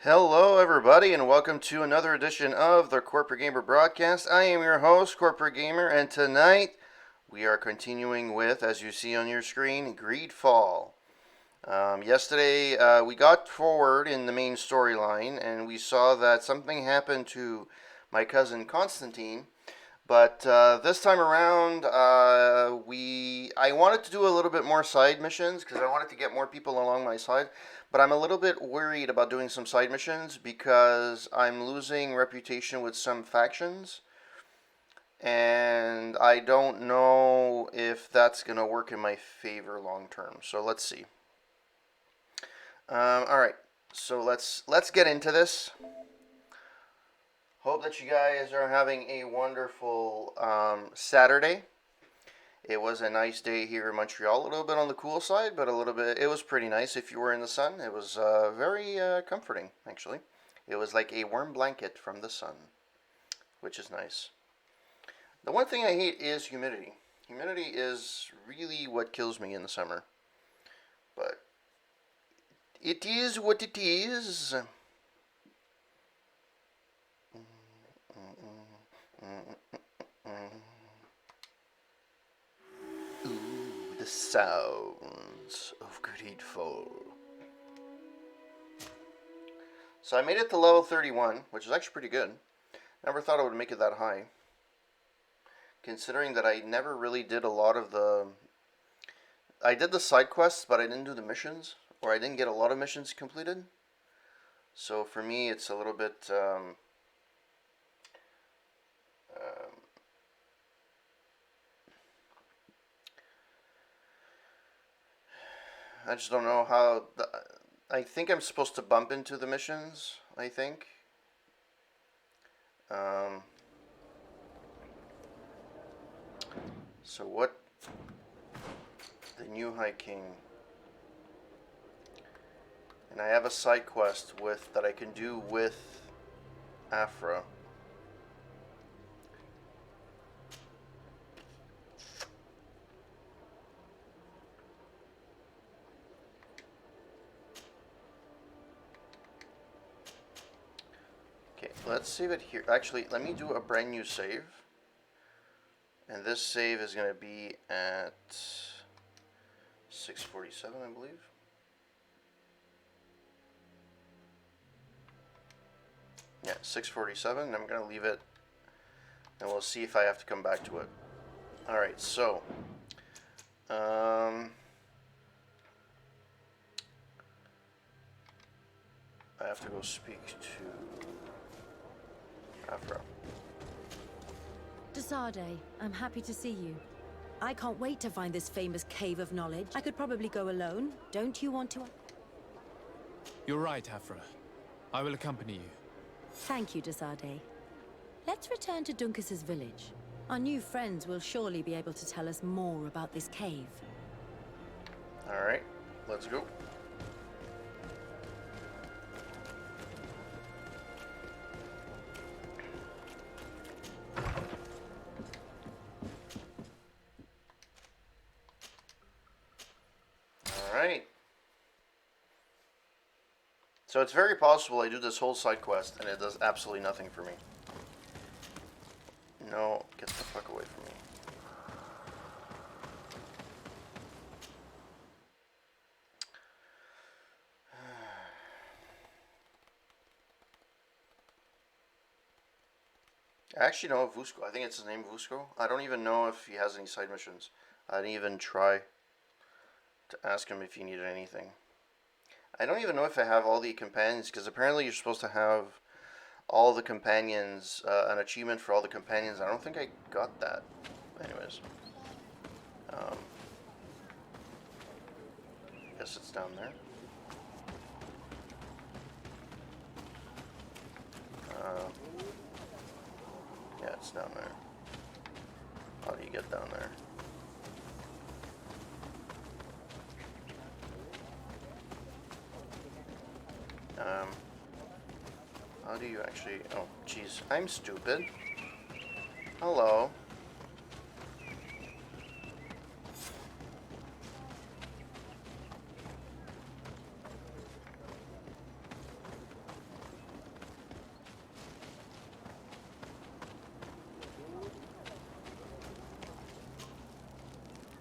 Hello, everybody, and welcome to another edition of the Corporate Gamer broadcast. I am your host, Corporate Gamer, and tonight we are continuing with, as you see on your screen, GreedFall. Yesterday, we got forward in the main storyline, and we saw that something happened to my cousin Constantine. But this time around, I wanted to do a little bit more side missions because I wanted to get more people along my side. But I'm a little bit worried about doing some side missions because I'm losing reputation with some factions, and I don't know if that's gonna work in my favor long term. So let's see. All right, so let's get into this. Hope that you guys are having a wonderful Saturday. It was a nice day here in Montreal. A little bit on the cool side, but a little bit. It was pretty nice. If you were in the sun, it was very comforting. Actually, it was like a warm blanket from the sun, which is nice. The one thing I hate is humidity. Humidity is really what kills me in the summer. But it is what it is. Ooh, the sounds of GreedFall. So I made it to level 31, which is actually pretty good. Never thought I would make it that high. Considering that I never really did a lot of the... I did the side quests, but I didn't do the missions. Or I didn't get a lot of missions completed. So for me, it's a little bit... I just don't know how... I think I'm supposed to bump into the missions, I think. So what... The new High King. And I have a side quest with that I can do with Afra. Okay, let's save it here. Actually, let me do a brand new save. And this save is going to be at 647, I believe. Yeah, 647. I'm going to leave it, and we'll see if I have to come back to it. Alright, so... I have to go speak to Afra. Desade, I'm happy to see you. I can't wait to find this famous cave of knowledge. I could probably go alone. Don't you want to? You're right, Afra. I will accompany you. Thank you, Desade. Let's return to Duncas's village. Our new friends will surely be able to tell us more about this cave. Alright, let's go. Alright. So it's very possible I do this whole side quest and it does absolutely nothing for me. No, get the fuck away from me. I actually know Vusko. I think it's his name, Vusko. I don't even know if he has any side missions. I didn't even try to ask him if he needed anything. I don't even know if I have all the companions, because apparently you're supposed to have all the companions, an achievement for all the companions. I don't think I got that. Anyways. Guess it's down there. Yeah, it's down there. How do you get down there? How do you actually... Oh, jeez. I'm stupid. Hello.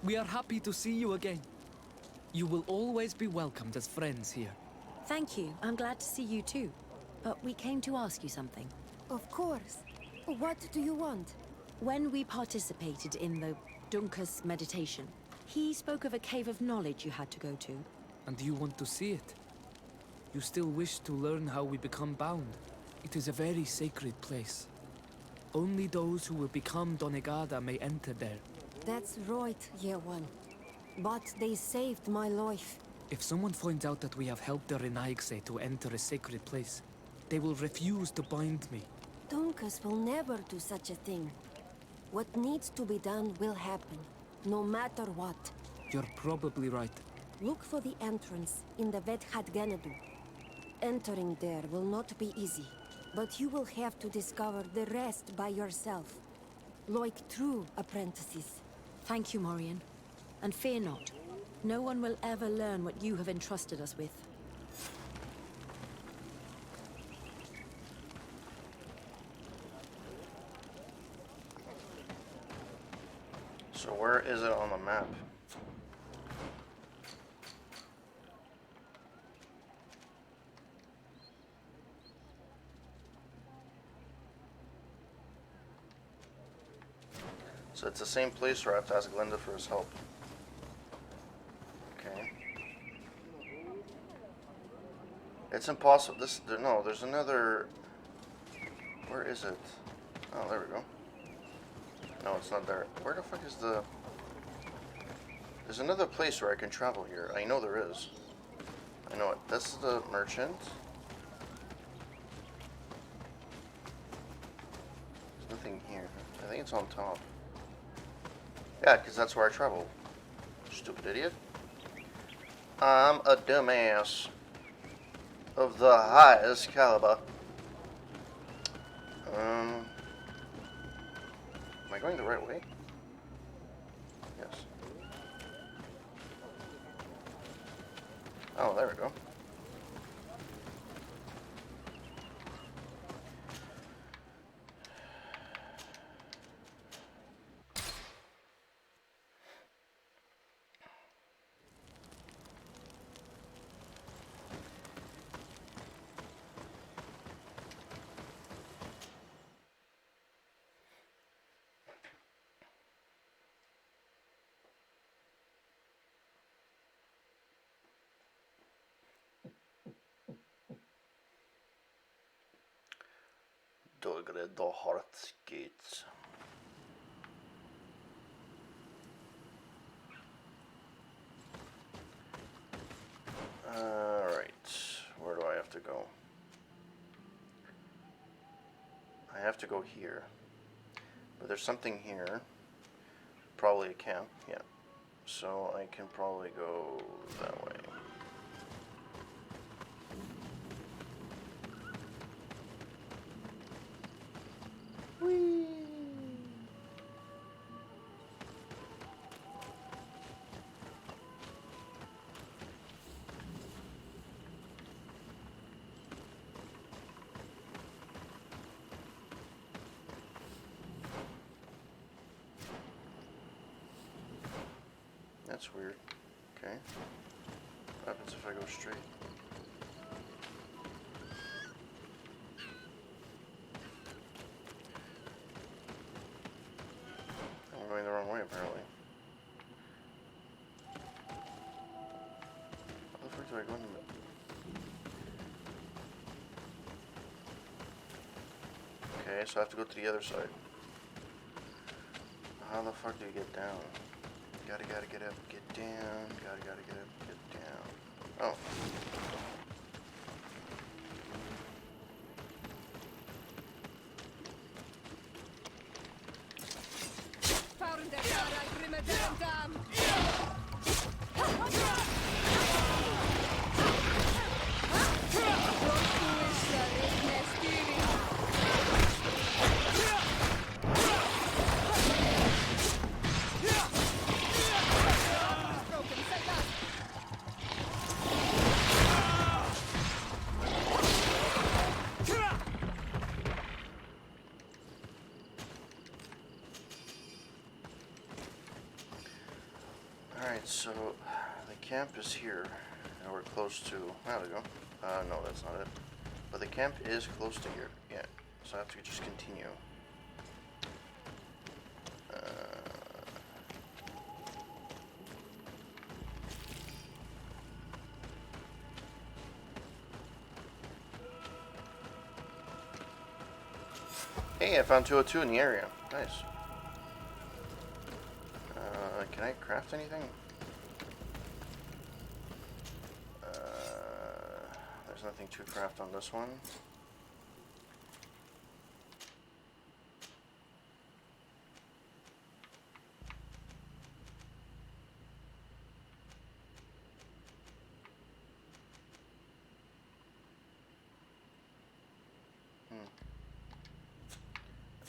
We are happy to see you again. You will always be welcomed as friends here. Thank you. I'm glad to see you too. But we came to ask you something. Of course. What do you want? When we participated in the Dunkus meditation, he spoke of a cave of knowledge you had to go to. And you want to see it? You still wish to learn how we become bound? It is a very sacred place. Only those who will become Donegada may enter there. That's right, Year One. But they saved my life. If someone finds out that we have helped the Renaigse to enter a sacred place, they will refuse to bind me. Dunkus will never do such a thing. What needs to be done will happen, no matter what. You're probably right. Look for the entrance in the Vedhat Ganadu. Entering there will not be easy, but you will have to discover the rest by yourself. Like true apprentices. Thank you, Morian. And fear not. No one will ever learn what you have entrusted us with. So where is it on the map? So it's the same place where I have to ask Glenda for his help. Okay. It's impossible. No, there's another. Where is it? Oh, there we go. No, it's not there. Where the fuck is the... There's another place where I can travel here. I know there is. I know it. This is the merchant. There's nothing here. I think it's on top. Yeah, because that's where I travel. Stupid idiot. I'm a dumbass of the highest caliber. Am I going the right way? Yes. Oh, there we go. Dogre the Heart Gates. Alright, where do I have to go? I have to go here. But there's something here. Probably a camp, yeah. So I can probably go that way. Whee! That's weird. Okay. What happens if I go straight? I'm going the wrong way, apparently. How the fuck do I go into it? Okay, so I have to go to the other side. How the fuck do you get down? Gotta get up, get down. Gotta get up, get down. Oh. Alright, so the camp is here. And we're close to... There we go. No, that's not it. But the camp is close to here. Yeah. So I have to just continue. Hey, I found 202 in the area. Nice. Can I craft anything? There's nothing to craft on this one.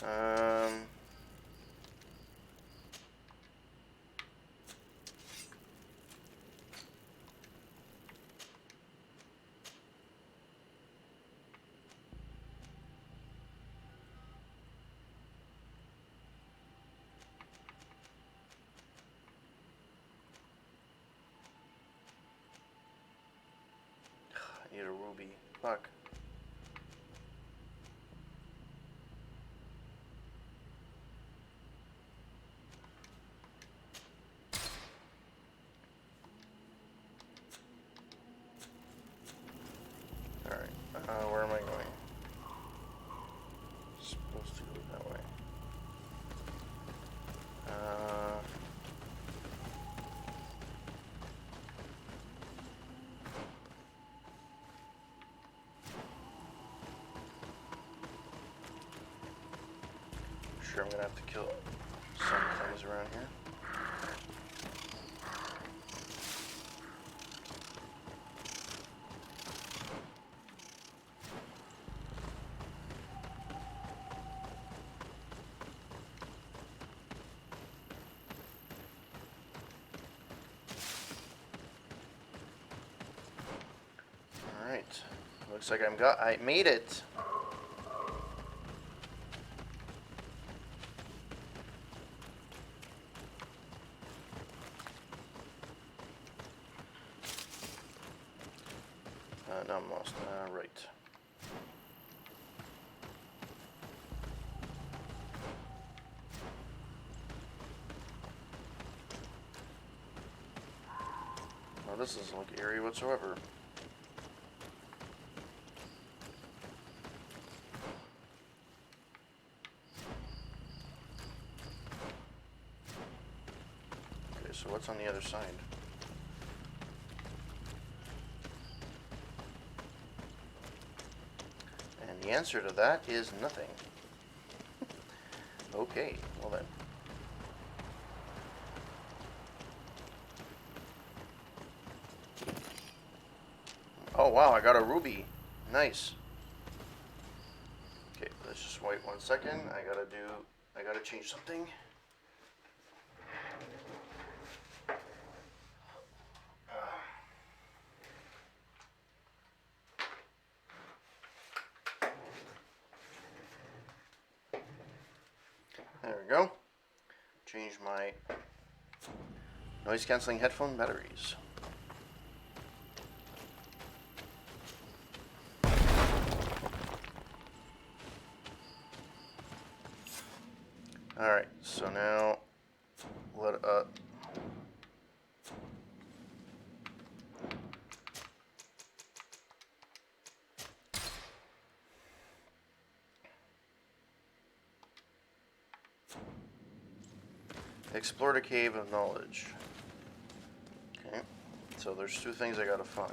Um... I need a ruby. Fuck. Alright, where am I going? Supposed to go that way. Sure, I'm gonna have to kill some things around here. Alright. Looks like I made it. No, I'm lost. Right. Well, this doesn't look eerie whatsoever. Okay, so what's on the other side? And the answer to that is nothing. Okay, well then. Oh wow, I got a ruby. Nice. Okay, let's just wait 1 second. I gotta change something. There we go. Change my noise cancelling headphone batteries. Alright, so now let explore the cave of knowledge. Okay, so there's two things I gotta find.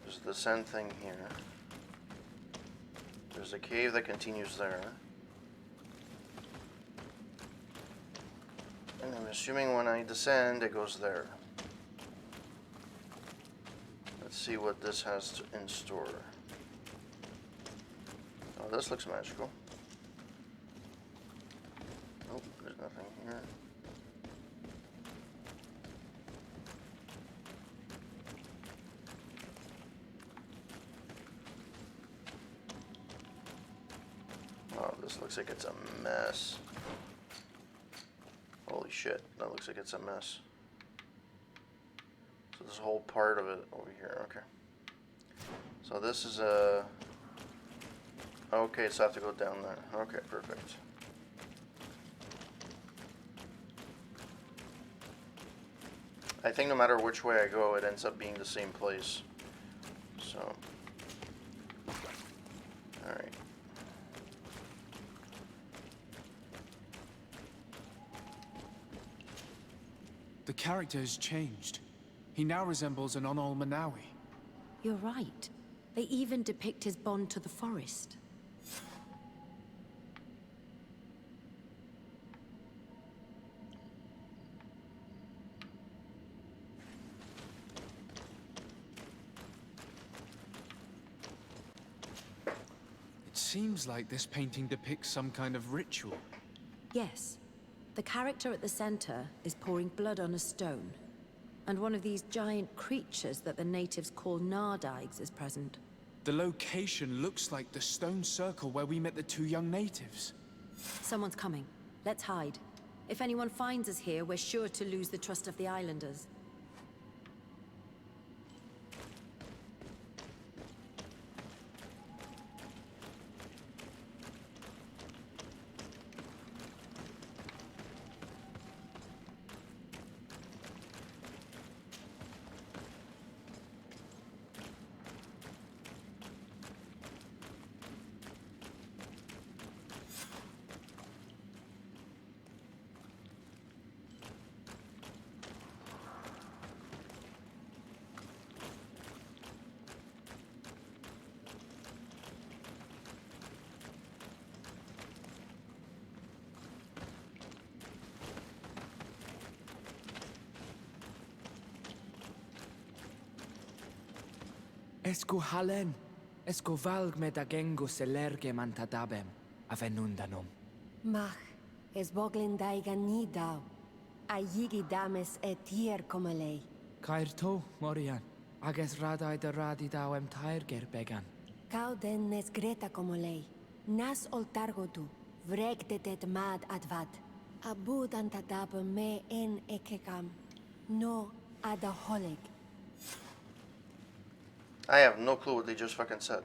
There's the sand thing here. There's a cave that continues there. And I'm assuming when I descend, it goes there. Let's see what this has in store. Oh, this looks magical. Nope, there's nothing here. Oh, this looks like it's a mess. Holy shit, that looks like it's a mess. So this whole part of it over here, okay. So this is a... Okay, so I have to go down there. Okay, perfect. I think no matter which way I go, it ends up being the same place. So... Alright. The character has changed. He now resembles an Onol Manawi. You're right. They even depict his bond to the forest. It seems like this painting depicts some kind of ritual. Yes. The character at the center is pouring blood on a stone. And one of these giant creatures that the natives call Nardaigs is present. The location looks like the stone circle where we met the two young natives. Someone's coming. Let's hide. If anyone finds us here, we're sure to lose the trust of the islanders. Esco halen, esco valg me da gengo selerge mantadabem, avenundanum. Mach, es boglin daiga ni dau. A yigi dames et tier comelei. Cair to, Morian, ages radai da radi dauem tairger began. Cau den nes greta comelei. Nas oltargo tu, vregtet et mad advad. Abud antadab me en ekekam. No adaholeg. I have no clue what they just fucking said.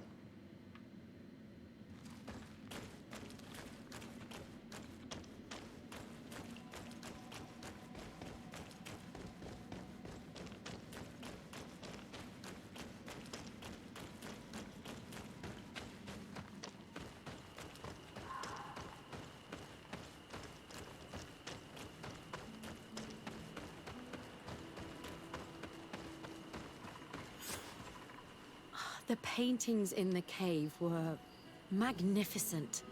The paintings in the cave were magnificent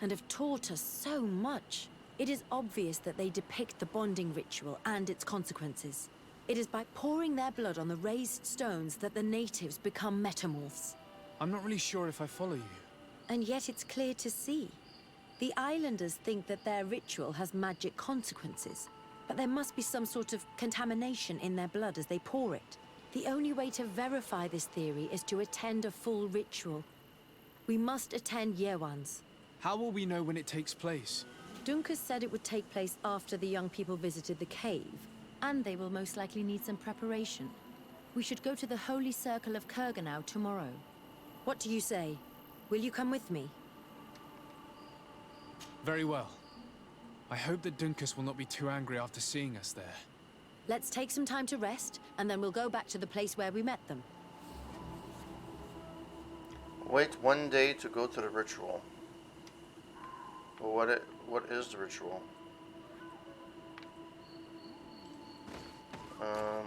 and have taught us so much. It is obvious that they depict the bonding ritual and its consequences. It is by pouring their blood on the raised stones that the natives become metamorphs. I'm not really sure if I follow you. And yet it's clear to see. The islanders think that their ritual has magic consequences, but there must be some sort of contamination in their blood as they pour it. The only way to verify this theory is to attend a full ritual. We must attend Yewan's. How will we know when it takes place? Dunkus said it would take place after the young people visited the cave, and they will most likely need some preparation. We should go to the Holy Circle of Kurganau tomorrow. What do you say? Will you come with me? Very well. I hope that Dunkus will not be too angry after seeing us there. Let's take some time to rest, and then we'll go back to the place where we met them. Wait 1 day to go to the ritual. Well, what is the ritual? Where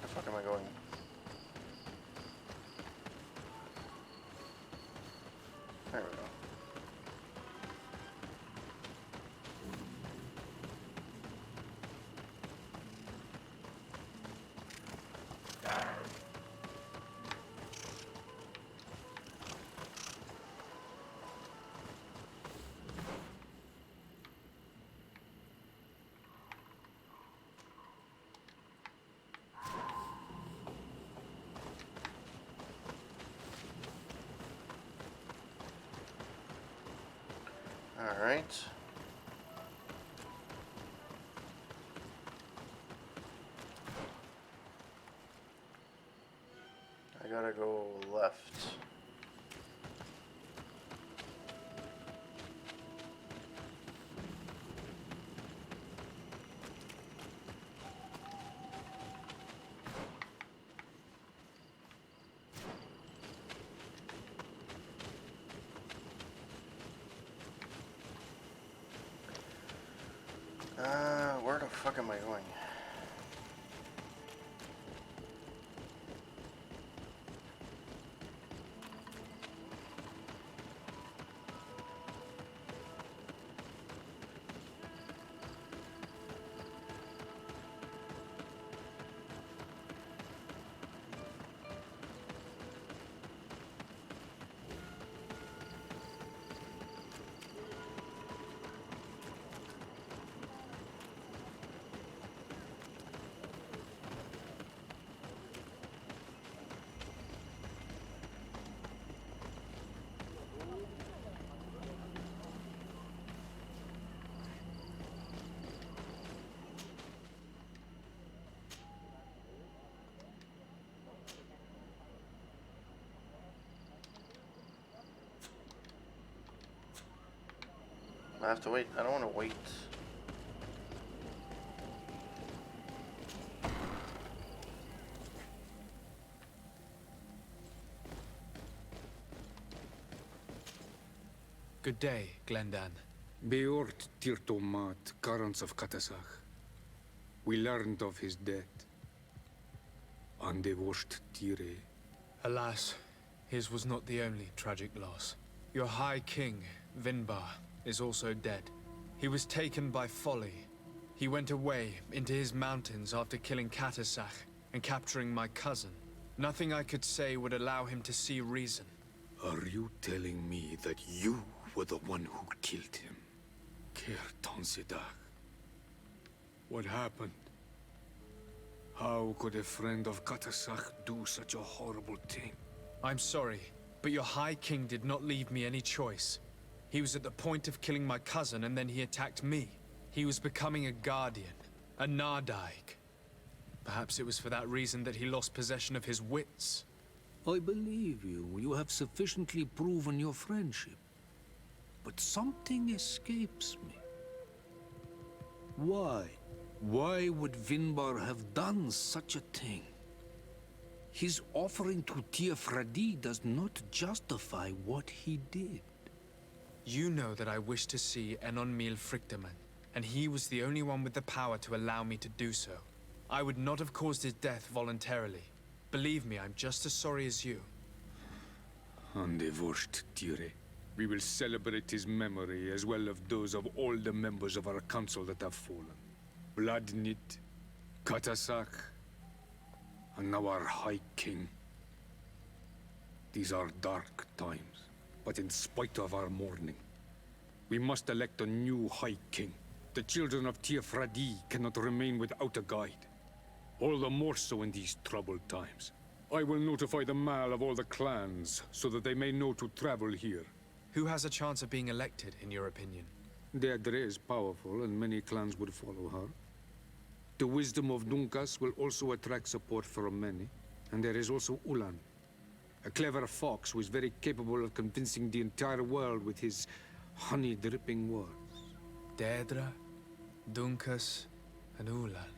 the fuck am I going? There we go. Alright. I gotta go left. Where the fuck am I going? I have to wait. I don't want to wait. Good day, Glendan. Beort Tirtomat, Garants of Katasach. We learned of his death. Andevosht Tire. Alas, his was not the only tragic loss. Your High King, Vinbar, is also dead. He was taken by folly. He went away into his mountains after killing Katasach and capturing my cousin. Nothing I could say would allow him to see reason. Are you telling me that you were the one who killed him? Kertonsidach. What happened? How could a friend of Katasach do such a horrible thing? I'm sorry, but your High King did not leave me any choice. He was at the point of killing my cousin, and then he attacked me. He was becoming a guardian, a Nardaig. Perhaps it was for that reason that he lost possession of his wits. I believe you. You have sufficiently proven your friendship. But something escapes me. Why? Why would Vinbar have done such a thing? His offering to Tiafradi does not justify what he did. You know that I wish to see Enon Mil Frictaman, and he was the only one with the power to allow me to do so. I would not have caused his death voluntarily. Believe me, I'm just as sorry as you. Andevosht Tire. We will celebrate his memory as well as those of all the members of our council that have fallen. Vladnit, Katasach, and now our High King. These are dark times, but in spite of our mourning, we must elect a new High King. The children of Tiafradi cannot remain without a guide. All the more so in these troubled times. I will notify the Mal of all the clans, so that they may know to travel here. Who has a chance of being elected, in your opinion? Deirdre is powerful, and many clans would follow her. The wisdom of Dunkas will also attract support from many. And there is also Ulan, a clever fox who is very capable of convincing the entire world with his honey-dripping words. Deirdre, Dunkas, and Ulan.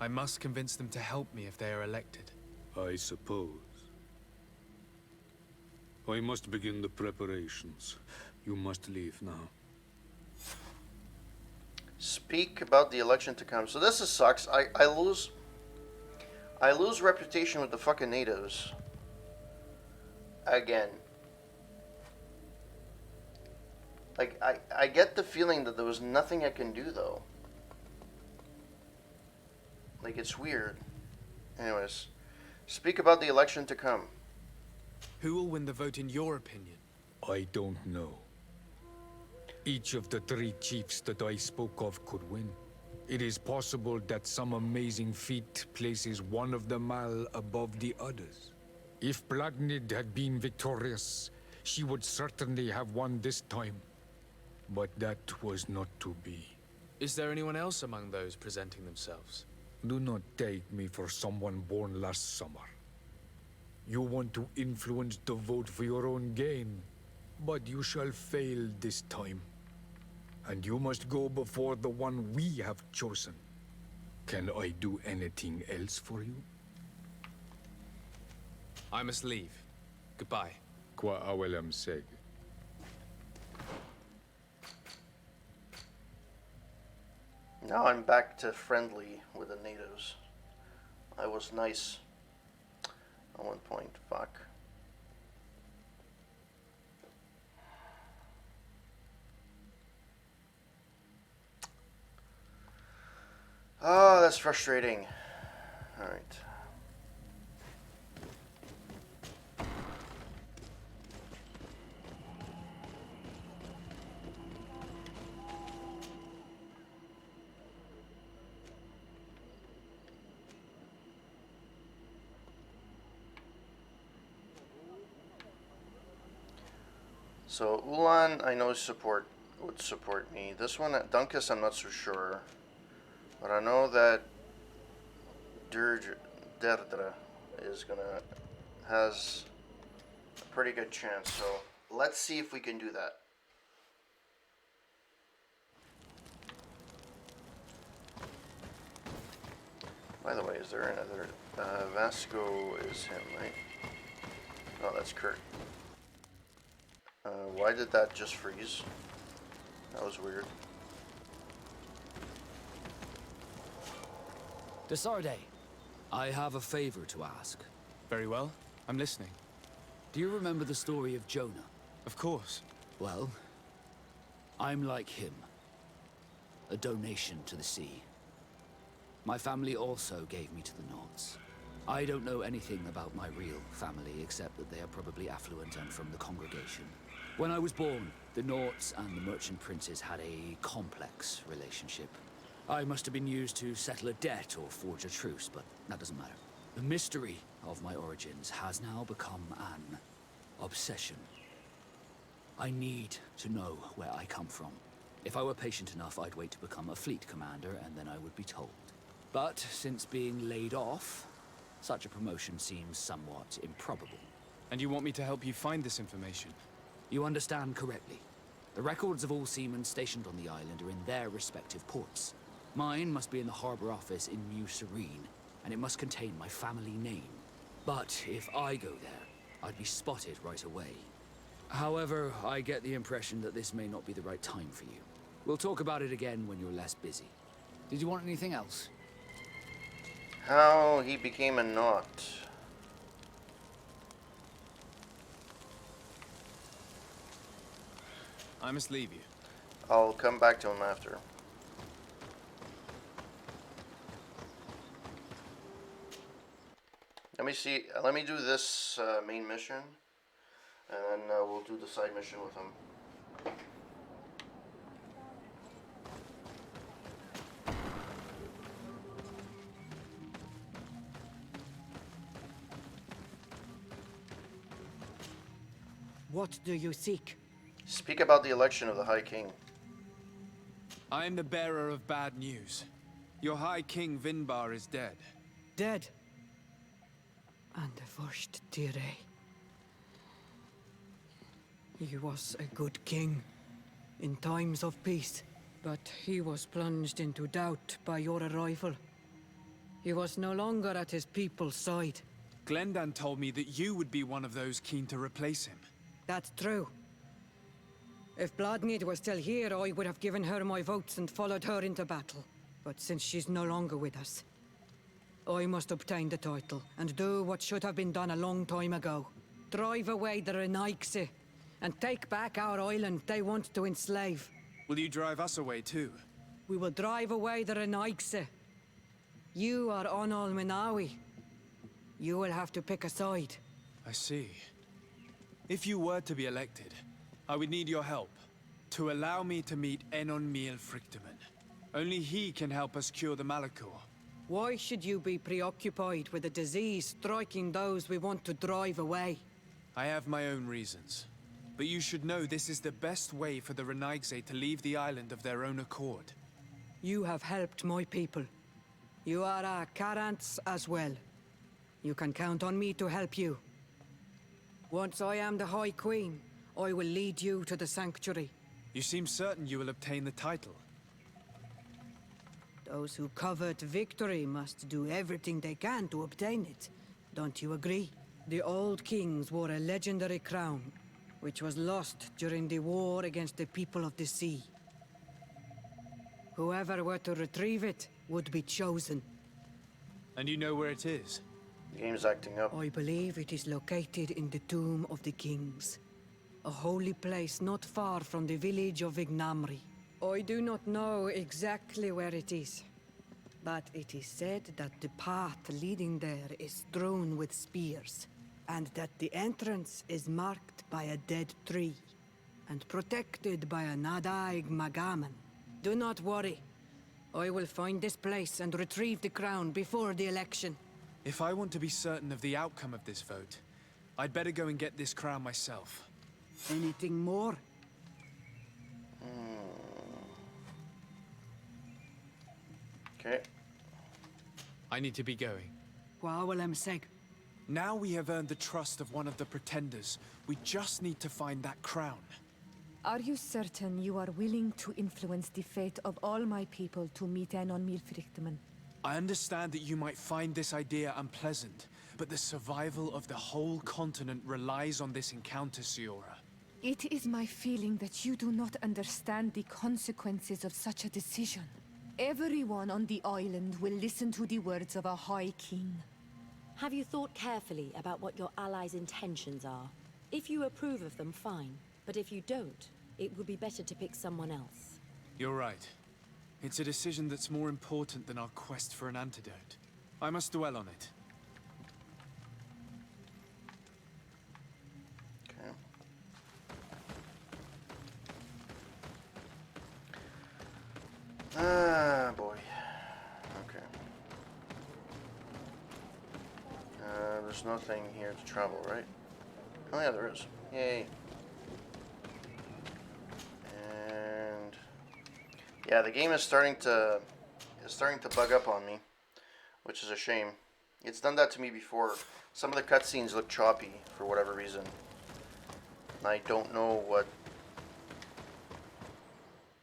I must convince them to help me if they are elected. I suppose. I must begin the preparations. You must leave now. Speak about the election to come. So this is sucks. I lose reputation with the fucking natives. Again. Like, I get the feeling that there was nothing I can do, though. Like, it's weird. Anyways. Speak about the election to come. Who will win the vote in your opinion? I don't know. Each of the 3 chiefs that I spoke of could win. It is possible that some amazing feat places one of the Mal above the others. If Blagnid had been victorious, she would certainly have won this time. But that was not to be. Is there anyone else among those presenting themselves? Do not take me for someone born last summer. You want to influence the vote for your own gain, but you shall fail this time. And you must go before the one we have chosen. Can I do anything else for you? I must leave. Goodbye. Qua awelem seg. Now I'm back to friendly with the natives. I was nice at one point. Fuck. Oh, that's frustrating. Alright. So Ulan, I know would support me. This one at Dunkus, I'm not so sure, but I know that Derdra has a pretty good chance. So let's see if we can do that. By the way, is there another Vasco? Is him, right? Oh, that's Kurt. Why did that just freeze? That was weird. Desarde, I have a favor to ask. Very well. I'm listening. Do you remember the story of Jonah? Of course. Well, I'm like him. A donation to the sea. My family also gave me to the Knots. I don't know anything about my real family, except that they are probably affluent and from the congregation. When I was born, the Knots and the merchant princes had a complex relationship. I must have been used to settle a debt or forge a truce, but that doesn't matter. The mystery of my origins has now become an obsession. I need to know where I come from. If I were patient enough, I'd wait to become a fleet commander, and then I would be told. But since being laid off, such a promotion seems somewhat improbable. And you want me to help you find this information? You understand correctly. The records of all seamen stationed on the island are in their respective ports. Mine must be in the harbor office in New Serene, and it must contain my family name. But if I go there, I'd be spotted right away. However, I get the impression that this may not be the right time for you. We'll talk about it again when you're less busy. Did you want anything else? How he became a Knot. I must leave you. I'll come back to him after. Let me see. Let me do this main mission, and then we'll do the side mission with him. What do you seek? Speak about the election of the High King. I am the bearer of bad news. Your High King Vinbar is dead. Dead. And the worst, Tire. He was a good king in times of peace, but he was plunged into doubt by your arrival. He was no longer at his people's side. Glendan told me that you would be one of those keen to replace him. That's true. If Bladnid was still here, I would have given her my votes and followed her into battle. But since she's no longer with us, I must obtain the title and do what should have been done a long time ago. Drive away the Renaigse and take back our island they want to enslave. Will you drive us away too? We will drive away the Renaigse. You are Onol Menawi. You will have to pick a side. I see. If you were to be elected, I would need your help to allow me to meet Enon Miel Frichteman. Only he can help us cure the Malachor. Why should you be preoccupied with a disease striking those we want to drive away? I have my own reasons. But you should know this is the best way for the Renaigse to leave the island of their own accord. You have helped my people. You are our Karants as well. You can count on me to help you. Once I am the High Queen, I will lead you to the sanctuary. You seem certain you will obtain the title. Those who covet victory must do everything they can to obtain it. Don't you agree? The old kings wore a legendary crown, which was lost during the war against the people of the sea. Whoever were to retrieve it would be chosen. And you know where it is? The game's acting up. I believe it is located in the Tomb of the Kings, a holy place not far from the village of Ignamri. I do not know exactly where it is, but it is said that the path leading there is strewn with spears, and that the entrance is marked by a dead tree, and protected by a Nadaig Magaman. Do not worry. I will find this place and retrieve the crown before the election. If I want to be certain of the outcome of this vote, I'd better go and get this crown myself. Anything more? Okay. I need to be going. Wawalem-seg. Now we have earned the trust of one of the pretenders. We just need to find that crown. Are you certain you are willing to influence the fate of all my people to meet an on Milfrichtman? I understand that you might find this idea unpleasant, but the survival of the whole continent relies on this encounter, Siora. It is my feeling that you do not understand the consequences of such a decision. Everyone on the island will listen to the words of a High King. Have you thought carefully about what your allies' intentions are? If you approve of them, fine. But if you don't, it would be better to pick someone else. You're right. It's a decision that's more important than our quest for an antidote. I must dwell on it. Okay. Ah, boy. Okay. There's nothing here to travel, right? Oh yeah, there is. Yay. And yeah, the game is starting to bug up on me, which is a shame. It's done that to me before. Some of the cutscenes look choppy for whatever reason. I don't know what.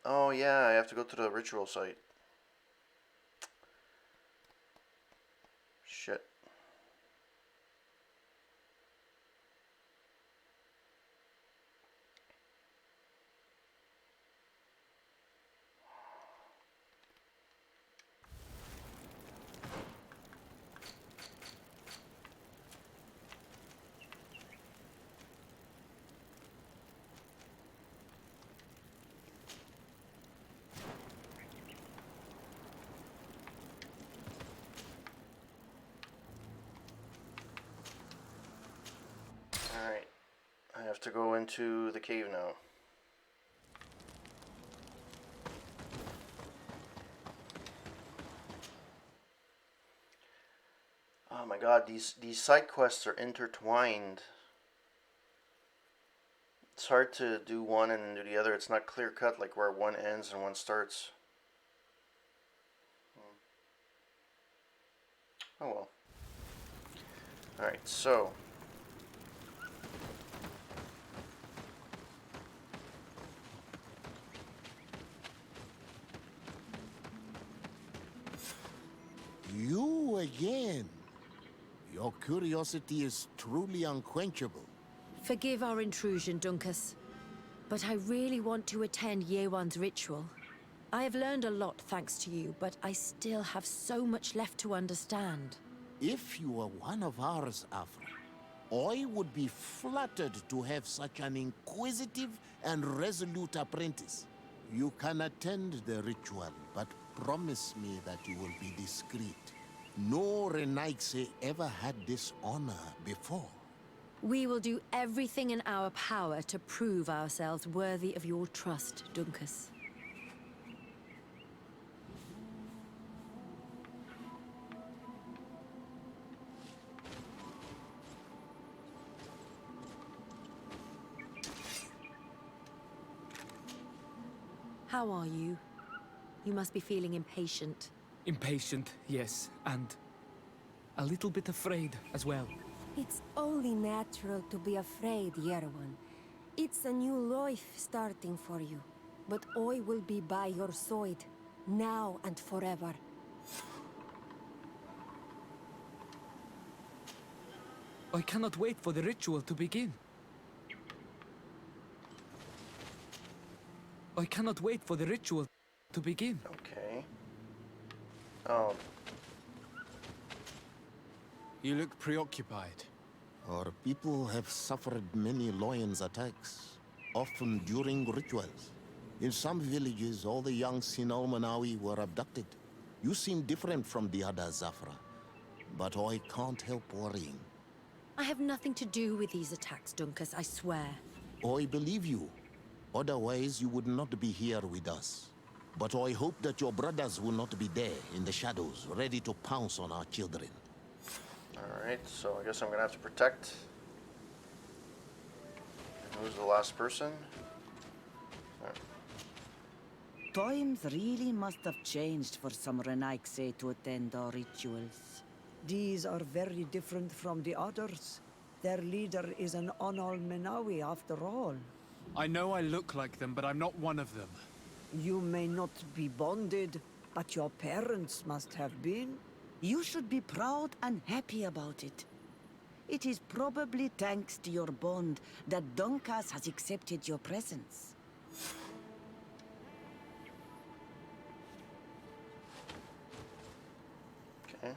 Oh yeah, I have to go to the ritual site. Shit. Alright, I have to go into the cave now. Oh my god, these side quests are intertwined. It's hard to do one and then do the other. It's not clear cut like where one ends and one starts. Oh well. Alright, so you again. Your curiosity is truly unquenchable. Forgive our intrusion, Dunkus, but I really want to attend Yewan's ritual. I have learned a lot thanks to you, but I still have so much left to understand. If you were one of ours, Afra, I would be flattered to have such an inquisitive and resolute apprentice. You can attend the ritual, but promise me that you will be discreet. No Renaigse ever had this honor before. We will do everything in our power to prove ourselves worthy of your trust, Dunkus. How are you? You must be feeling impatient. Impatient, yes, and a little bit afraid as well. It's only natural to be afraid, Yerewan. It's a new life starting for you. But I will be by your side, now and forever. I cannot wait for the ritual to begin. I cannot wait for the ritual to begin. Okay. Oh, You look preoccupied. Our people have suffered many lions attacks, often during rituals. In some villages, all the young Sinal Manawi were abducted. You seem different from the other Zafra, but I can't help worrying. I have nothing to do with these attacks, Dunkus, I swear. I believe you. Otherwise, you would not be here with us. But I hope that your brothers will not be there in the shadows, ready to pounce on our children. alright, so I guess I'm gonna have to protect. And who's the last person? Times really must have changed for some Renaigse to attend our rituals. These are very different from the others. Their leader is an Onol Menawi after all. I know I look like them, but I'm not one of them. You may not be bonded, but your parents must have been. You should be proud and happy about it. It is probably thanks to your bond that Dunkas has accepted your presence. Okay.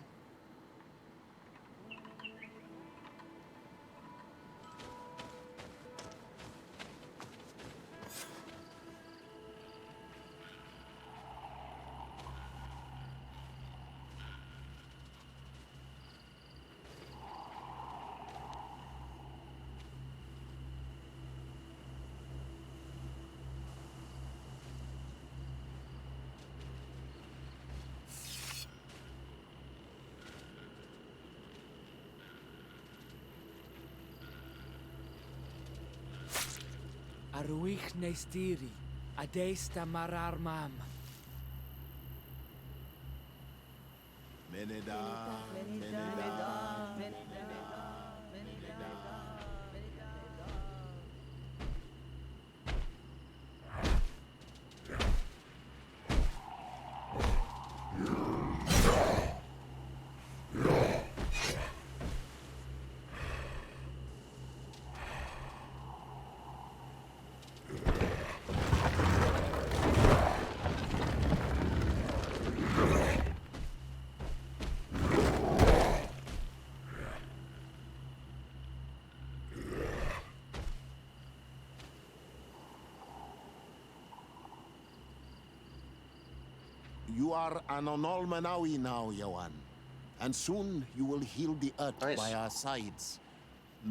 Aruich Nestiri, Adesta Marar Mam. Meneda, Meneda. You are an Onol Manawi now, Yawan. And soon you will heal the earth Nice. by our sides.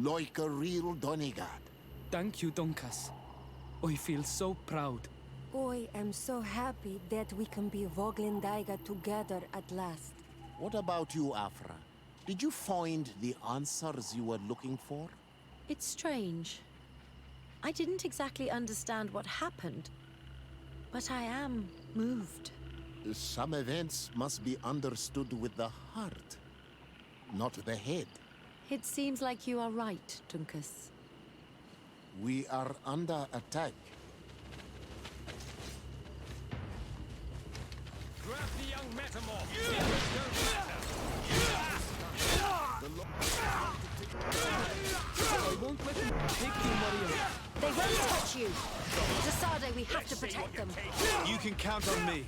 Like a real Donegard. Thank you, Dunkas. I feel so proud. I am so happy that we can be Voglendaiga together at last. What about you, Afra? Did you find the answers you were looking for? It's strange. I didn't exactly understand what happened, but I am moved. Some events must be understood with the heart, not the head. It seems like you are right, Dunkus. We are under attack. Grab the young metamorph! I won't let them take you, Mario. They won't touch you! Zasade, we have to protect them. You can count on me.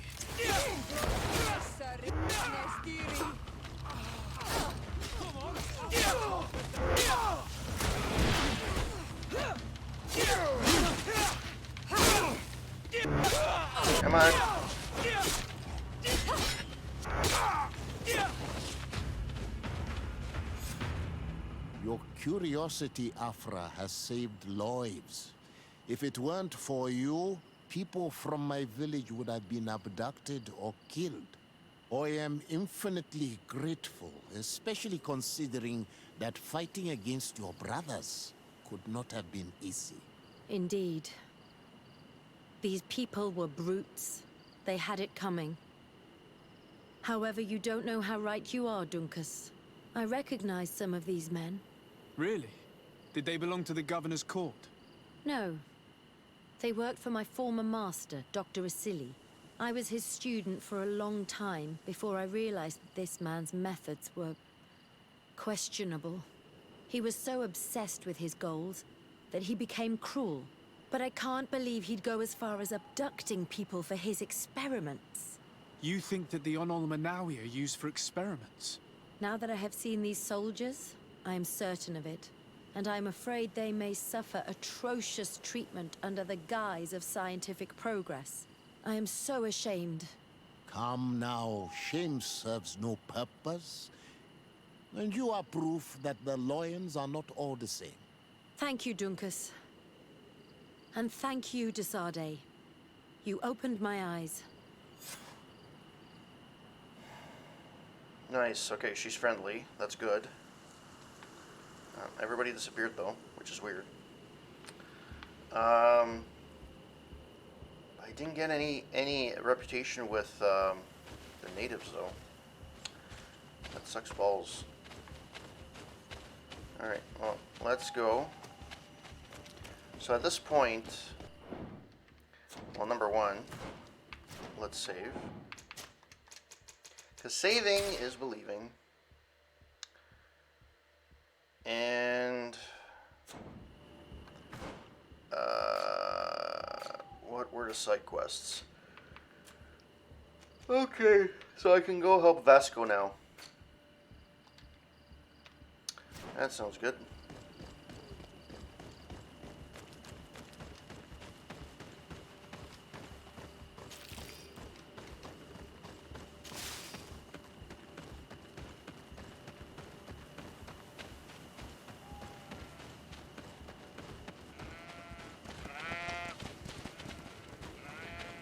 Come on. Your curiosity, Afra, has saved lives. If it weren't for you, people from my village would have been abducted or killed. I am infinitely grateful, especially considering that fighting against your brothers could not have been easy. Indeed. These people were brutes. They had it coming. However, you don't know how right you are, Dunkus. I recognize some of these men. Really? Did they belong to the governor's court? No. They worked for my former master, Dr. Asili. I was his student for a long time before I realized that this man's methods were questionable. He was so obsessed with his goals that he became cruel. But I can't believe he'd go as far as abducting people for his experiments. You think that the Onol Manawi are used for experiments? Now that I have seen these soldiers, I am certain of it. And I'm afraid they may suffer atrocious treatment under the guise of scientific progress. I am so ashamed. Come now, shame serves no purpose. And you are proof that the Loyans are not all the same. Thank you, Dunkus. And thank you, Desade. You opened my eyes. Nice. Okay, she's friendly. That's good. Everybody disappeared though, which is weird. I didn't get any reputation with the natives though. That sucks balls. All right. Well, let's go. So at this point, well, number one, let's save. Because saving is believing. And what were the side quests? Okay, so I can go help Vasco now. That sounds good.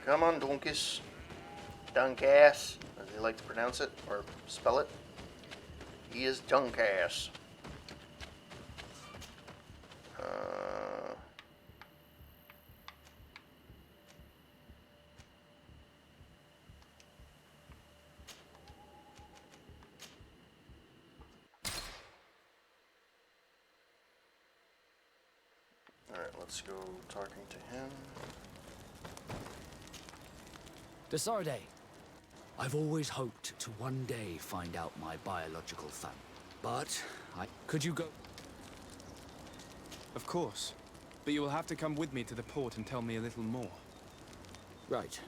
Come on, Dunkus. Dunkass, as they like to pronounce it, or spell it. He is Dunkass. Alright, let's go talking to him. Desarde, I've always hoped to one day find out my biological family. But could you go? Of course. But you will have to come with me to the port and tell me a little more. Right.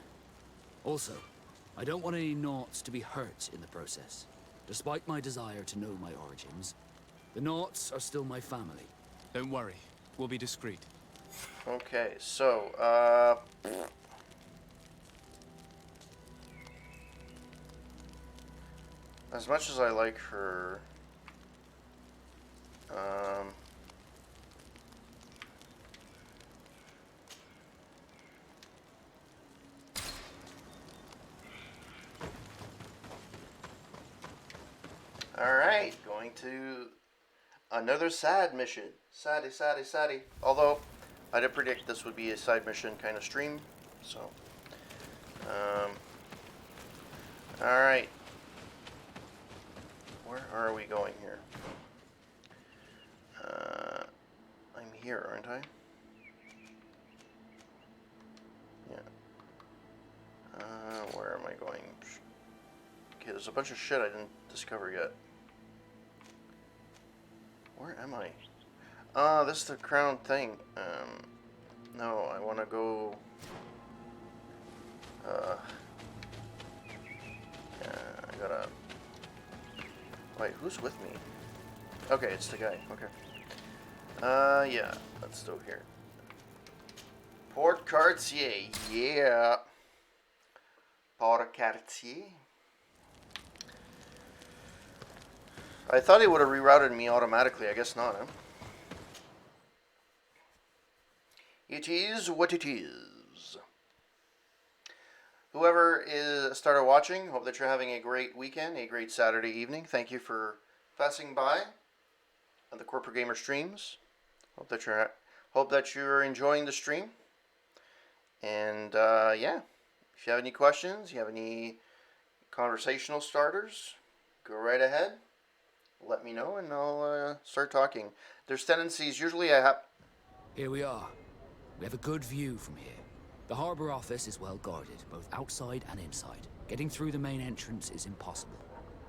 Also, I don't want any Naughts to be hurt in the process. Despite my desire to know my origins, the Naughts are still my family. Don't worry. We'll be discreet. Okay, so, as much as I like her, alright, going to another sad mission. Saddy. Although, I did predict this would be a side mission kind of stream, so, alright. Where are we going here? I'm here, aren't I? Yeah. Where am I going? Okay, there's a bunch of shit I didn't discover yet. Where am I? This is the crown thing. No, I want to go... yeah, I gotta... Wait, who's with me? Okay, it's the guy. Okay. Yeah, let's go here. Port Cartier, yeah. Port Cartier. I thought it would have rerouted me automatically. I guess not, huh? It is what it is. Whoever is started watching, hope that you're having a great weekend, a great Saturday evening. Thank you for passing by on the Corporate Gamer streams. Hope that you're enjoying the stream. And yeah, if you have any questions, you have any conversational starters, go right ahead. Let me know and I'll start talking. There's tendencies, usually I have... Here we are. We have a good view from here. The harbor office is well guarded, both outside and inside. Getting through the main entrance is impossible.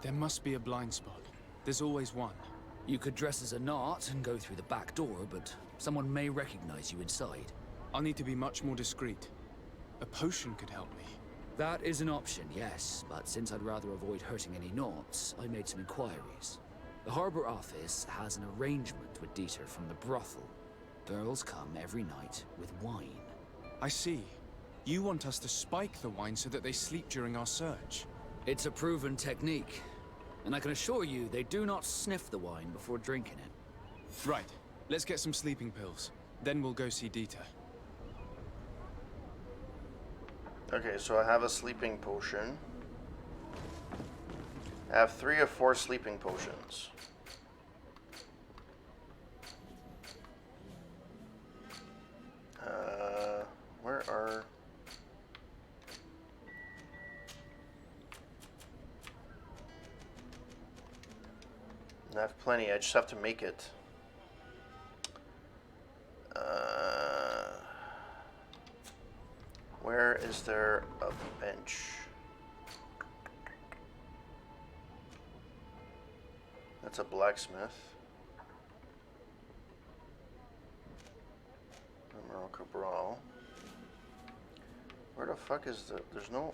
There must be a blind spot. There's always one. You could dress as a knot and go through the back door, but someone may recognize you inside. I'll need to be much more discreet. A potion could help me. That is an option, yes, but since I'd rather avoid hurting any knots, I made some inquiries. The harbor office has an arrangement with Dieter from the brothel. Girls come every night with wine. I see. You want us to spike the wine so that they sleep during our search. It's a proven technique, and I can assure you they do not sniff the wine before drinking it. Right. Let's get some sleeping pills. Then we'll go see Dieter. Okay, so I have a sleeping potion. I have 3 of 4 sleeping potions. Where are... I have plenty, I just have to make it. Where is there a bench? That's a blacksmith. Emerald Cabral. Where the fuck is the... There's no...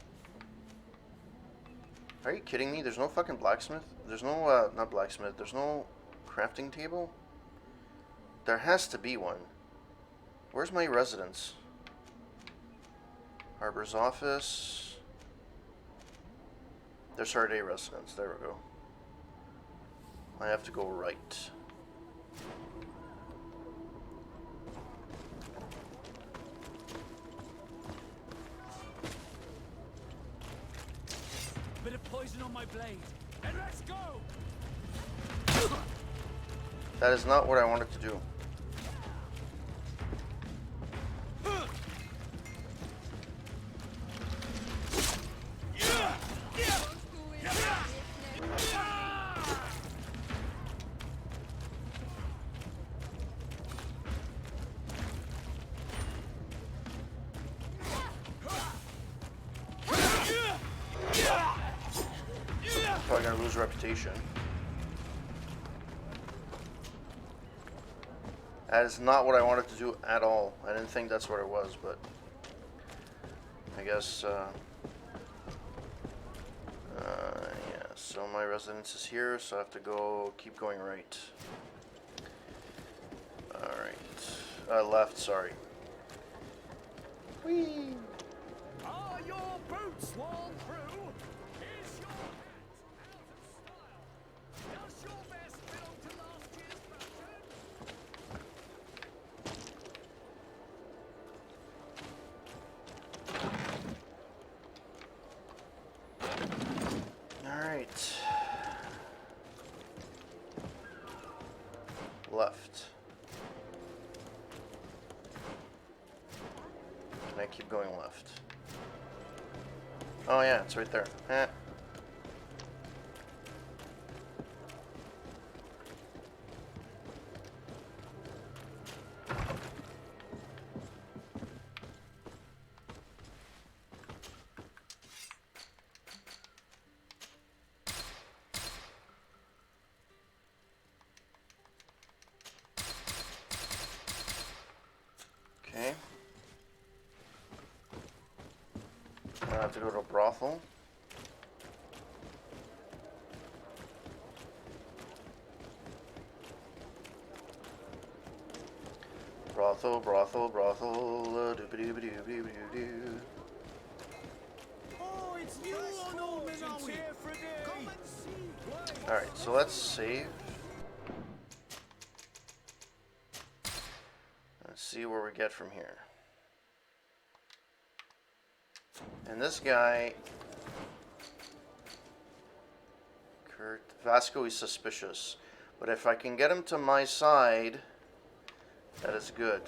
Are you kidding me? There's no fucking blacksmith? There's no, not blacksmith. There's no crafting table? There has to be one. Where's my residence? Harbor's office. There's Sarday residence. There we go. I have to go right. Bit of poison on my blade, and let's go! That is not what I wanted to do. Probably gonna lose reputation. That is not what I wanted to do at all. I didn't think that's what it was, but I guess, yeah, so my residence is here, so I have to go, keep going right. Alright. Left, sorry. Whee! Are your boots worn through? Is your hat out of style? Does your vest belong to last year's fashion? Alright. Left. Can I keep going left? Oh yeah, it's right there. Eh. Okay. I have to go to a brothel. Brothel, doobie-doobie-doobie-doobie-doo. Oh, it's you on Old Manawi. Come and see. Alright, so let's save. Let's see where we get from here. And this guy, Kurt Vasco, is suspicious. But if I can get him to my side, that is good.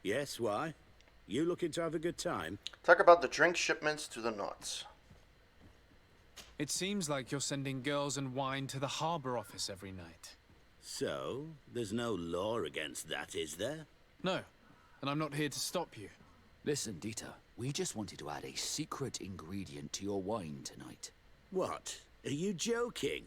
Yes, why? You looking to have a good time? Talk about the drink shipments to the knots. It seems like you're sending girls and wine to the harbor office every night. So, there's no law against that, is there? No, and I'm not here to stop you. Listen, Dieter, we just wanted to add a secret ingredient to your wine tonight. What? Are you joking?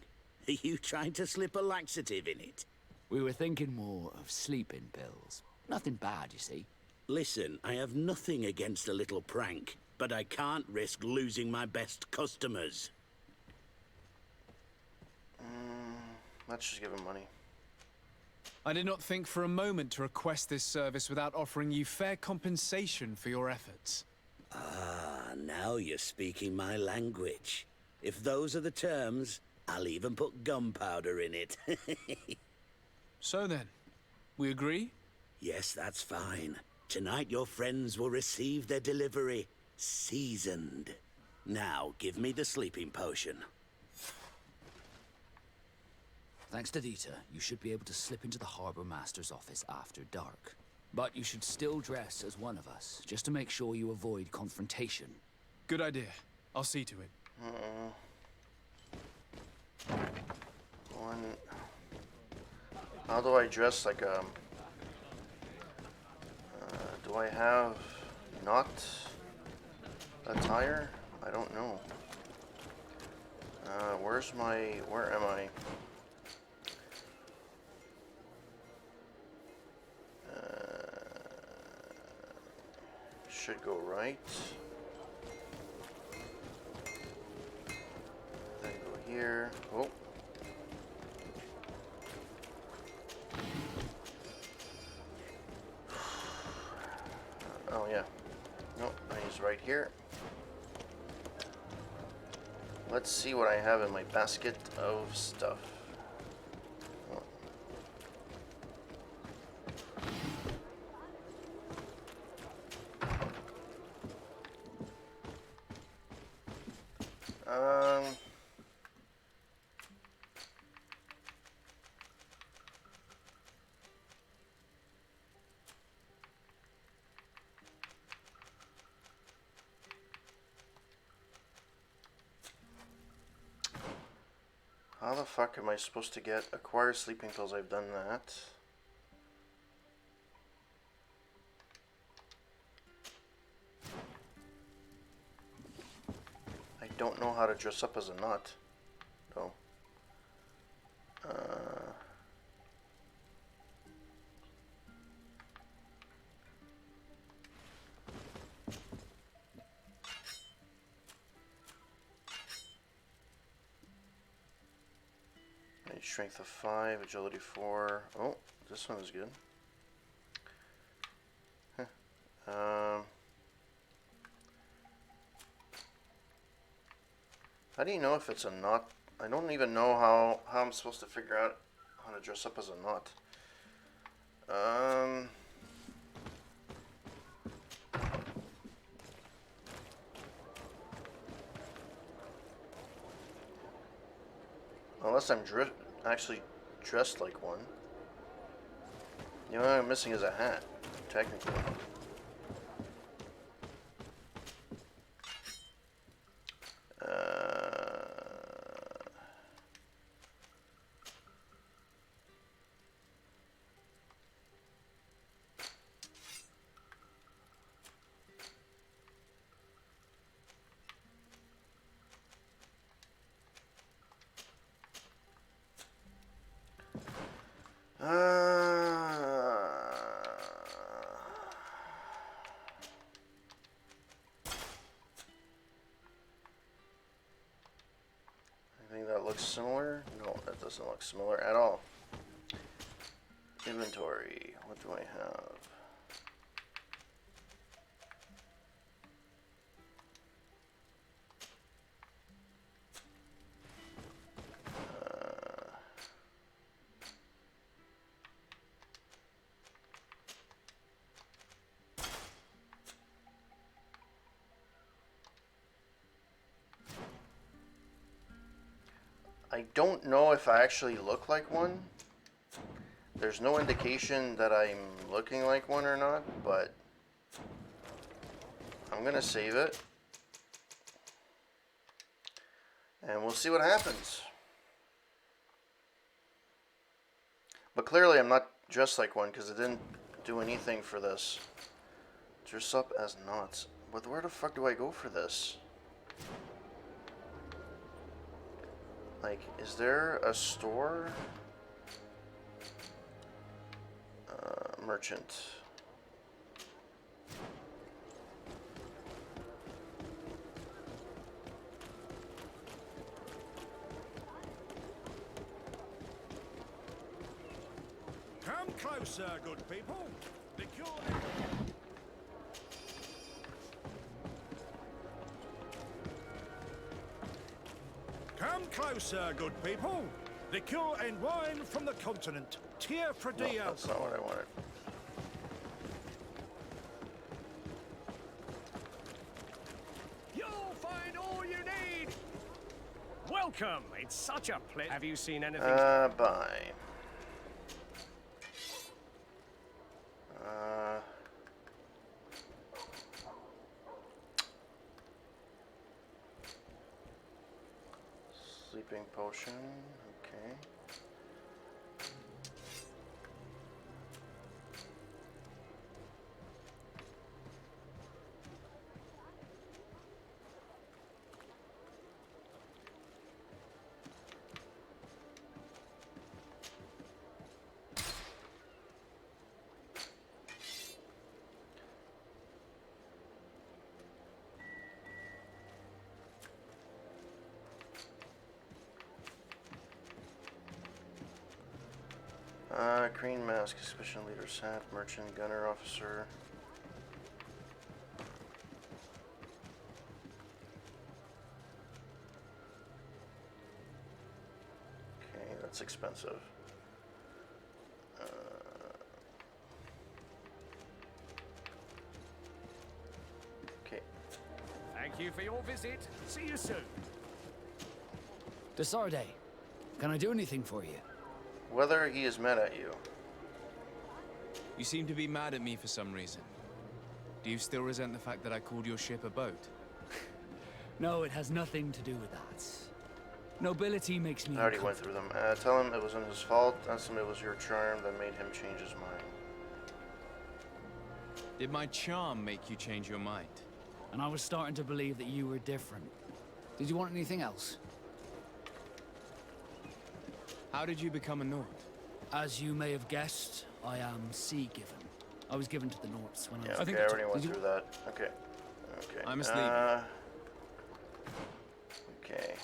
Are you trying to slip a laxative in it? We were thinking more of sleeping pills. Nothing bad, you see. Listen, I have nothing against a little prank, but I can't risk losing my best customers. Let's just give him money. I did not think for a moment to request this service without offering you fair compensation for your efforts. Ah, now you're speaking my language. If those are the terms, I'll even put gunpowder in it. So then, we agree? Yes, that's fine. Tonight your friends will receive their delivery, seasoned. Now, give me the sleeping potion. Thanks to Dieter, you should be able to slip into the Harbor Master's office after dark. But you should still dress as one of us, just to make sure you avoid confrontation. Good idea. I'll see to it. How do I dress like do I have not attire? I don't know. Where am I? Should go right. Then go here. Oh. Oh yeah. Nope, he's right here. Let's see what I have in my basket of stuff. How the fuck am I supposed to acquire sleeping pills? I've done that. I don't know how to dress up as a nut, though. Strength of 5, agility 4. Oh, this one is good. Huh. How do you know if it's a knot? I don't even know how I'm supposed to figure out how to dress up as a knot. Unless I'm actually dressed like one. The only thing I'm missing is a hat, technically. Similar? No, that doesn't look similar at all. Inventory. What do I have? I don't know if I actually look like one. There's no indication that I'm looking like one or not, but I'm gonna save it. And we'll see what happens. But clearly I'm not dressed like one because it didn't do anything for this. Dress up as knots. But where the fuck do I go for this? Like, is there a store? Merchant. Come closer, good people. The cure... Come closer, good people. Liqueur and wine from the continent. Tier for No, that's not what I wanted. You'll find all you need. Welcome. It's such a pleasure. Have you seen anything? Bye. Sleeping potion, okay. Green mask, suspicion leader, sat, merchant, gunner, officer. Okay, that's expensive. Okay. Thank you for your visit. See you soon. Desarde, can I do anything for you? Whether he is mad at you. You seem to be mad at me for some reason. Do you still resent the fact that I called your ship a boat? No, it has nothing to do with that. Nobility makes me I already went through them. Tell him it wasn't his fault. Ask him it was your charm that made him change his mind. Did my charm make you change your mind? And I was starting to believe that you were different. Did you want anything else? How did you become a Nord? As you may have guessed, I am sea-given. I was given to the Nords when I was... Okay, I already went through that. Okay. Okay. I must leave. Okay.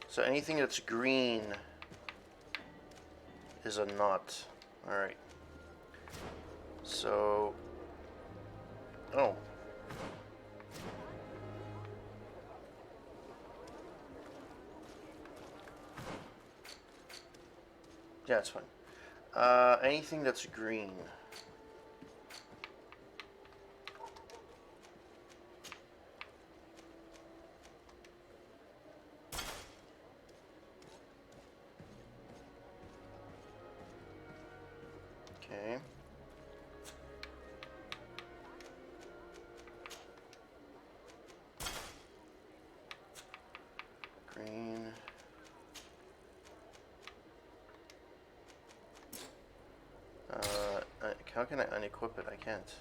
So anything that's green is a knot. Alright. So... Oh. Yeah, it's fine. Anything that's green. Okay. Green. How can I unequip it? I can't.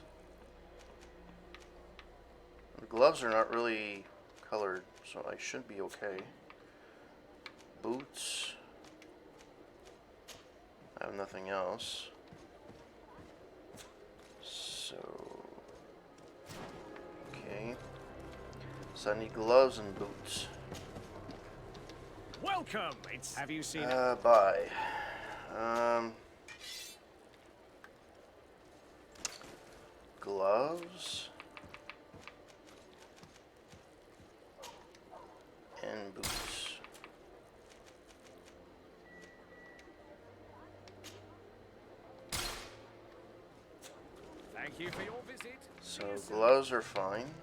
The gloves are not really colored, so I should be okay. Boots. I have nothing else. So... Okay. So I need gloves and boots. Welcome. It's... Have you seen... Bye. Gloves and boots. Thank you for your visit. So gloves are fine.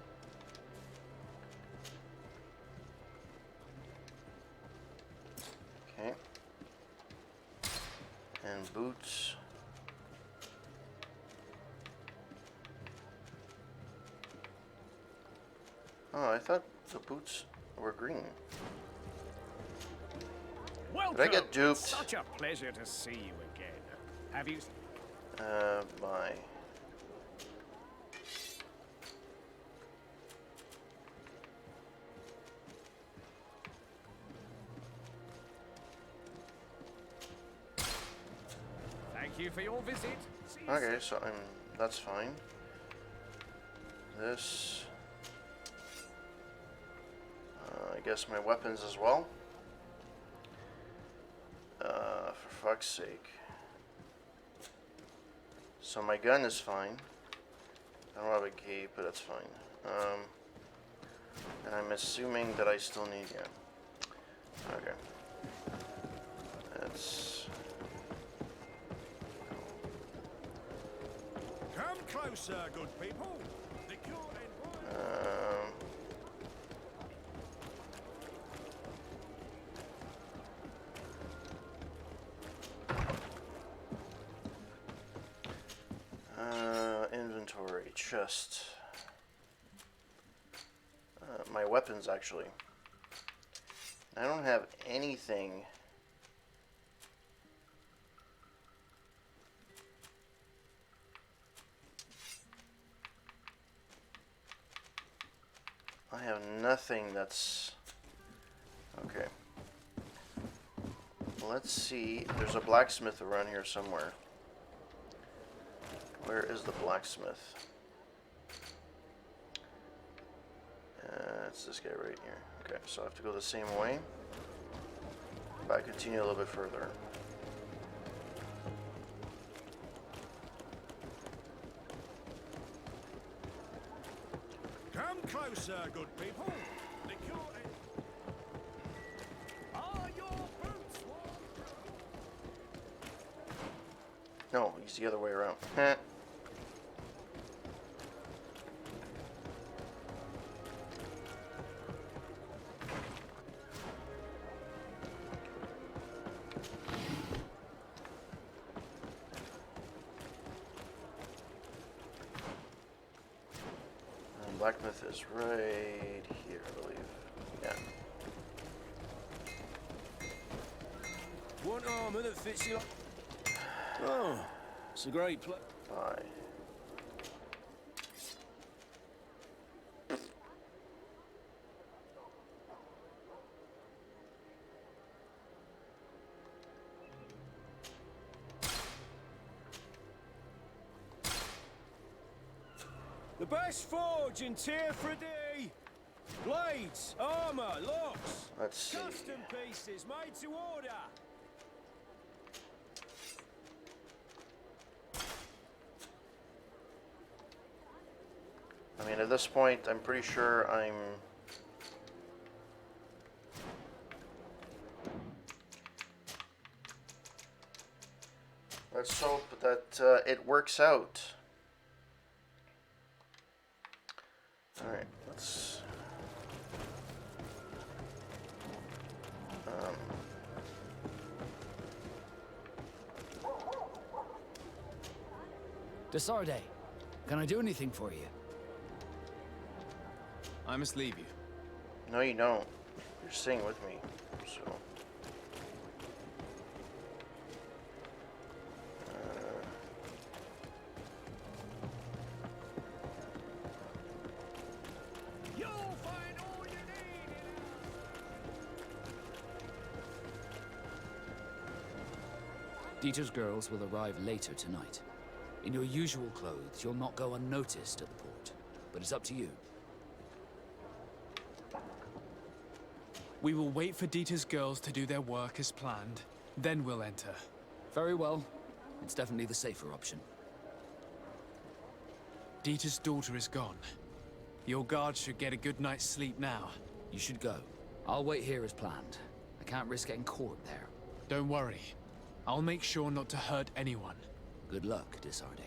And boots. Oh, I thought the boots were green. Welcome. Did I get duped? Such a pleasure to see you again. Have you? Bye. Thank you for your visit. Okay, so that's fine. This, I guess my weapons as well. For fuck's sake. So my gun is fine. I don't have a cape, but that's fine. And I'm assuming that I still need, yeah. Okay. That's... Come closer, good people. The cure and inventory, chest. My weapons, actually. I don't have anything. I have nothing that's... Okay. Let's see. There's a blacksmith around here somewhere. Where is the blacksmith? It's this guy right here. Okay, so I have to go the same way. But I continue a little bit further. come closer, good people. The cure and... Are your boots warm? No, he's the other way around. Blacksmith is right here, I believe. Yeah. One armor that fits you like... Oh, it's a great place. Bye. The best forge in Tier 3D. Blades, armor, locks. Let's see. Custom pieces made to order. I mean, at this point, I'm pretty sure I'm... Let's hope that it works out. Alright, let's... Desarde, can I do anything for you? I must leave you. No, you don't. You're staying with me, so... Dieter's girls will arrive later tonight. In your usual clothes, you'll not go unnoticed at the port, but it's up to you. We will wait for Dieter's girls to do their work as planned, then we'll enter. Very well. It's definitely the safer option. Dieter's daughter is gone. Your guards should get a good night's sleep now. You should go. I'll wait here as planned. I can't risk getting caught there. Don't worry. I'll make sure not to hurt anyone. Good luck, Desarde.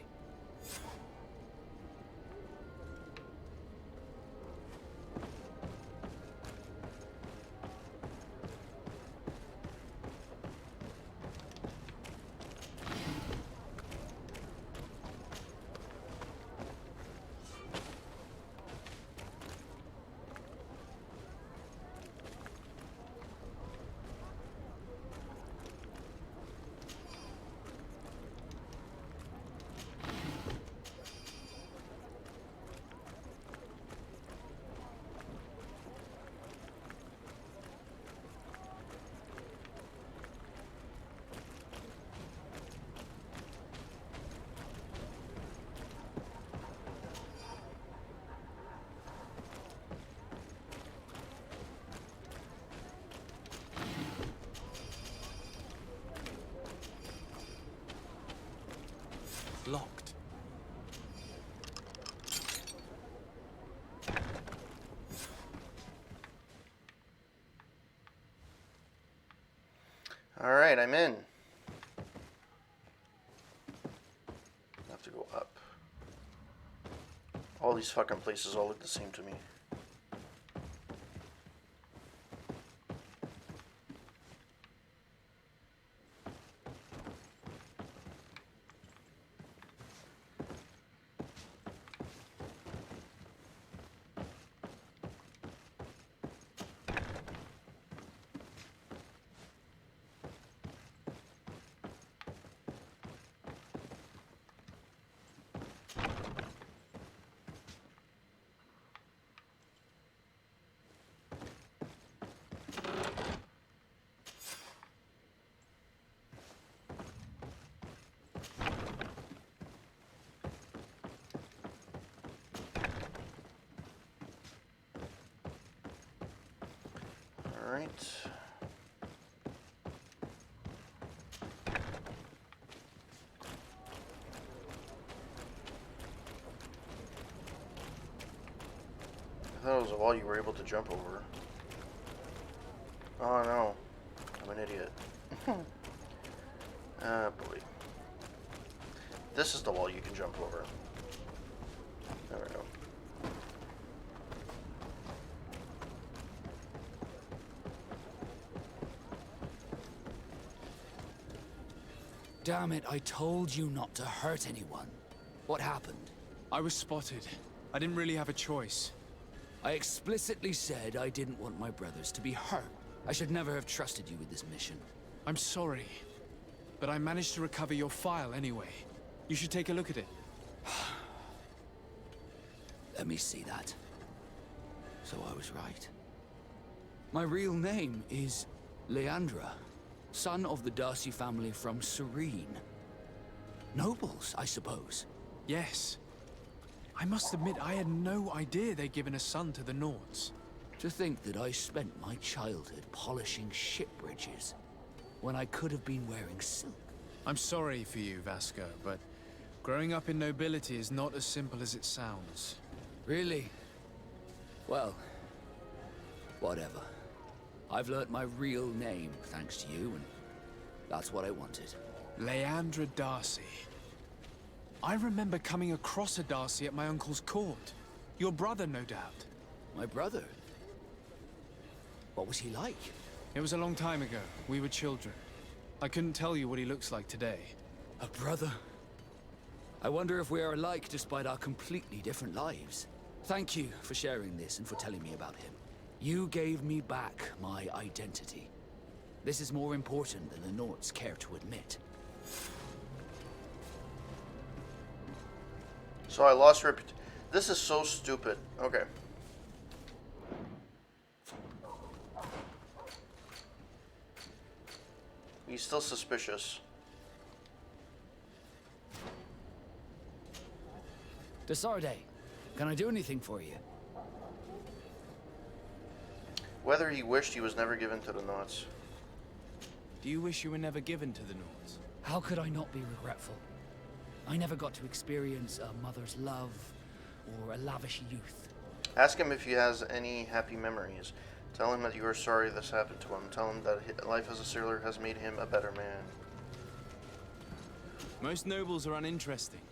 locked. Alright, I'm in. I have to go up. All these fucking places all look the same to me. Alright. I thought it was a wall you were able to jump over. Oh no. I'm an idiot. Ah, boy. This is the wall you can jump over. There we go. Damn it, I told you not to hurt anyone. What happened? I was spotted. I didn't really have a choice. I explicitly said I didn't want my brothers to be hurt. I should never have trusted you with this mission. I'm sorry, but I managed to recover your file anyway. You should take a look at it. Let me see that. So I was right. My real name is Leandra, son of the Darcy family from Serene. Nobles, I suppose. Yes. I must admit, I had no idea they'd given a son to the Nords. To think that I spent my childhood polishing ship bridges, when I could have been wearing silk. I'm sorry for you, Vasco, but growing up in nobility is not as simple as it sounds. Really? Well, whatever. I've learnt my real name, thanks to you, and that's what I wanted. Leandra Darcy. I remember coming across a Darcy at my uncle's court. Your brother, no doubt. My brother? What was he like? It was a long time ago. We were children. I couldn't tell you what he looks like today. A brother? I wonder if we are alike despite our completely different lives. Thank you for sharing this and for telling me about him. You gave me back my identity. This is more important than the Nords care to admit. So I lost This is so stupid. Okay. He's still suspicious. Desarde, can I do anything for you? Whether he wished he was never given to the Nords. Do you wish you were never given to the Nords? How could I not be regretful? I never got to experience a mother's love or a lavish youth. Ask him if he has any happy memories. Tell him that you are sorry this happened to him. Tell him that life as a sailor has made him a better man. Most nobles are uninteresting.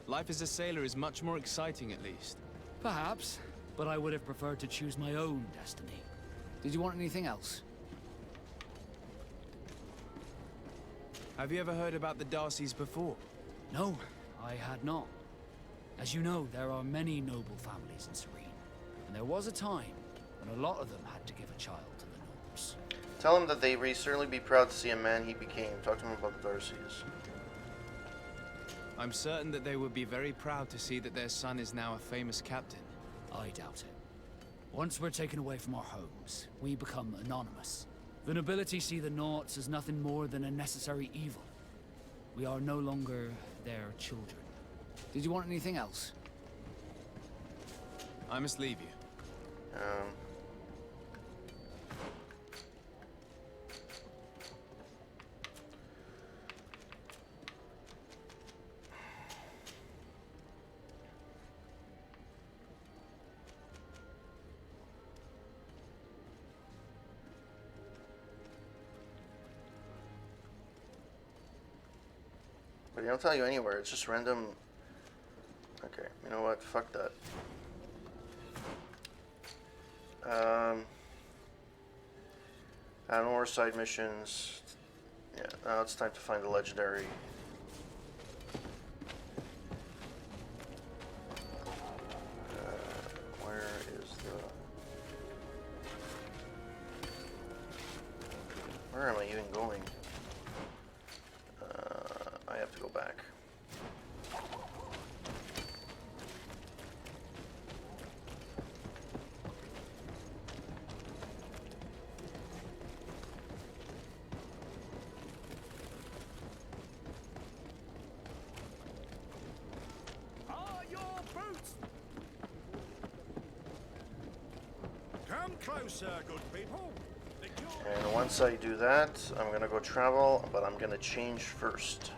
Life as a sailor is much more exciting, at least. Perhaps, but I would have preferred to choose my own destiny. Did you want anything else? Have you ever heard about the Darcys before? No, I had not. As you know, there are many noble families in Serene, and there was a time when a lot of them had to give a child to the Nords. Tell him that they would certainly be proud to see a man he became. Talk to him about the Darcys. I'm certain that they would be very proud to see that their son is now a famous captain. I doubt it. Once we're taken away from our homes, we become anonymous. The nobility see the Nords as nothing more than a necessary evil. We are no longer their children. Did you want anything else? I must leave you. But they don't tell you anywhere. It's just random. Okay, you know what? Fuck that. Add more side missions. Yeah, now it's time to find the legendary. Where is the... Where am I even going? I have to go back. Come closer, good people. And once I do that, I'm gonna go travel, but I'm gonna change first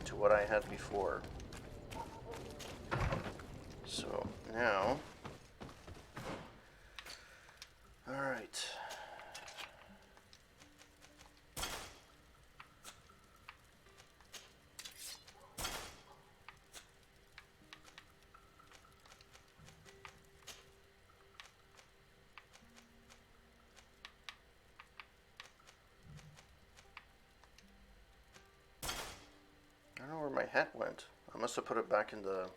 to what I had before. So now, all right. I don't know where my hat went. I must have put it back in the...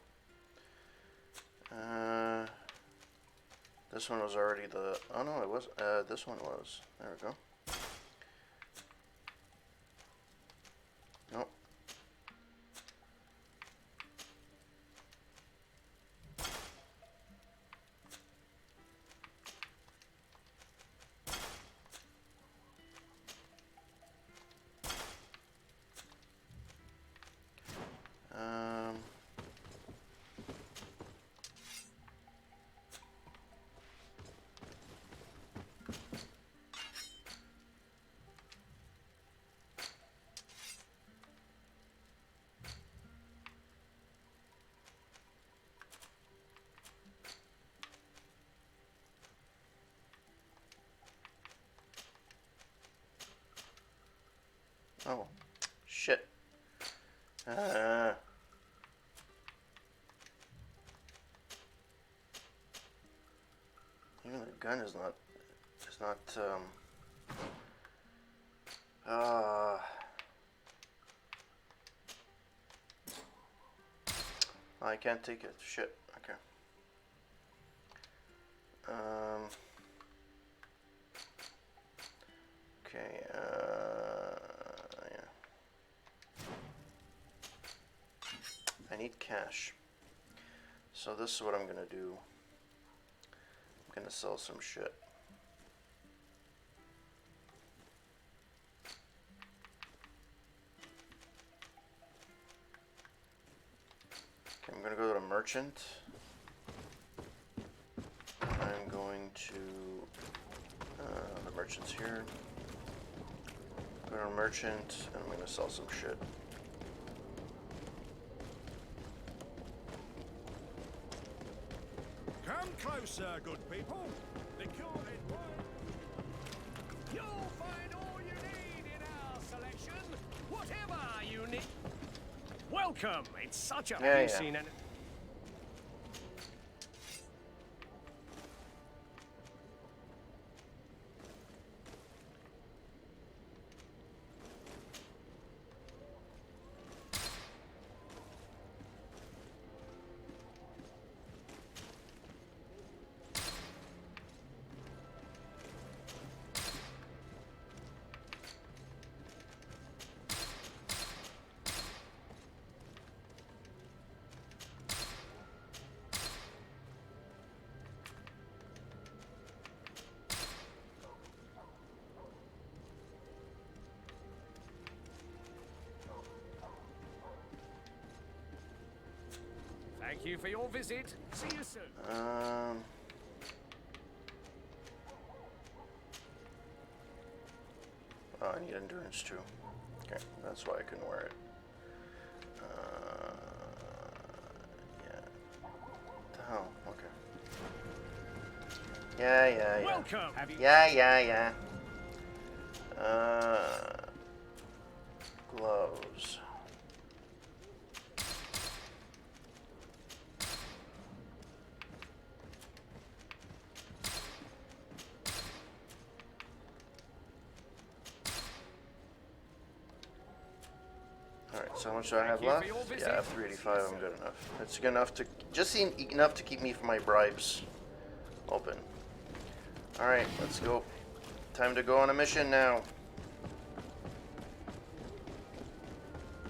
this one was already the... Oh no, it was... this one was. There we go. Nope. Oh, shit. Even the gun is not, I can't take it. Shit. Okay. Okay, yeah. I need cash. So this is what I'm gonna do. I'm gonna sell some shit. Okay, I'm gonna go to the merchant. I'm going to the merchant's here. Go to a merchant, and I'm gonna sell some shit. Come closer, good people. The cure and wine. You'll find all you need in our selection, whatever you need. Welcome. It's such a... Have you seen any... Thank you for your visit. See you soon. Oh, I need endurance too. Okay, that's why I couldn't wear it. Yeah. What the hell? Okay. Yeah. Welcome. Yeah. Gloves. goes. Alright, so how much do I have left? Yeah, I have 385, I'm good enough. That's good enough to, just enough to keep me from my bribes open. Alright, let's go. Time to go on a mission now.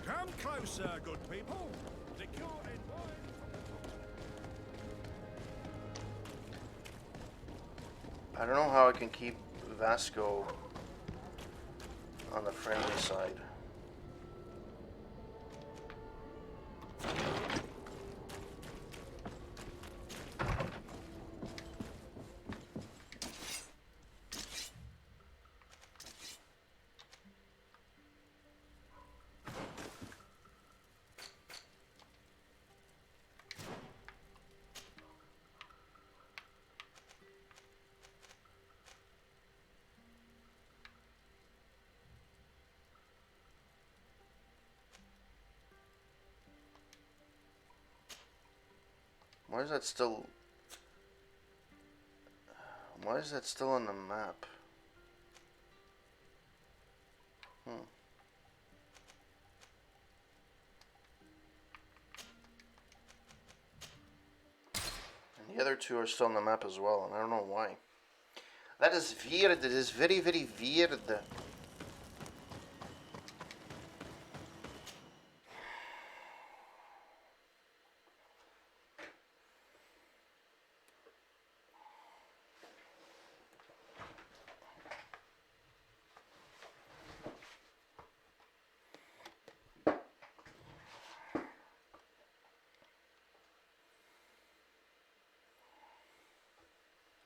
Come closer, good people. Liquor and wine from I don't know how I can keep Vasco on the friendly side. Why is that still... Why is that still on the map? And the other two are still on the map as well, and I don't know why. That is weird. It is very, very weird.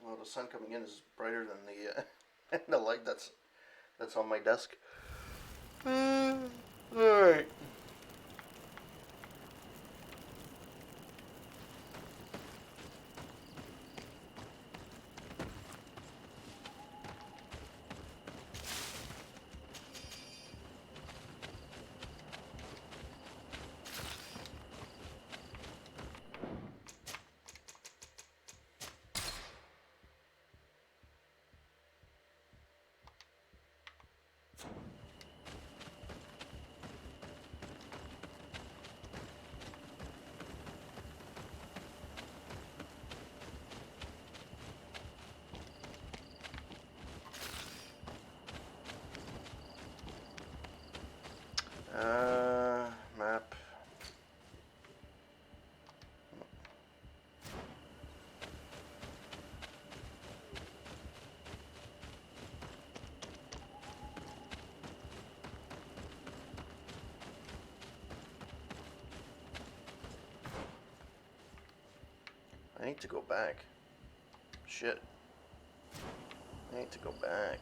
Well, the sun coming in is brighter than the the light that's on my desk. All right. Map. I need to go back. Shit. I need to go back.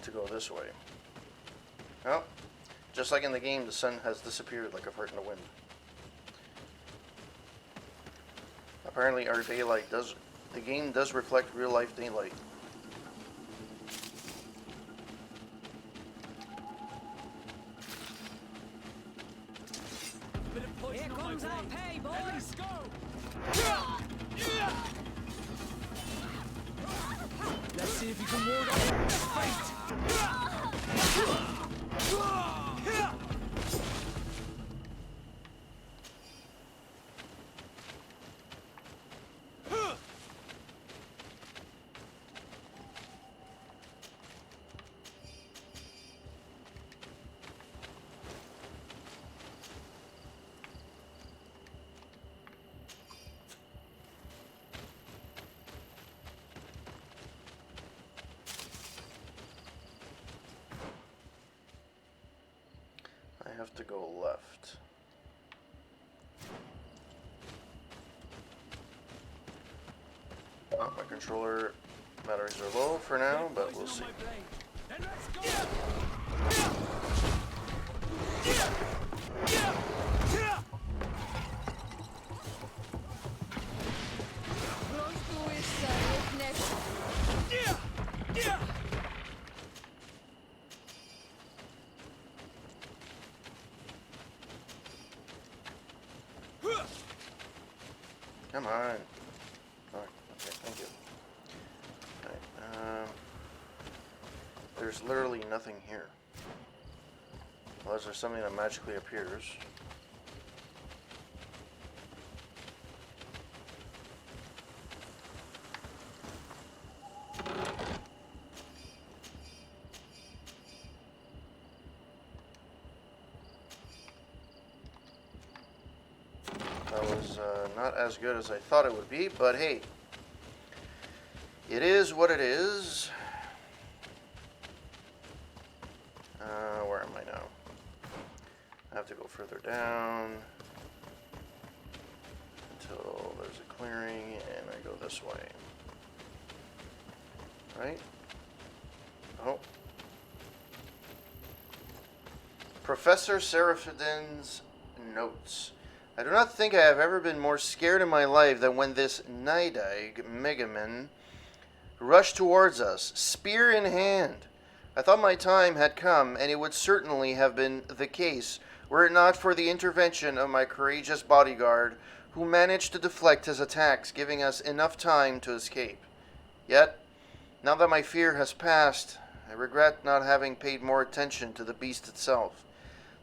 To go this way. Well, just like in the game, the sun has disappeared like a fart in the wind. Apparently our daylight does... The game does reflect real life daylight. Here comes our pay, boys! Go! Let's see if you can ward off fate! I have to go left. Oh, my controller batteries are low for now, but we'll see. Come on. Oh, okay, thank you. Alright, there's literally nothing here. Unless there's something that magically appears. That was not as good as I thought it would be, but hey, it is what it is. Where am I now? I have to go further down until there's a clearing, and I go this way. Right? Oh. Professor Seraphidin's notes. I do not think I have ever been more scared in my life than when this Nidaig Megaman rushed towards us, spear in hand. I thought my time had come, and it would certainly have been the case were it not for the intervention of my courageous bodyguard, who managed to deflect his attacks, giving us enough time to escape. Yet, now that my fear has passed, I regret not having paid more attention to the beast itself.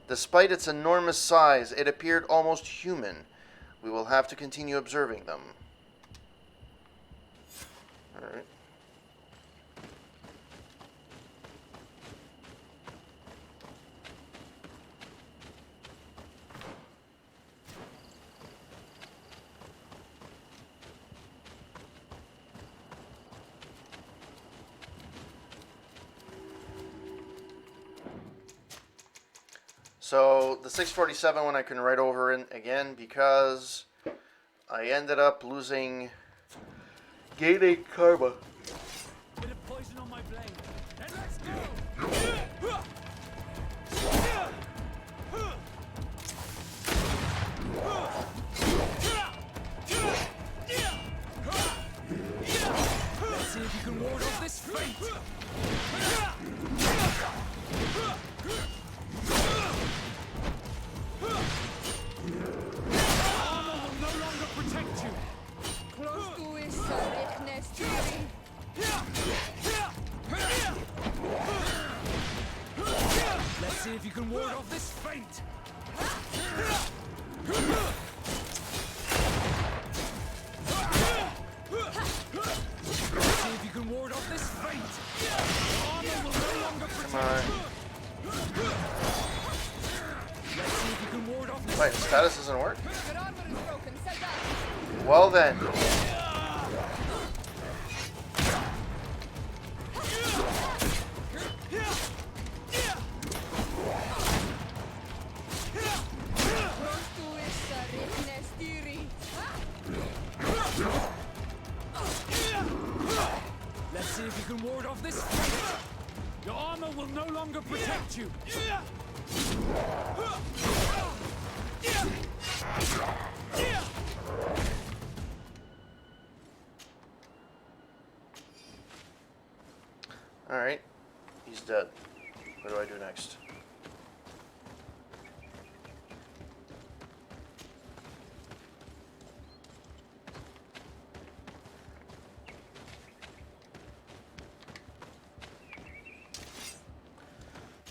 Despite its enormous size, it appeared almost human. We will have to continue observing them. Alright. So the 647 one I can write over in again because I ended up losing gaining karma. Bit of poison on my blade. Then let's go. Let's see if you can ward off this fate. Let's see if you can ward off this feint. Let's see if you can ward off this feint. Armor will no longer protect you. Let's see if you can ward off this. Wait, status doesn't work? Well then. Let's see if you can ward off this fight. Your armor will no longer protect you. Alright. He's dead. What do I do next?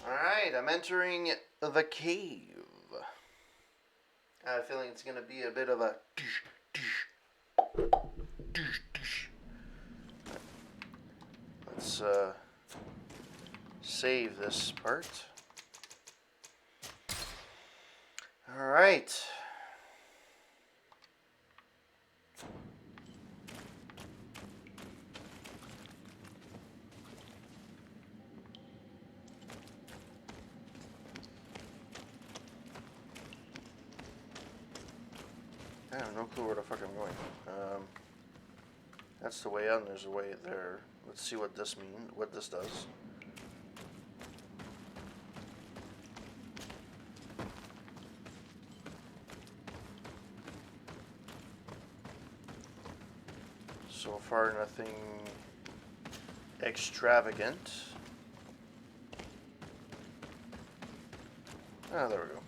Alright, I'm entering the cave. I have a feeling it's going to be a bit of a... Let's save this part. Alright. I have no clue where the fuck I'm going. That's the way out, and there's a way there. Let's see what this means, what this does. So far, nothing extravagant. Ah, there we go.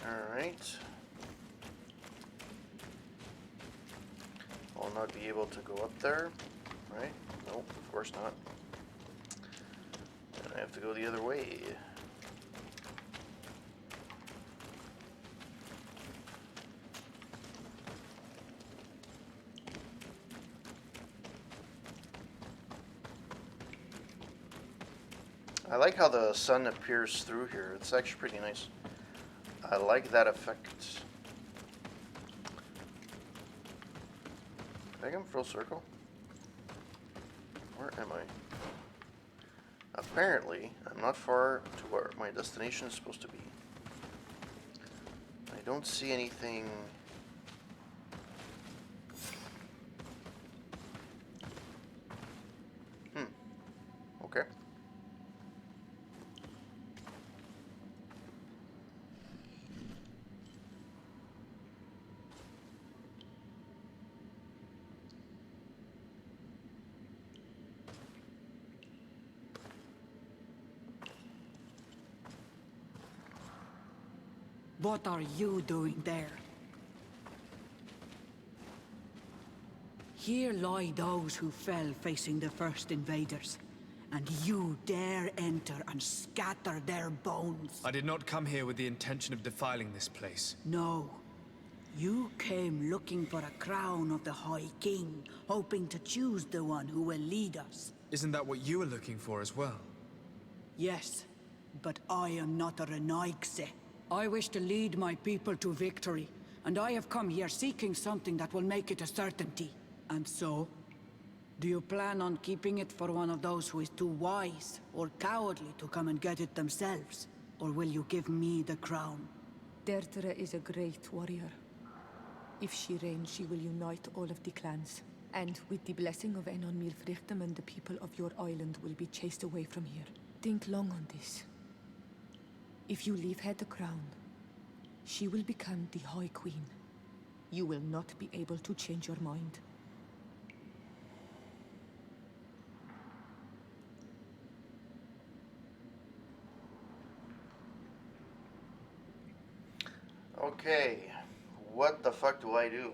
Alright. I'll not be able to go up there, right? Nope, of course not. And I have to go the other way. I like how the sun appears through here. It's actually pretty nice. I like that effect. Did I come full circle? Where am I? Apparently, I'm not far to where my destination is supposed to be. I don't see anything. Okay. What are you doing there? Here lie those who fell facing the first invaders, and you dare enter and scatter their bones. I did not come here with the intention of defiling this place. No. You came looking for a crown of the High King, hoping to choose the one who will lead us. Isn't that what you were looking for as well? Yes, but I am not a Renaigse. I wish to lead my people to victory, and I have come here seeking something that will make it a certainty. And so, do you plan on keeping it for one of those who is too wise or cowardly to come and get it themselves? Or will you give me the crown? Dertere is a great warrior. If she reigns, she will unite all of the clans. And with the blessing of Enon Milfrichtem, the people of your island will be chased away from here. Think long on this. If you leave her the crown, she will become the High Queen. You will not be able to change your mind. Okay, what the fuck do I do?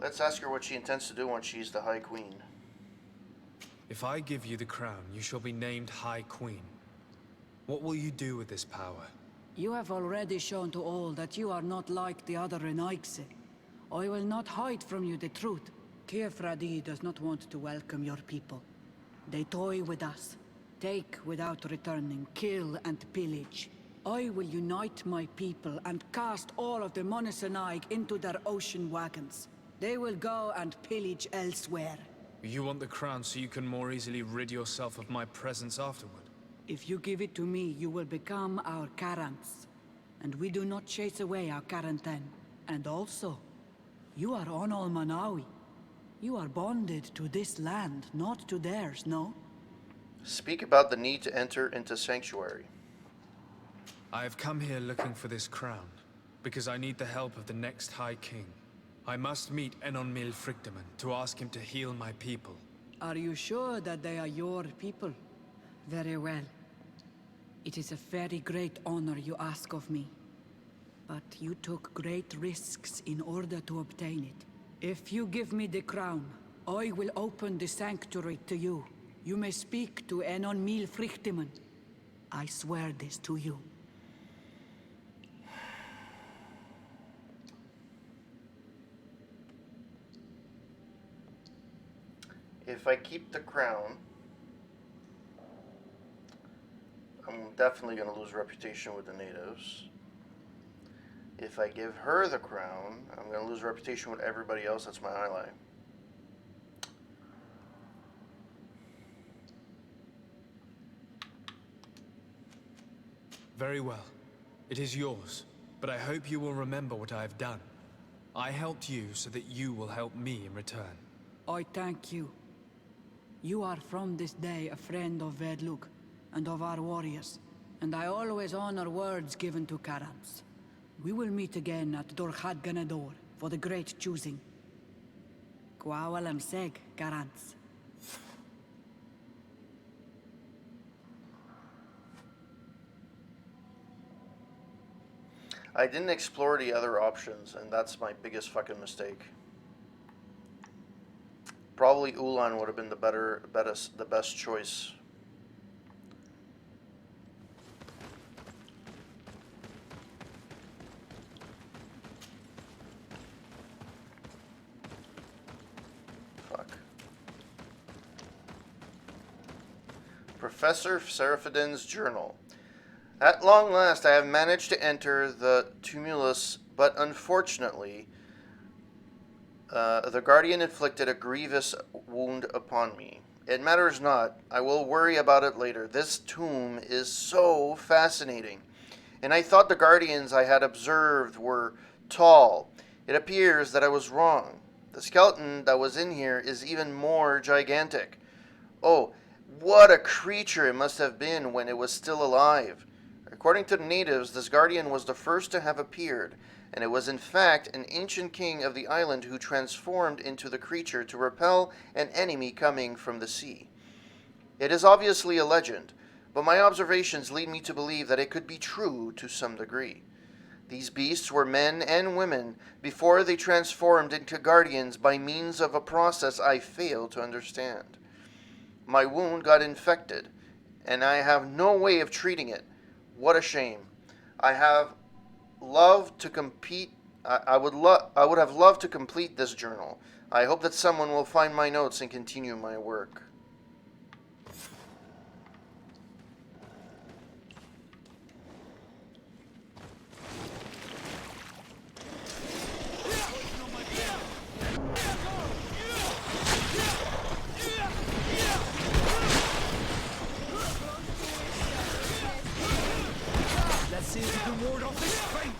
Let's ask her what she intends to do once she's the High Queen. If I give you the crown, you shall be named High Queen. What will you do with this power? You have already shown to all that you are not like the other Renaigse. I will not hide from you the truth. Tiefradi does not want to welcome your people. They toy with us. Take without returning, kill and pillage. I will unite my people and cast all of the Monesenaig into their ocean wagons. They will go and pillage elsewhere. You want the crown so you can more easily rid yourself of my presence afterward? If you give it to me, you will become our Karants. And we do not chase away our Karanten. And also, you are Onol Manawi. You are bonded to this land, not to theirs, no? Speak about the need to enter into Sanctuary. I have come here looking for this crown, because I need the help of the next High King. I must meet Enon Milfrichtem to ask him to heal my people. Are you sure that they are your people? Very well. It is a very great honor you ask of me. But you took great risks in order to obtain it. If you give me the crown, I will open the sanctuary to you. You may speak to Enon Milfrichtem. I swear this to you. If I keep the crown, I'm definitely going to lose reputation with the natives. If I give her the crown, I'm going to lose reputation with everybody else that's my ally. Very well. It is yours. But I hope you will remember what I have done. I helped you so that you will help me in return. I thank you. You are from this day a friend of Vedluk and of our warriors, and I always honor words given to Karams. We will meet again at Dorkhad Ganador for the great choosing. Kwawalam Seg, Karans. I didn't explore the other options, and that's my biggest fucking mistake. Probably Ulan would have been the best choice. Fuck. Professor Seraphidin's journal. At long last, I have managed to enter the tumulus, but unfortunately, the Guardian inflicted a grievous wound upon me. It matters not. I will worry about it later. This tomb is so fascinating. And I thought the Guardians I had observed were tall. It appears that I was wrong. The skeleton that was in here is even more gigantic. Oh, what a creature it must have been when it was still alive. According to the natives, this guardian was the first to have appeared, and it was in fact an ancient king of the island who transformed into the creature to repel an enemy coming from the sea. It is obviously a legend, but my observations lead me to believe that it could be true to some degree. These beasts were men and women before they transformed into guardians by means of a process I fail to understand. My wound got infected, and I have no way of treating it. What a shame. I have loved to compete. I would have loved to complete this journal. I hope that someone will find my notes and continue my work. Let's see if you can ward off this fate!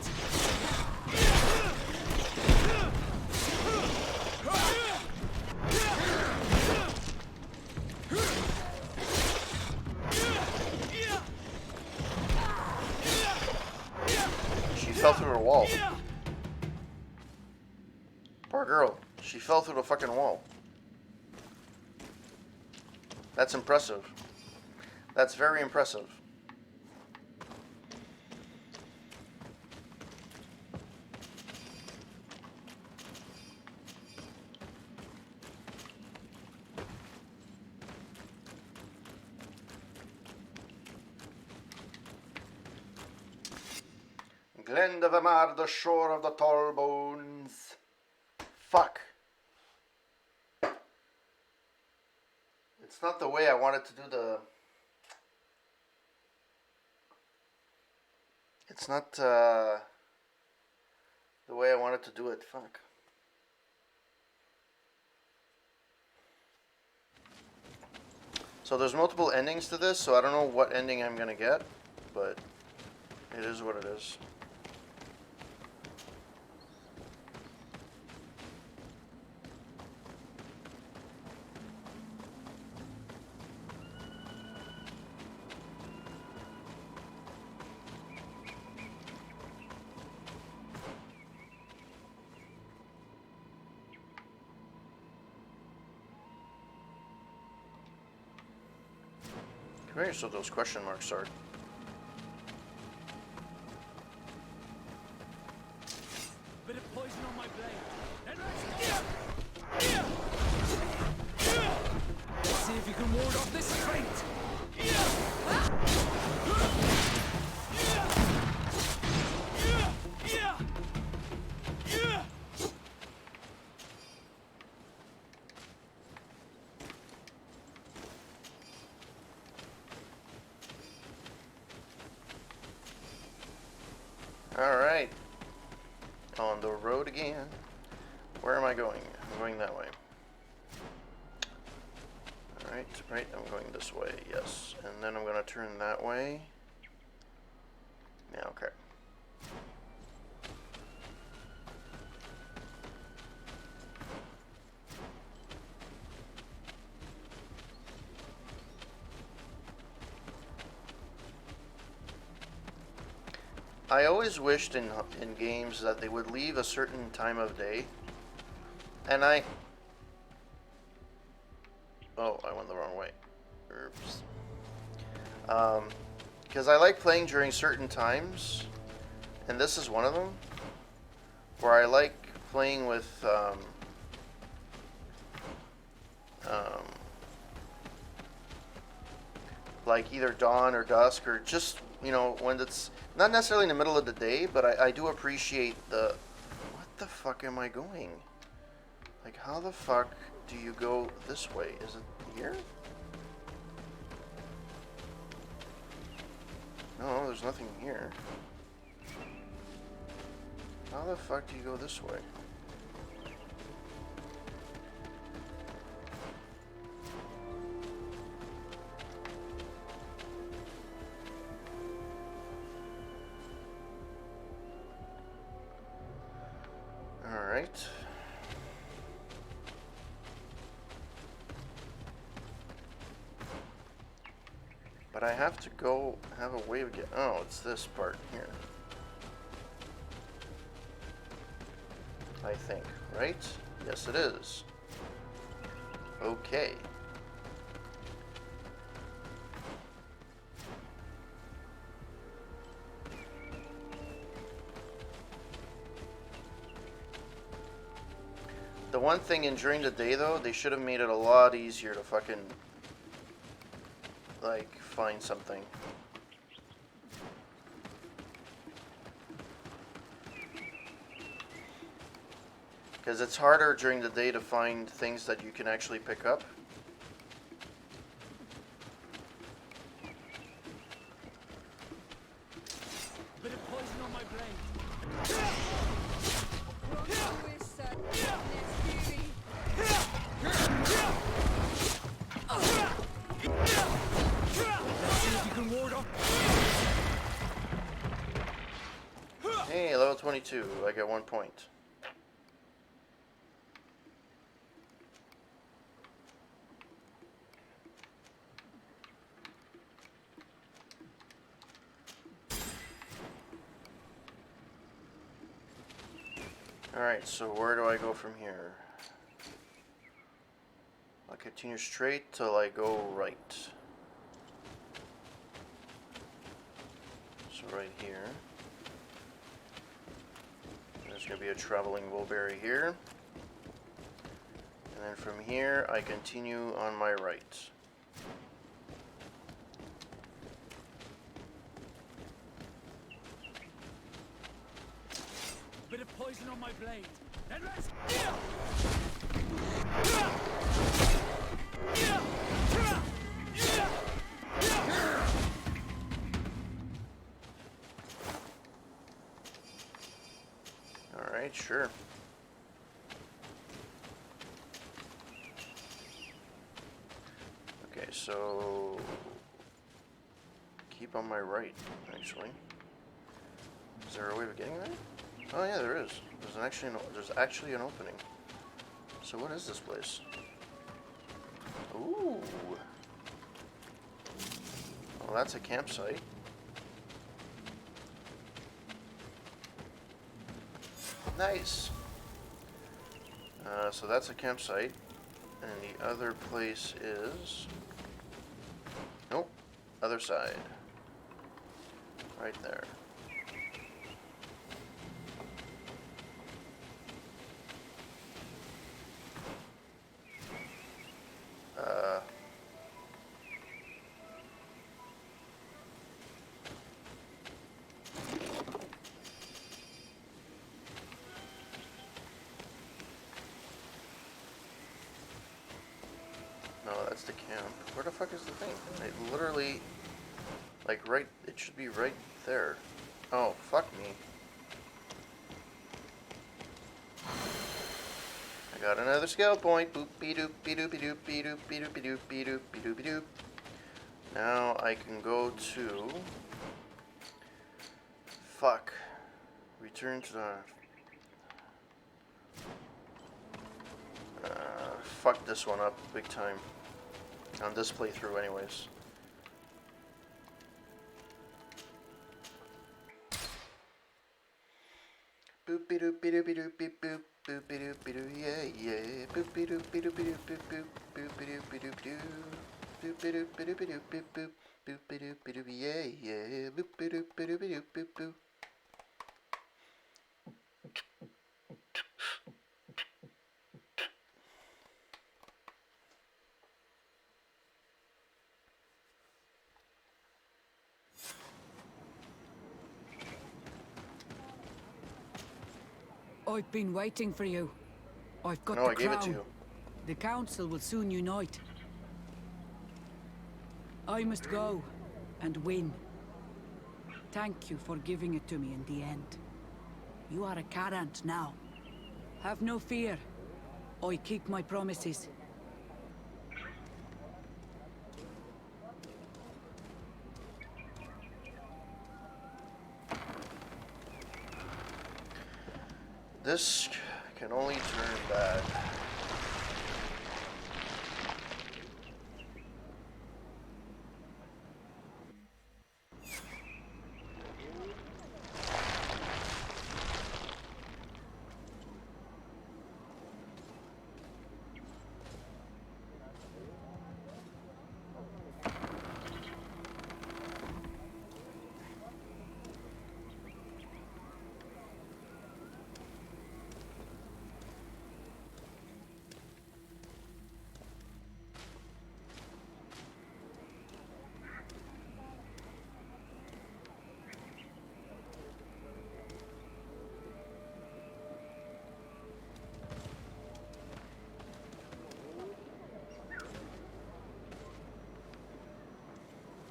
She fell through a wall. Poor girl. She fell through the fucking wall. That's impressive. That's very impressive. Glen of Amar, the shore of the tall bones. Fuck. It's not the way I wanted to do the... It's not the way I wanted to do it. Fuck. So there's multiple endings to this, so I don't know what ending I'm gonna get, but it is what it is. So those question marks are. Bit of poison on my blade. Let's see if you can ward off this fate. Alright. On the road again. Where am I going? I'm going that way. Alright, right, I'm going this way, yes. And then I'm going to turn that way. Yeah, okay. I always wished in games that they would leave a certain time of day. And oh, I went the wrong way. Oops. Because I like playing during certain times, and this is one of them, where I like playing with like either dawn or dusk, or just, you know, when it's not necessarily in the middle of the day, but I do appreciate the... What the fuck am I going? Like, how the fuck do you go this way? Is it here? No, there's nothing here. How the fuck do you go this way? Alright. But I have to go have a way of getting... Oh, it's this part here. I think, right? Yes, it is. Okay. The one thing in during the day, though, they should have made it a lot easier to fucking, like, find something. Because it's harder during the day to find things that you can actually pick up. Bit of poison on my brain. Hey, level 22. I get 1 point. Alright, so where do I go from here? I'll continue straight till I go right. So right here. There's going to be a traveling Wolberry here. And then from here, I continue on my right. Bit of poison on my blade. Then let's... Alright, sure. Okay, so keep on my right, actually. Is there a way of getting there? Oh yeah, there is. There's actually an opening. So what is this place? Ooh. Well, that's a campsite. Nice. So that's a campsite, and the other place is... Nope. Other side. Right there. No, that's the camp. Where the fuck is the thing? It literally, like, right, it should be right there. Oh, fuck me. got another skill point. Boopy doopy doopy doopy doopy doopy doopy doopy doopy doop. Now I can go to... Fuck. Return to the... fuck this one up big time. On this playthrough anyways. Boopy doopy doopy doopy boop. Boopy doopy doo, yeah, yeah. Boopy doopy doopy doopy boop. Boopy doopy doopy doo. Boopy doopy doopy doopy boop. Boopy doopy doopy, yeah, yeah. Boopy doopy doopy doopy boop. I've been waiting for you. I've got No, the I crown. gave it to you. The council will soon unite. I must go and win. Thank you for giving it to me in the end. You are a Carant now. Have no fear. I keep my promises. This can only turn bad.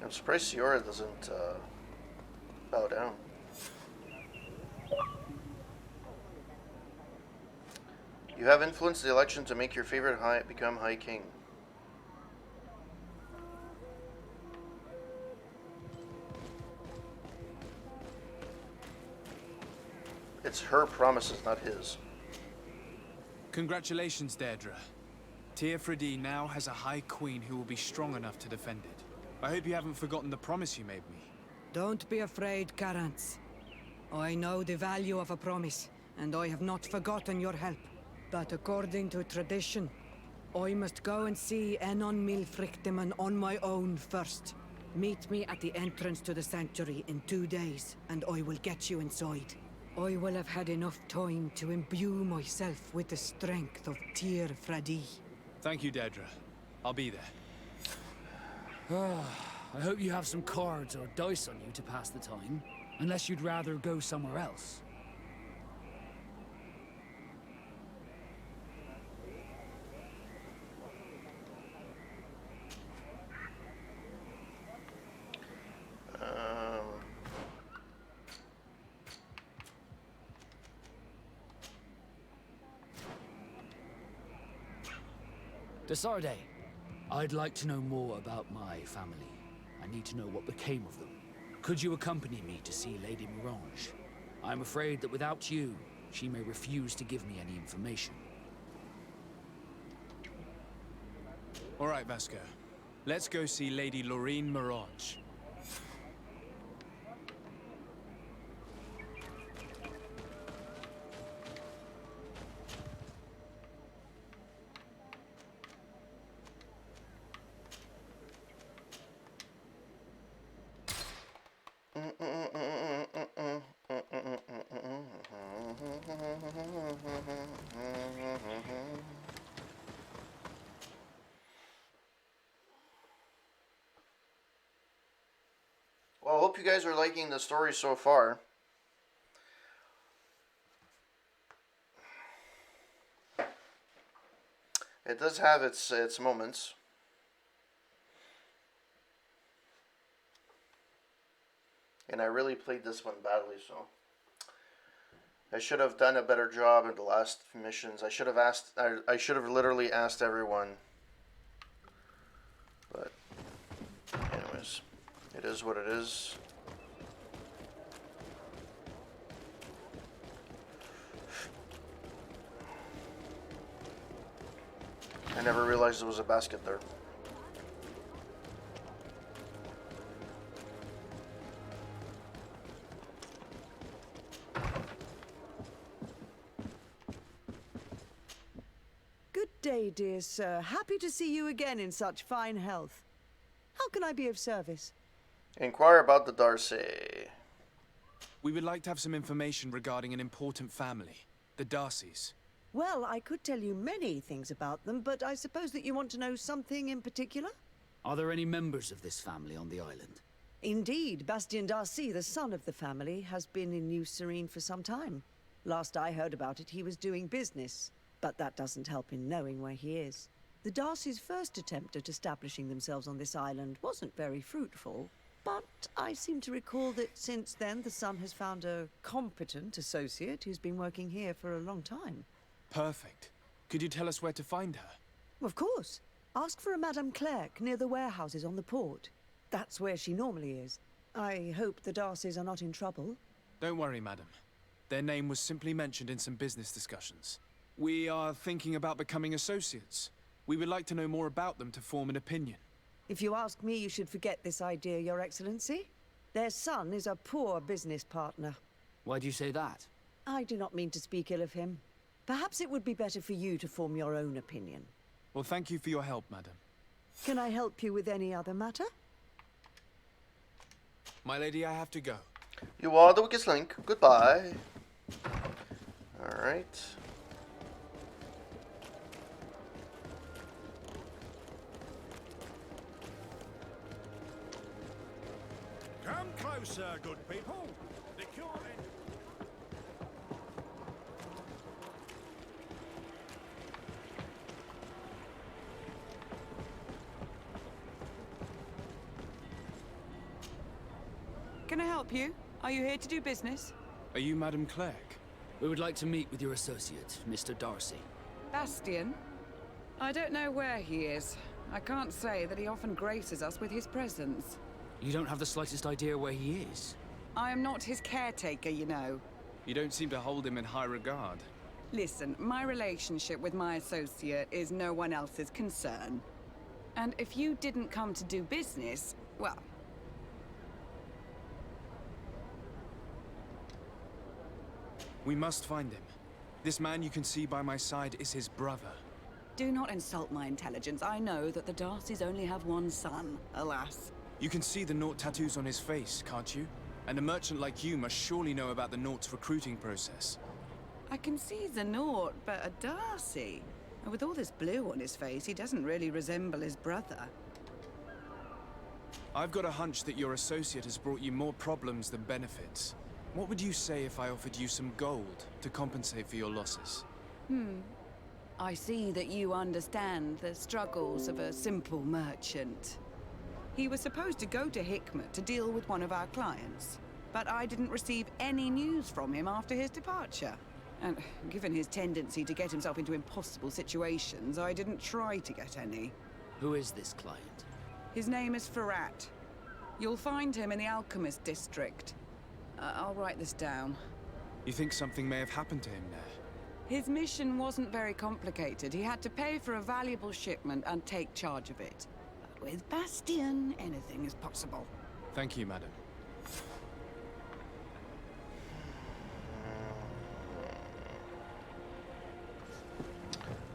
I'm surprised Siora doesn't bow down. You have influenced the election to make your favorite become High King. It's her promises, not his. Congratulations, Deirdre. Teofredi now has a High Queen who will be strong enough to defend it. I hope you haven't forgotten the promise you made me. Don't be afraid, Carants. I know the value of a promise, and I have not forgotten your help. But according to tradition, I must go and see Enon Milfrichteman on my own first. Meet me at the entrance to the sanctuary in 2 days, and I will get you inside. I will have had enough time to imbue myself with the strength of Teofredi. Thank you, Deirdre. I'll be there. I hope you have some cards or dice on you to pass the time. Unless you'd rather go somewhere else. Desarde, I'd like to know more about my family. I need to know what became of them. Could you accompany me to see Lady Mirange? I'm afraid that without you, she may refuse to give me any information. All right, Vasco. Let's go see Lady Loreen Mirange. Well, I hope you guys are liking the story so far. It does have its moments. And I really played this one badly, so I should have done a better job in the last missions. I should have asked. I should have literally asked everyone. But, anyways, it is what it is. I never realized there was a basket there. Good day, dear sir. Happy to see you again in such fine health. How can I be of service? Inquire about the Darcy. We would like to have some information regarding an important family, the Darcys. Well, I could tell you many things about them, but I suppose that you want to know something in particular? Are there any members of this family on the island? Indeed, Bastien Darcy, the son of the family, has been in New Serene for some time. Last I heard about it, he was doing business, but that doesn't help in knowing where he is. The Darcys' first attempt at establishing themselves on this island wasn't very fruitful, but I seem to recall that since then the son has found a competent associate who's been working here for a long time. Perfect. Could you tell us where to find her? Of course. Ask for a Madame Clerc near the warehouses on the port. That's where she normally is. I hope the Darcys are not in trouble. Don't worry, madam. Their name was simply mentioned in some business discussions. We are thinking about becoming associates. We would like to know more about them to form an opinion. If you ask me, you should forget this idea, Your Excellency. Their son is a poor business partner. Why do you say that? I do not mean to speak ill of him. Perhaps it would be better for you to form your own opinion. Well, thank you for your help, madam. Can I help you with any other matter? My lady, I have to go. You are the weakest link. Goodbye. Alright. Come closer, good people. The cure and... Can I help you? Are you here to do business? Are you Madame Clerc? We would like to meet with your associate, Mr. Darcy. Bastien? I don't know where he is. I can't say that he often graces us with his presence. You don't have the slightest idea where he is? I am not his caretaker, you know. You don't seem to hold him in high regard. Listen, my relationship with my associate is no one else's concern. And if you didn't come to do business, well... We must find him. This man you can see by my side is his brother. Do not insult my intelligence. I know that the Darcys only have one son, alas. You can see the Naught tattoos on his face, can't you? And a merchant like you must surely know about the Naught's recruiting process. I can see the Naught, but a Darcy. And with all this blue on his face, he doesn't really resemble his brother. I've got a hunch that your associate has brought you more problems than benefits. What would you say if I offered you some gold to compensate for your losses? I see that you understand the struggles of a simple merchant. He was supposed to go to Hikmet to deal with one of our clients, but I didn't receive any news from him after his departure. And given his tendency to get himself into impossible situations, I didn't try to get any. Who is this client? His name is Ferrat. You'll find him in the Alchemist District. I'll write this down. You think something may have happened to him there? His mission wasn't very complicated. He had to pay for a valuable shipment and take charge of it. But with Bastien, anything is possible. Thank you, madam.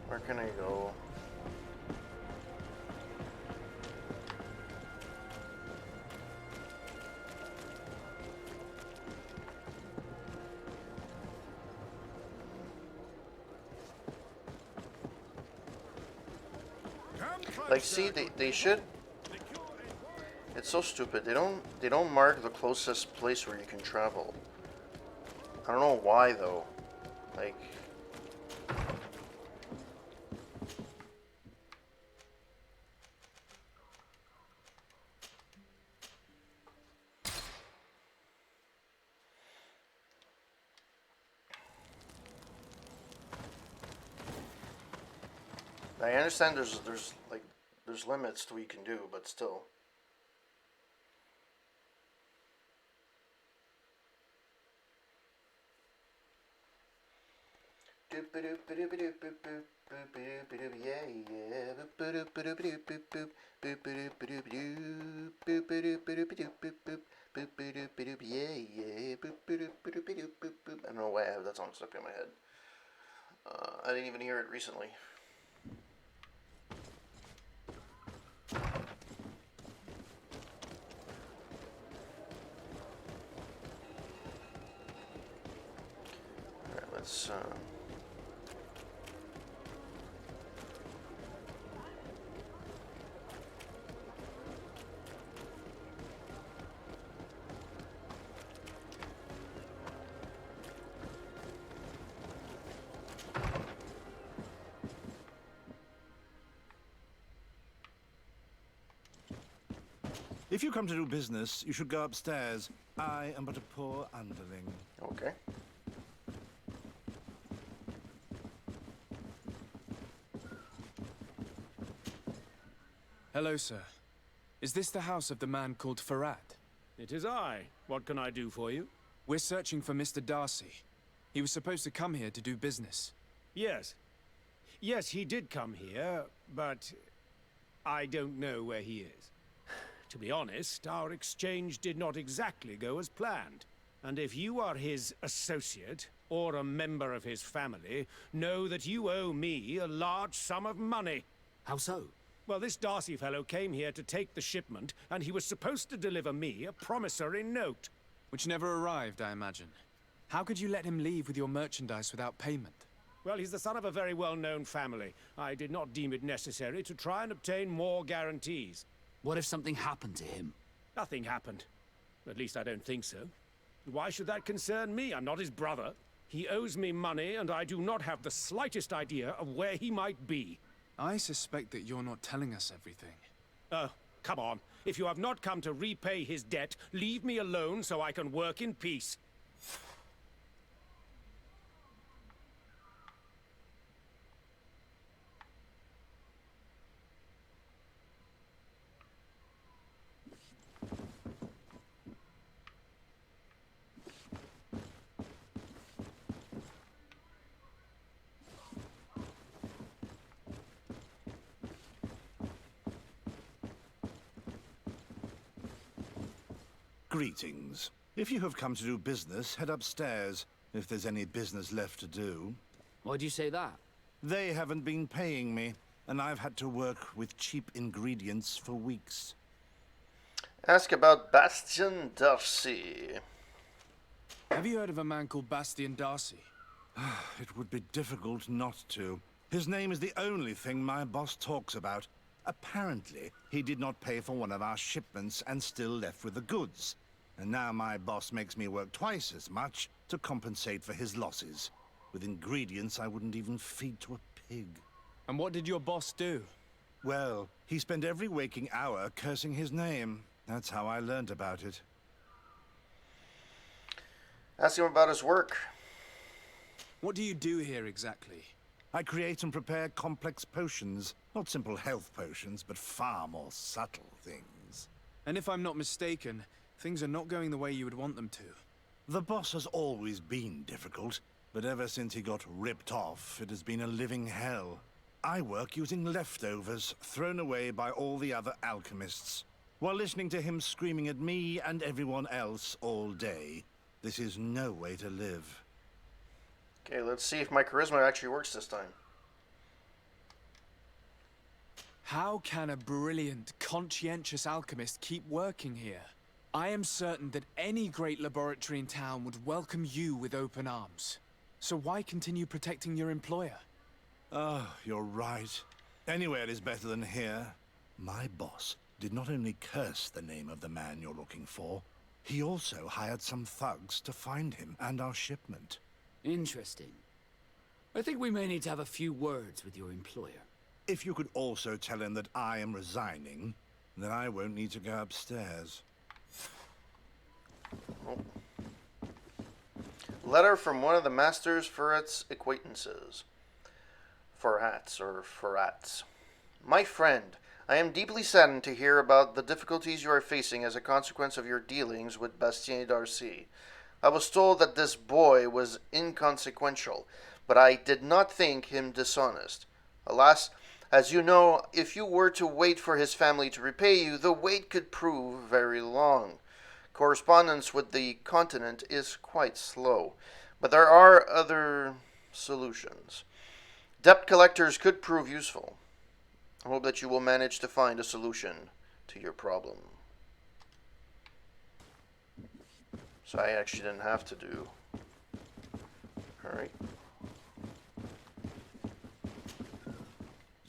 Where can I go? Like, see, they should. It's so stupid. They don't mark the closest place where you can travel. I don't know why though. Like. I understand there's limits to what you can do, but still. I don't know why I have that song stuck in my head. I didn't even hear it recently. Alright, let's If you come to do business, you should go upstairs. I am but a poor underling. Okay. Hello, sir. Is this the house of the man called Farad? It is I. What can I do for you? We're searching for Mr. Darcy. He was supposed to come here to do business. Yes. Yes, he did come here, but I don't know where he is. To be honest, our exchange did not exactly go as planned. And if you are his associate, or a member of his family, know that you owe me a large sum of money. How so? Well, this Darcy fellow came here to take the shipment, and he was supposed to deliver me a promissory note. Which never arrived, I imagine. How could you let him leave with your merchandise without payment? Well, he's the son of a very well-known family. I did not deem it necessary to try and obtain more guarantees. What if something happened to him? Nothing happened. At least I don't think so. Why should that concern me? I'm not his brother. He owes me money, and I do not have the slightest idea of where he might be. I suspect that you're not telling us everything. Oh, come on. If you have not come to repay his debt, leave me alone so I can work in peace. Greetings. If you have come to do business, head upstairs, if there's any business left to do. Why do you say that? They haven't been paying me, and I've had to work with cheap ingredients for weeks. Ask about Bastian Darcy. Have you heard of a man called Bastian Darcy? It would be difficult not to. His name is the only thing my boss talks about. Apparently, he did not pay for one of our shipments and still left with the goods. And now my boss makes me work twice as much to compensate for his losses. With ingredients I wouldn't even feed to a pig. And what did your boss do? Well, he spent every waking hour cursing his name. That's how I learned about it. Ask him about his work. What do you do here exactly? I create and prepare complex potions. Not simple health potions, but far more subtle things. And if I'm not mistaken, things are not going the way you would want them to. The boss has always been difficult, but ever since he got ripped off, it has been a living hell. I work using leftovers thrown away by all the other alchemists, while listening to him screaming at me and everyone else all day. This is no way to live. Okay, let's see if my charisma actually works this time. How can a brilliant, conscientious alchemist keep working here? I am certain that any great laboratory in town would welcome you with open arms. So why continue protecting your employer? Oh, you're right. Anywhere is better than here. My boss did not only curse the name of the man you're looking for, he also hired some thugs to find him and our shipment. Interesting. I think we may need to have a few words with your employer. If you could also tell him that I am resigning, then I won't need to go upstairs. Oh. Letter from one of the masters for its acquaintances. Forats or Forats. My friend, I am deeply saddened to hear about the difficulties you are facing as a consequence of your dealings with Bastien Darcy. I was told that this boy was inconsequential, but I did not think him dishonest. Alas, as you know, if you were to wait for his family to repay you, the wait could prove very long. Correspondence with the continent is quite slow, but there are other solutions. Debt collectors could prove useful. I hope that you will manage to find a solution to your problem. So I actually didn't have to do. Alright.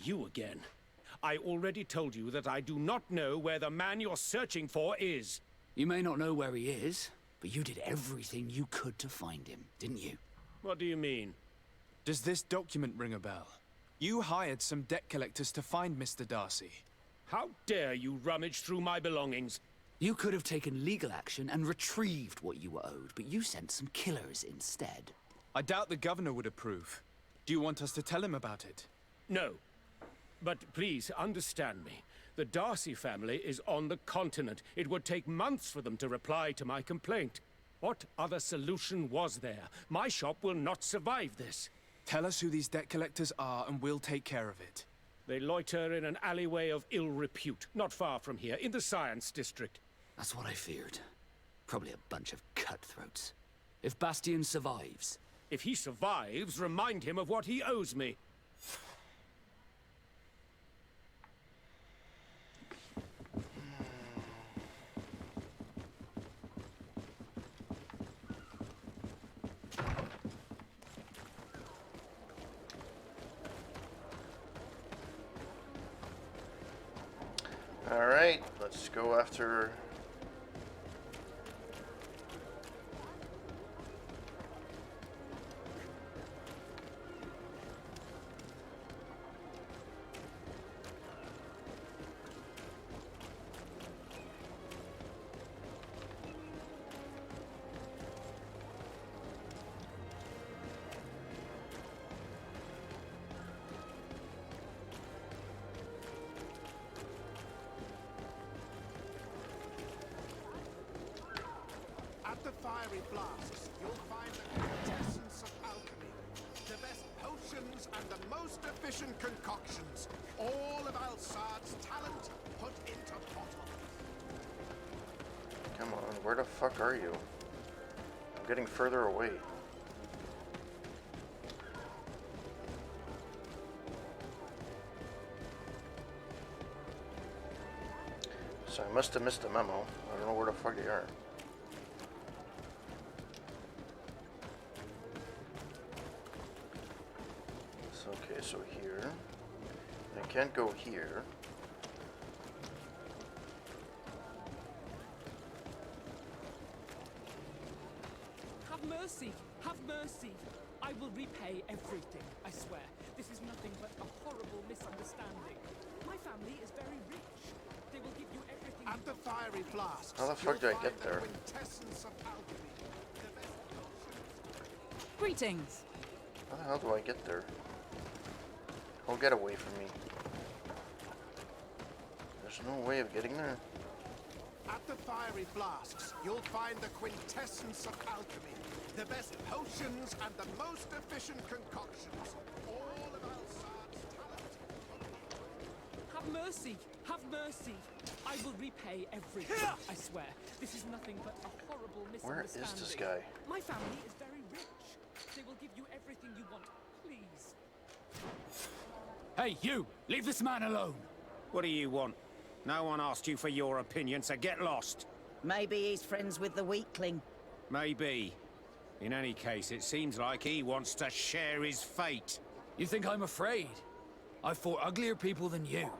You again. I already told you that I do not know where the man you're searching for is. You may not know where he is, but you did everything you could to find him, didn't you? What do you mean? Does this document ring a bell? You hired some debt collectors to find Mr. Darcy. How dare you rummage through my belongings? You could have taken legal action and retrieved what you were owed, but you sent some killers instead. I doubt the governor would approve. Do you want us to tell him about it? No. But please, understand me. The Darcy family is on the continent. It would take months for them to reply to my complaint. What other solution was there? My shop will not survive this. Tell us who these debt collectors are and we'll take care of it. They loiter in an alleyway of ill repute, not far from here, in the Science District. That's what I feared. Probably a bunch of cutthroats. If Bastien survives... If he survives, remind him of what he owes me. Alright, let's go after... The fiery flasks, you'll find the quintessence of alchemy. The best potions and the most efficient concoctions. All of Alsad's talent put into bottles. Come on, where the fuck are you? I'm getting further away. So I must have missed a memo. I don't know where the fuck they are. Okay, so here. I can't go here. Have mercy! Have mercy! I will repay everything, I swear. This is nothing but a horrible misunderstanding. My family is very rich. They will give you everything. At the fiery flasks. How the fuck do I get there? Greetings. How the hell do I get there? Oh, get away from me. There's no way of getting there. At the fiery flasks, you'll find the quintessence of alchemy. The best potions and the most efficient concoctions. All of Alsad's talent. Have mercy! Have mercy! I will repay everything, I swear. This is nothing but a horrible misunderstanding. Where is this guy? My family is very rich. They will give you everything you want. Please. Hey, you! Leave this man alone! What do you want? No one asked you for your opinion, so get lost. Maybe he's friends with the weakling. Maybe. In any case, it seems like he wants to share his fate. You think I'm afraid? I've fought uglier people than you.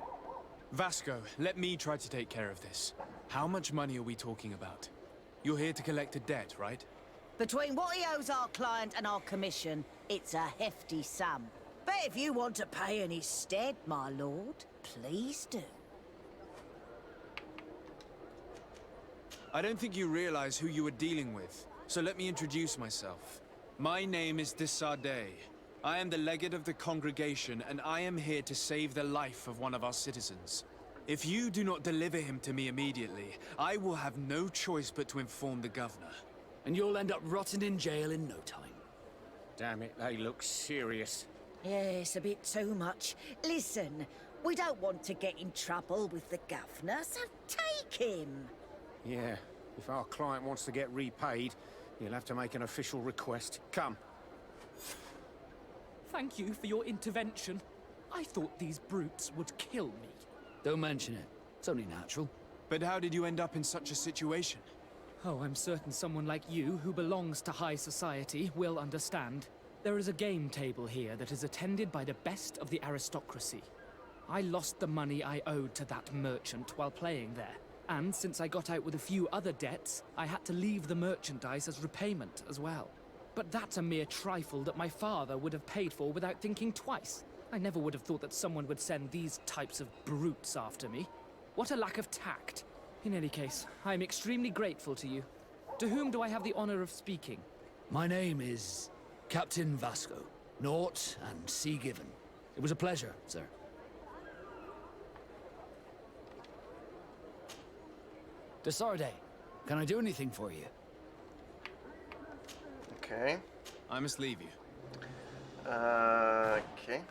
Vasco, let me try to take care of this. How much money are we talking about? You're here to collect a debt, right? Between what he owes our client and our commission, it's a hefty sum. But if you want to pay in his stead, my lord, please do. I don't think you realize who you were dealing with, so let me introduce myself. My name is de Sardet. I am the legate of the congregation, and I am here to save the life of one of our citizens. If you do not deliver him to me immediately, I will have no choice but to inform the governor. And you'll end up rotting in jail in no time. Damn it, they look serious. Yes, a bit too much. Listen, we don't want to get in trouble with the governor, so take him. Yeah, if our client wants to get repaid, he'll have to make an official request. Come. Thank you for your intervention. I thought these brutes would kill me. Don't mention it. It's only natural. But how did you end up in such a situation? Oh, I'm certain someone like you, who belongs to high society, will understand. There is a game table here that is attended by the best of the aristocracy. I lost the money I owed to that merchant while playing there. And since I got out with a few other debts, I had to leave the merchandise as repayment as well. But that's a mere trifle that my father would have paid for without thinking twice. I never would have thought that someone would send these types of brutes after me. What a lack of tact. In any case, I'm extremely grateful to you. To whom do I have the honor of speaking? My name is Captain Vasco. Naught and Sea Given. It was a pleasure, sir. Desarde, can I do anything for you? Okay. I must leave you. Okay.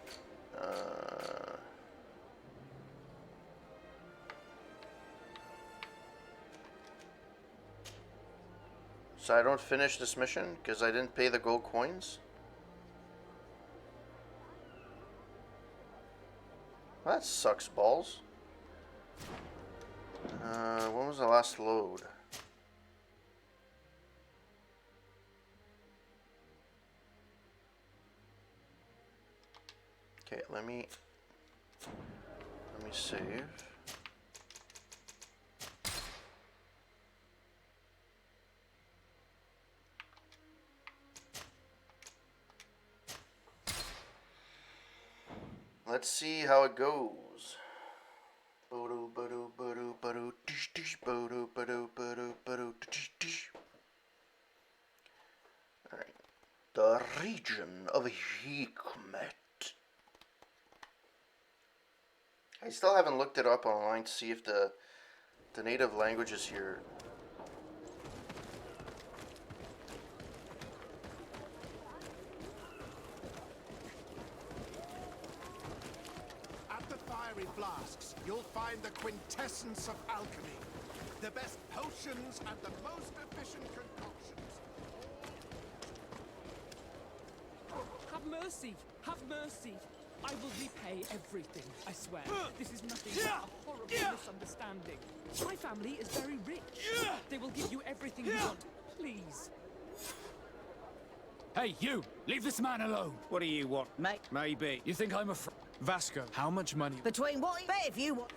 So I don't finish this mission because I didn't pay the gold coins? That sucks balls. When was the last load? Okay, let me save. Let's see how it goes. Alright. The region of Hikmet. I still haven't looked it up online to see if the native languages here. At the fiery flasks, you'll find the quintessence of alchemy. The best potions and the most efficient concoctions. Have mercy! Have mercy! I will repay everything, I swear. This is nothing but a horrible misunderstanding. My family is very rich. They will give you everything you want. Please. Hey, you! Leave this man alone! What do you want? Mate. Maybe. You think I'm a Vasco, how much money? Between what if you want...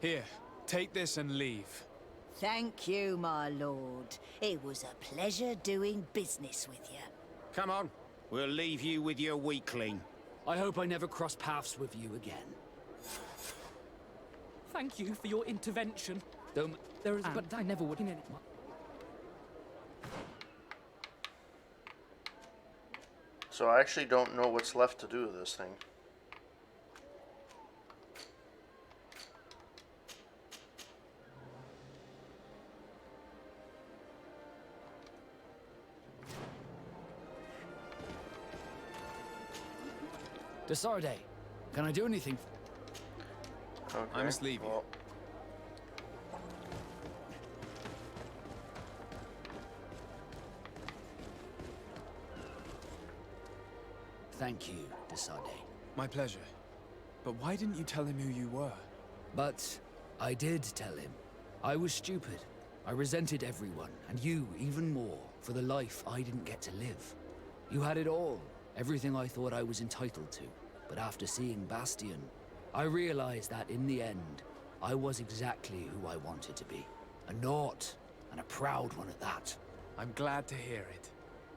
Here, take this and leave. Thank you, my lord. It was a pleasure doing business with you. Come on. We'll leave you with your weakling. I hope I never cross paths with you again. Thank you for your intervention. Don't... There is... But I never would... So I actually don't know what's left to do with this thing. Desarde, can I do anything? Okay. I must leave you. Thank you, Desarde. My pleasure. But why didn't you tell him who you were? But I did tell him. I was stupid. I resented everyone, and you even more, for the life I didn't get to live. You had it all, everything I thought I was entitled to. But after seeing Bastion, I realized that in the end, I was exactly who I wanted to be. A naught, and a proud one at that. I'm glad to hear it.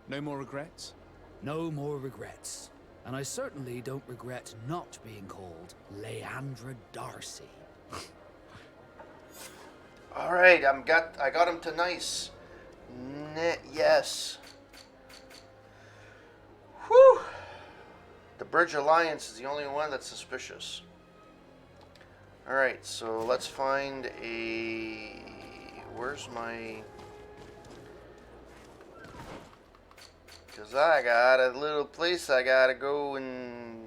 No more regrets? No more regrets. And I certainly don't regret not being called Leandra Darcy. All right, I got him to nice. Yes. Whew! The Bridge Alliance is the only one that's suspicious. Alright, so let's find a... Where's my... Because I got a little place I gotta go and...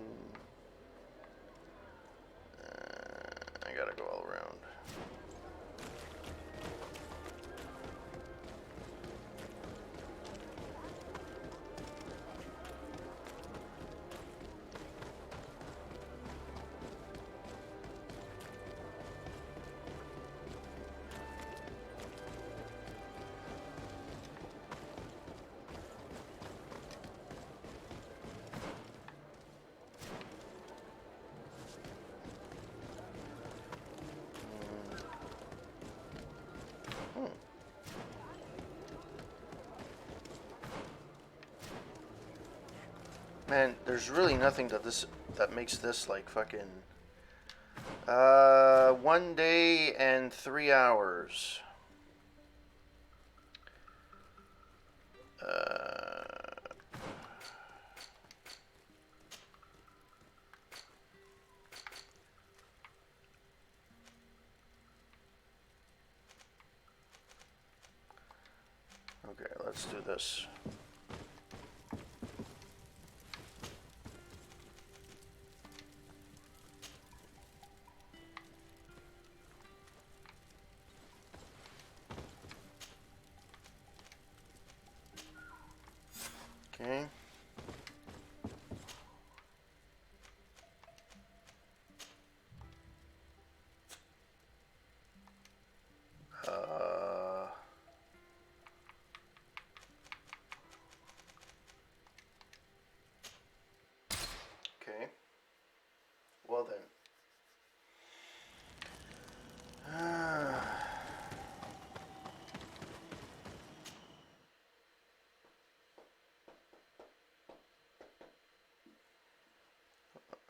I gotta go all around. Man, there's really nothing that makes this like fucking 1 day and 3 hours. Okay, let's do this. Okay. Okay. Well then.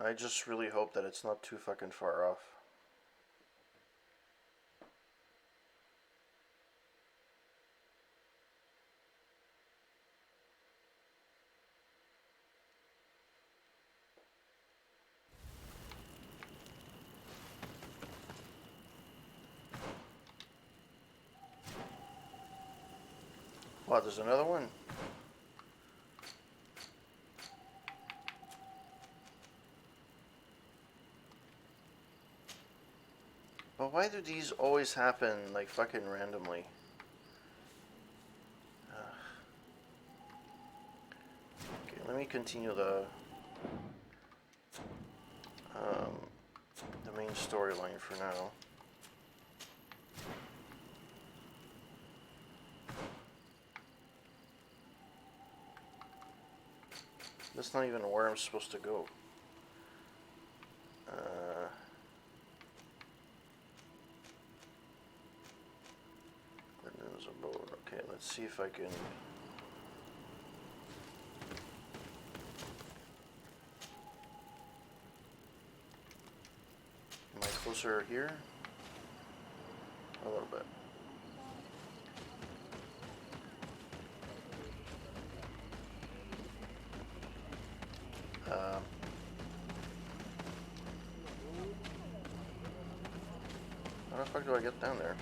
I just really hope that it's not too fucking far off. Wow, there's another one. But why do these always happen like fucking randomly? Okay, let me continue the main storyline for now. That's not even where I'm supposed to go. Glennon's abode. Okay, let's see if I can... Am I closer here? A little bit. How the fuck do I get down there?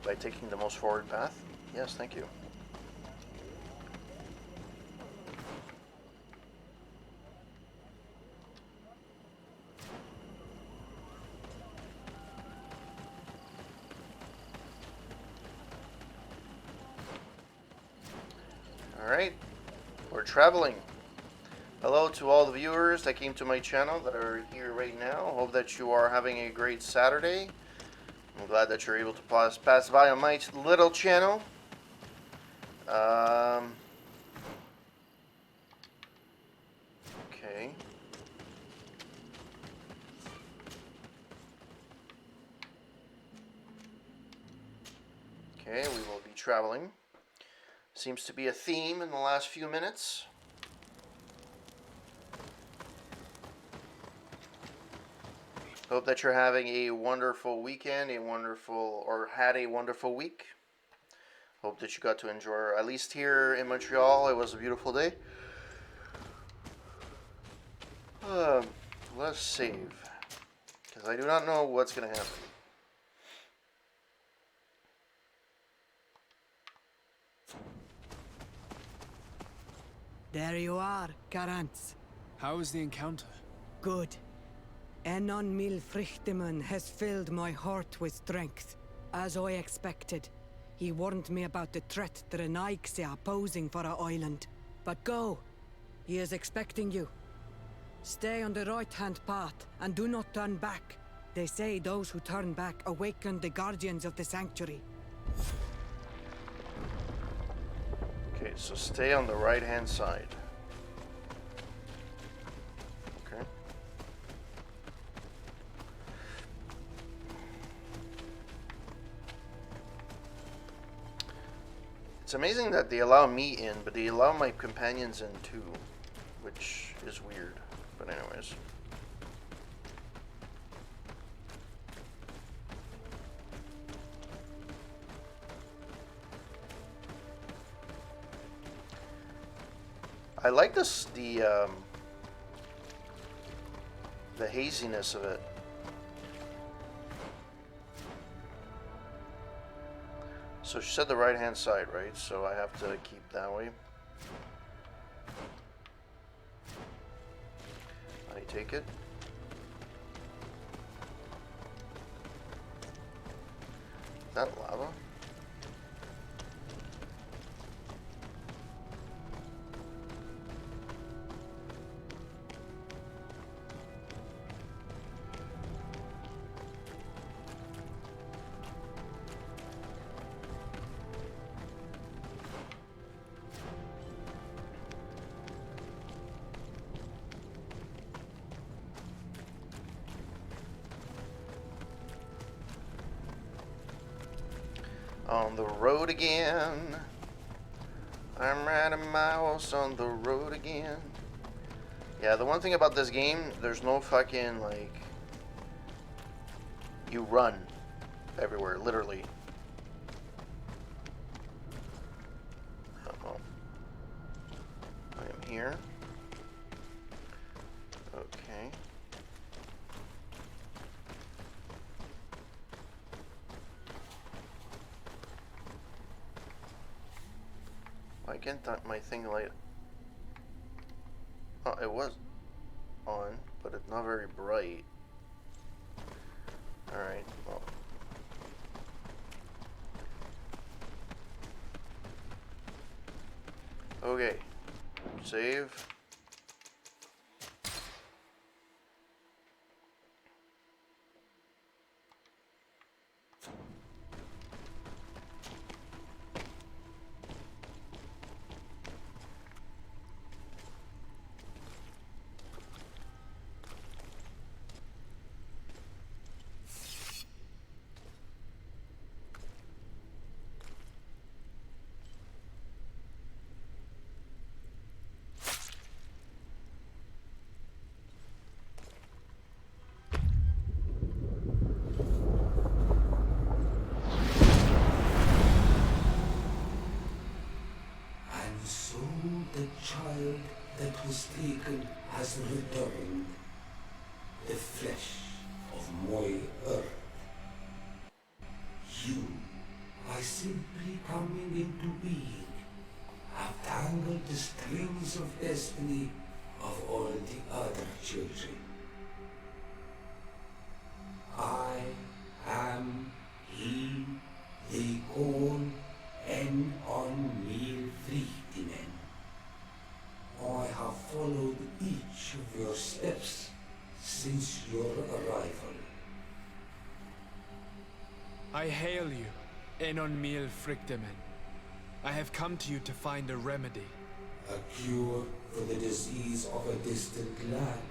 By taking the most forward path? Yes, thank you. Alright, we're traveling. Hello to all the viewers that came to my channel that are here right now. Hope that you are having a great Saturday. I'm glad that you're able to pass by on my little channel. Okay. Okay, we will be traveling. Seems to be a theme in the last few minutes. Hope that you're having a wonderful weekend, had a wonderful week. Hope that you got to enjoy, at least here in Montreal, it was a beautiful day. Let's save. Because I do not know what's going to happen. There you are, Garance. How was the encounter? Good. Enon Mil Frichtemann has filled my heart with strength. As I expected, he warned me about the threat the Renaigse are posing for our island. But go. He is expecting you. Stay on the right-hand path and do not turn back. They say those who turn back awaken the guardians of the sanctuary. Okay, so stay on the right-hand side. Okay. It's amazing that they allow me in, but they allow my companions in too, which is weird. But anyways. I like this, the haziness of it. So she said the right hand side, right? So I have to keep that way. I take it. Is that lava? On the road again. I'm riding my horse on the road again. Yeah, the one thing about this game, there's no fucking, like... You run everywhere, literally. Uh-oh. I am here. Okay. Why can't my thing light? Oh, it was on, but it's not very bright. Alright, well. Okay. Save. child that was taken has returned, the flesh of my earth. You, by simply coming into being, have tangled the strings of destiny of all the other children. I am he they call en on mir Frichtinen. I have followed each of your steps since your arrival. I hail you, Enon Mil Frichtemen. I have come to you to find a remedy. A cure for the disease of a distant land.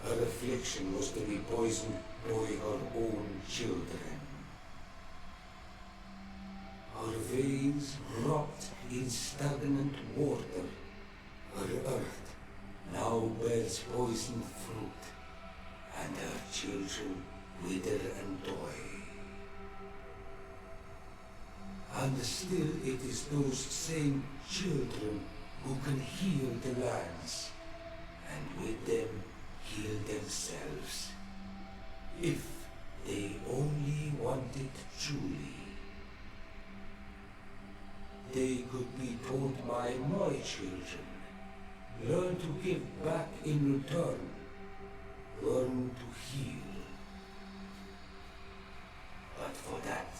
Her affliction was to be poisoned by her own children. Her veins rot in stagnant water. Her earth now bears poisoned fruit, and her children wither and die. And still it is those same children who can heal the lands and with them heal themselves. If they only wanted truly. They could be told by my children. Learn to give back in return. Learn to heal. But for that,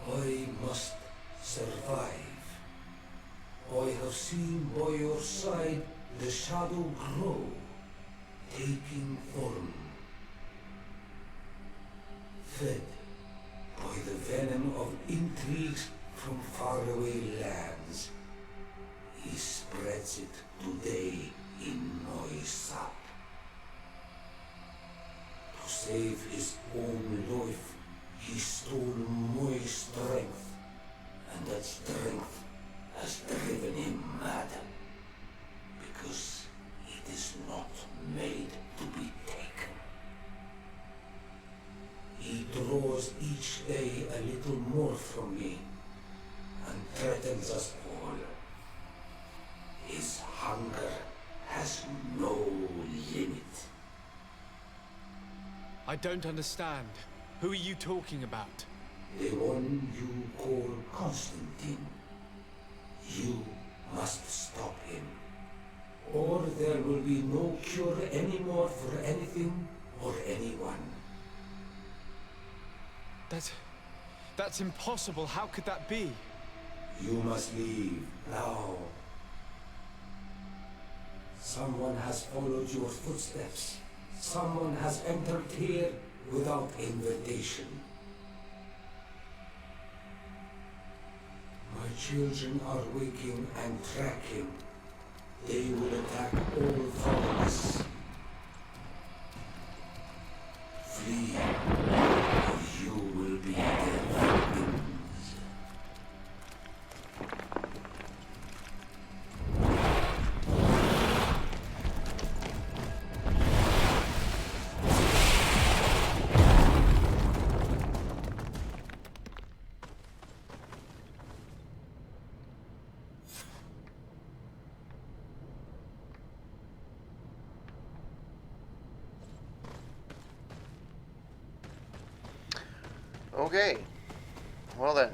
I must survive. I have seen by your side the shadow grow, taking form. Fed by the venom of intrigues from faraway lands, he spreads it today in my sap. To save his own life, he stole my strength, and that strength has driven him mad, because it is not made to be taken. He draws each day a little more from me, and threatens us all. His hunger has no limit. I don't understand. Who are you talking about? The one you call Constantine. You must stop him, or there will be no cure anymore for anything or anyone. That's impossible. How could that be? You must leave now. Someone has followed your footsteps. Someone has entered here without invitation. My children are waking and tracking. They will attack all followers. Flee, or you will be their victims. Okay. Well then.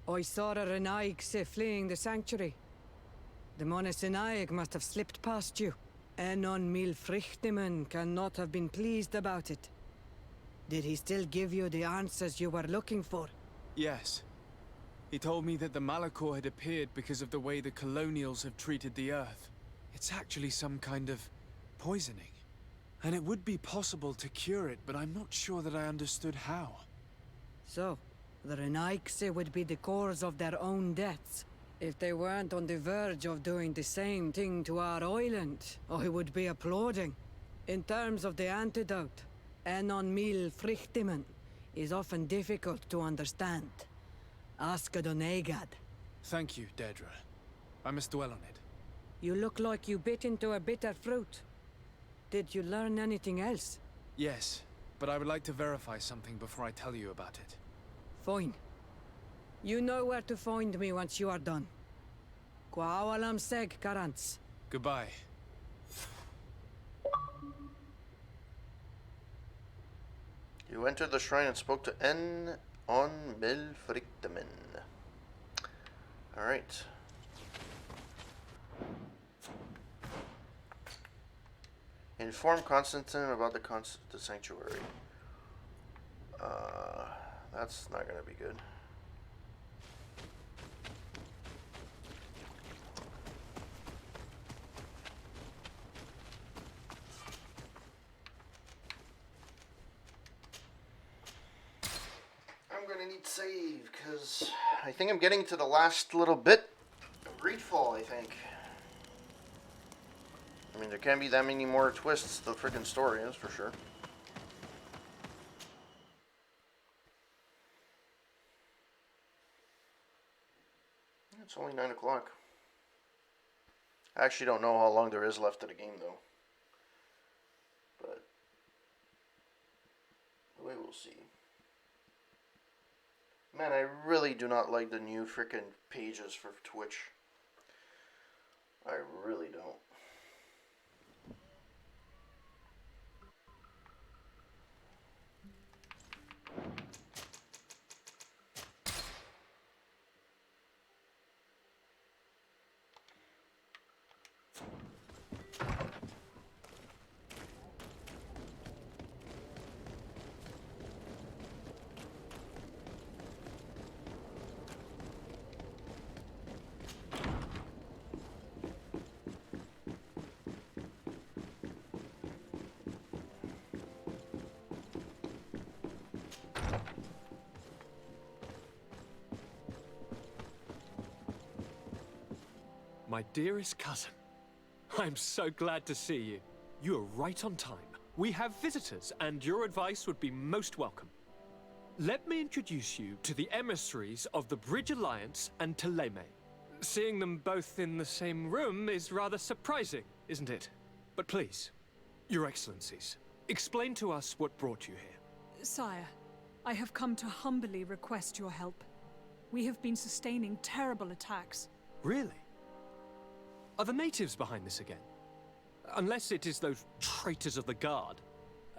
I saw a Renaig fleeing the sanctuary. The Monasenaig must have slipped past you. Enon Milfrichteman cannot have been pleased about it. Did he still give you the answers you were looking for? Yes. He told me that the Malachor had appeared because of the way the colonials have treated the Earth. It's actually some kind of poisoning. And it would be possible to cure it, but I'm not sure that I understood how. So, the Renaigse would be the cause of their own deaths. If they weren't on the verge of doing the same thing to our island, I would be applauding. In terms of the antidote, Enon Mil Frichtimen is often difficult to understand. Ask Adonegad. Thank you, Dedra. I must dwell on it. You look like you bit into a bitter fruit. Did you learn anything else? Yes, but I would like to verify something before I tell you about it. Fine. You know where to find me once you are done. Quawalam seg, Karants. Goodbye. You entered the shrine and spoke to on Milfrichtemen. Alright. Inform Constantine about the sanctuary. That's not gonna be good. I'm gonna need save, because I think I'm getting to the last little bit of GreedFall, I think. I mean, there can't be that many more twists to the freaking story, that's for sure. It's only 9 o'clock. I actually don't know how long there is left of the game, though. We will see. Man, I really do not like the new freaking pages for Twitch. I really don't. My dearest cousin, I'm so glad to see you. You are right on time. We have visitors, and your advice would be most welcome. Let me introduce you to the emissaries of the Bridge Alliance and Teleme. Seeing them both in the same room is rather surprising, isn't it? But please, Your Excellencies, explain to us what brought you here. Sire, I have come to humbly request your help. We have been sustaining terrible attacks. Really? Are the natives behind this again? Unless it is those traitors of the Guard.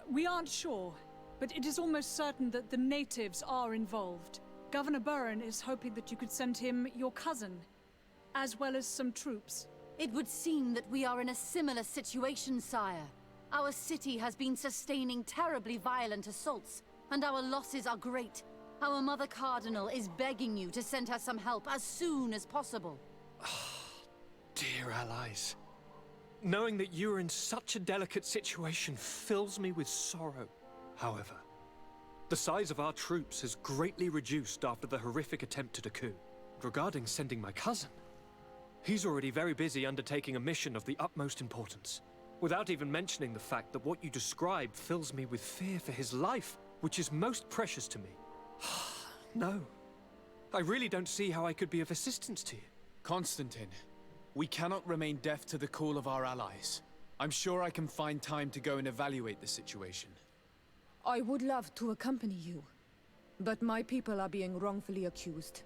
We aren't sure, but it is almost certain that the natives are involved. Governor Burren is hoping that you could send him your cousin, as well as some troops. It would seem that we are in a similar situation, sire. Our city has been sustaining terribly violent assaults, and our losses are great. Our Mother Cardinal is begging you to send her some help as soon as possible. Dear allies, knowing that you are in such a delicate situation fills me with sorrow. However, the size of our troops has greatly reduced after the horrific attempt at a coup. Regarding sending my cousin, he's already very busy undertaking a mission of the utmost importance, without even mentioning the fact that what you describe fills me with fear for his life, which is most precious to me. No, I really don't see how I could be of assistance to you. Constantine, we cannot remain deaf to the call of our allies. I'm sure I can find time to go and evaluate the situation. I would love to accompany you, but my people are being wrongfully accused.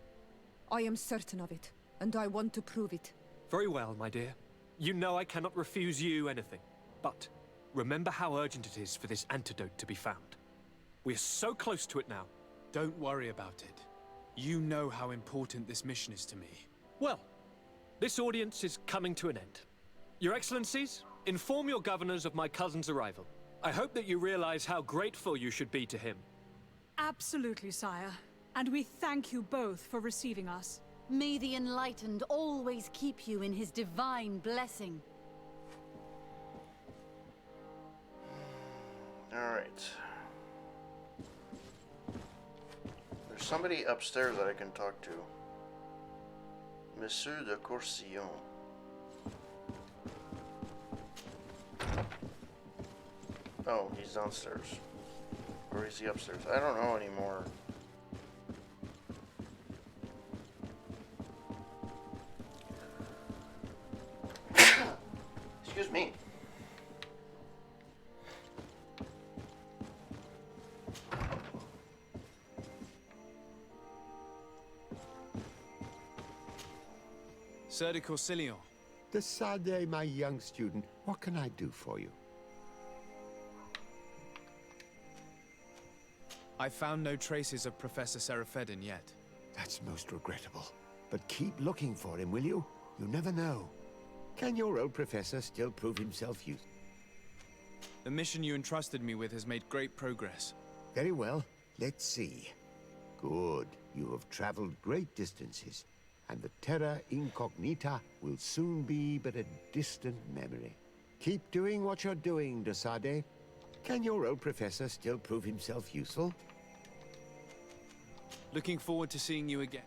I am certain of it, and I want to prove it. Very well, my dear. You know I cannot refuse you anything. But remember how urgent it is for this antidote to be found. We are so close to it now. Don't worry about it. You know how important this mission is to me. Well, this audience is coming to an end. Your Excellencies, inform your governors of my cousin's arrival. I hope that you realize how grateful you should be to him. Absolutely, sire. And we thank you both for receiving us. May the Enlightened always keep you in his divine blessing. Alright. There's somebody upstairs that I can talk to. Monsieur de Courcillon. Oh, he's downstairs. Or is he upstairs? I don't know anymore. Excuse me. Sir de Courcillon. De Sade, my young student, what can I do for you? I found no traces of Professor Seraphedin yet. That's most regrettable. But keep looking for him, will you? You never know. Can your old professor still prove himself useful? The mission you entrusted me with has made great progress. Very well. Let's see. Good. You have traveled great distances, and the Terra Incognita will soon be but a distant memory. Keep doing what you're doing, de Sade. Can your old professor still prove himself useful? Looking forward to seeing you again.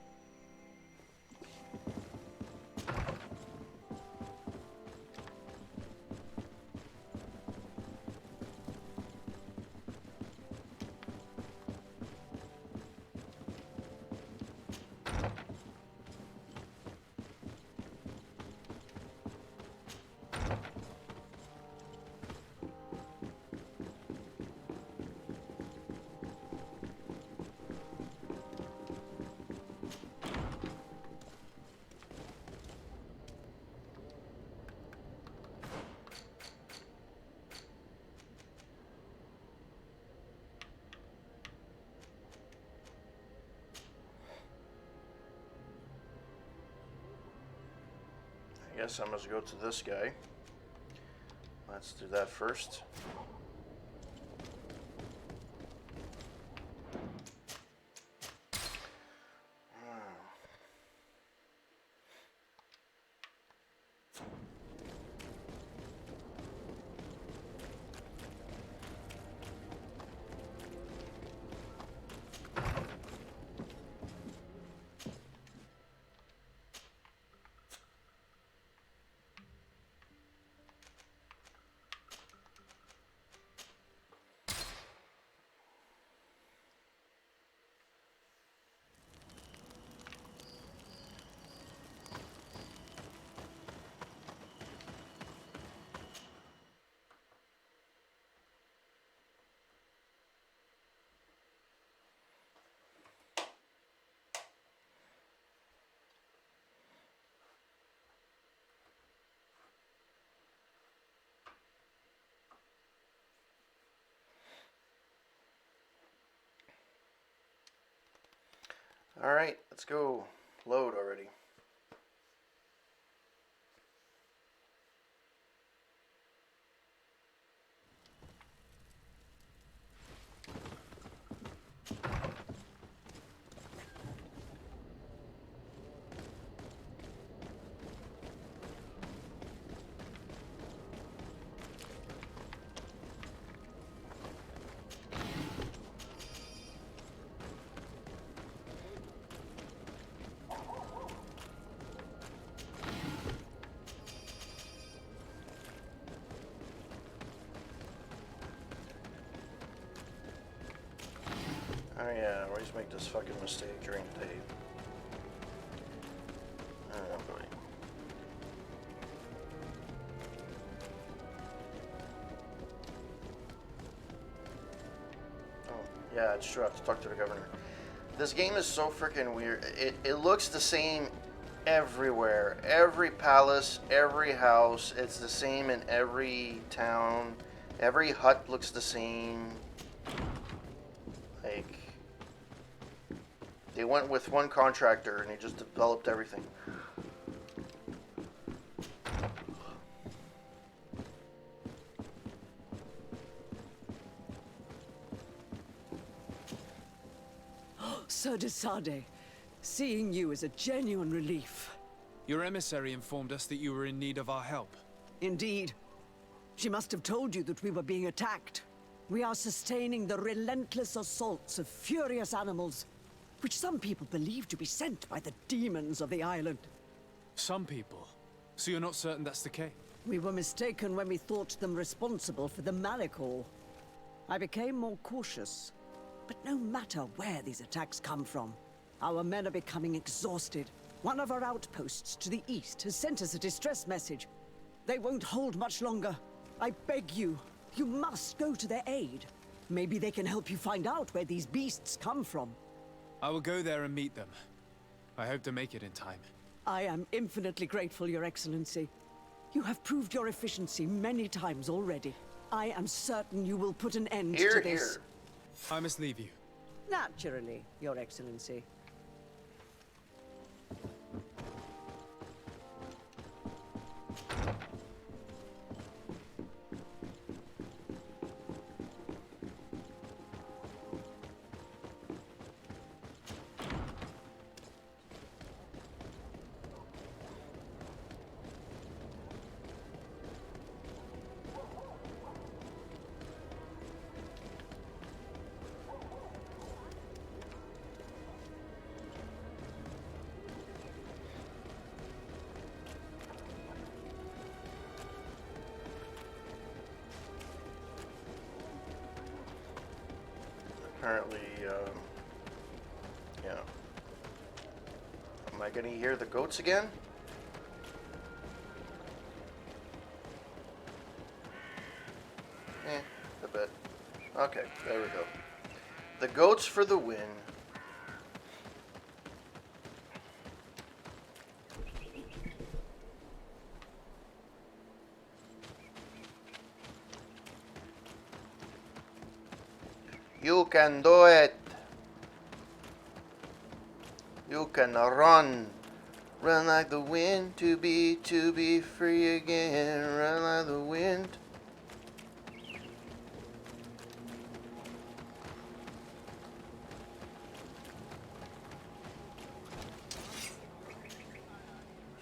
guess I must go to this guy. Let's do that first. Alright, let's go. Load already. Oh yeah, I always make this fucking mistake during the day. Oh boy. Oh, yeah, it's true, I have to talk to the governor. This game is so freaking weird. It looks the same everywhere. Every palace, every house, it's the same in every town. Every hut looks the same. Like, they went with one contractor and he just developed everything. Sir de Sade, seeing you is a genuine relief. Your emissary informed us that you were in need of our help. Indeed. She must have told you that we were being attacked. We are sustaining the relentless assaults of furious animals, which some people believe to be sent by the demons of the island. Some people? So you're not certain that's the case? We were mistaken when we thought them responsible for the Malachor. I became more cautious. But no matter where these attacks come from, our men are becoming exhausted. One of our outposts to the east has sent us a distress message. They won't hold much longer. I beg you, you must go to their aid. Maybe they can help you find out where these beasts come from. I will go there and meet them. I hope to make it in time. I am infinitely grateful, Your Excellency. You have proved your efficiency many times already. I am certain you will put an end to this. I must leave you. Naturally, Your Excellency. Apparently, yeah. Am I gonna hear the goats again? A bit. Okay, there we go. The goats for the win. You can do it. You can run Run like the wind, to be free again. Run like the wind.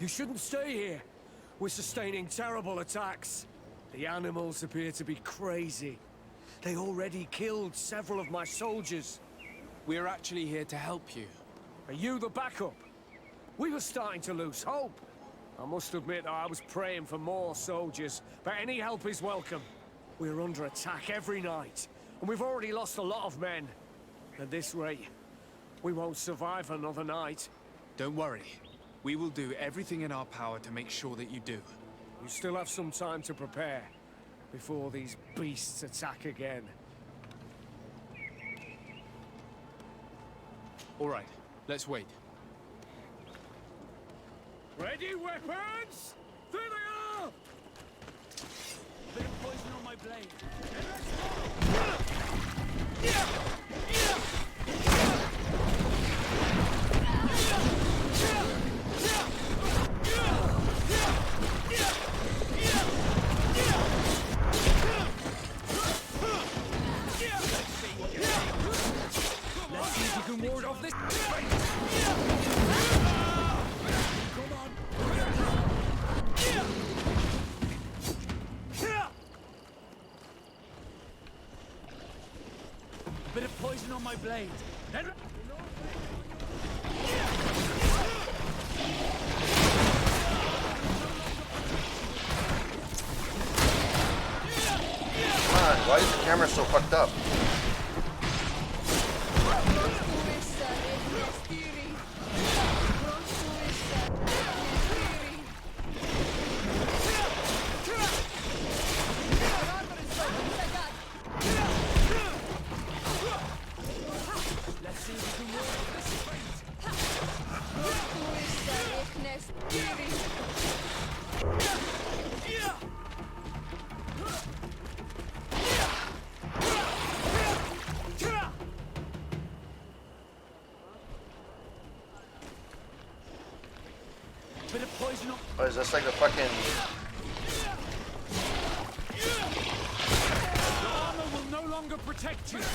You shouldn't stay here. We're sustaining terrible attacks. The animals appear to be crazy. They already killed several of my soldiers. We're actually here to help you. Are you the backup? We were starting to lose hope. I must admit I was praying for more soldiers, but any help is welcome. We're under attack every night, and we've already lost a lot of men. At this rate, we won't survive another night. Don't worry. We will do everything in our power to make sure that you do. You still have some time to prepare, before these beasts attack again. All right, let's wait. Ready, weapons? There they are! Bit of poison on my blade. Let's see if you can ward off this. Bit of poison on my blade. Come on, why is the camera so fucked up? Let's see if you can ward off this fate. Bit of poison on. Oh, is this like the fucking... Your armor will no longer protect you. Let's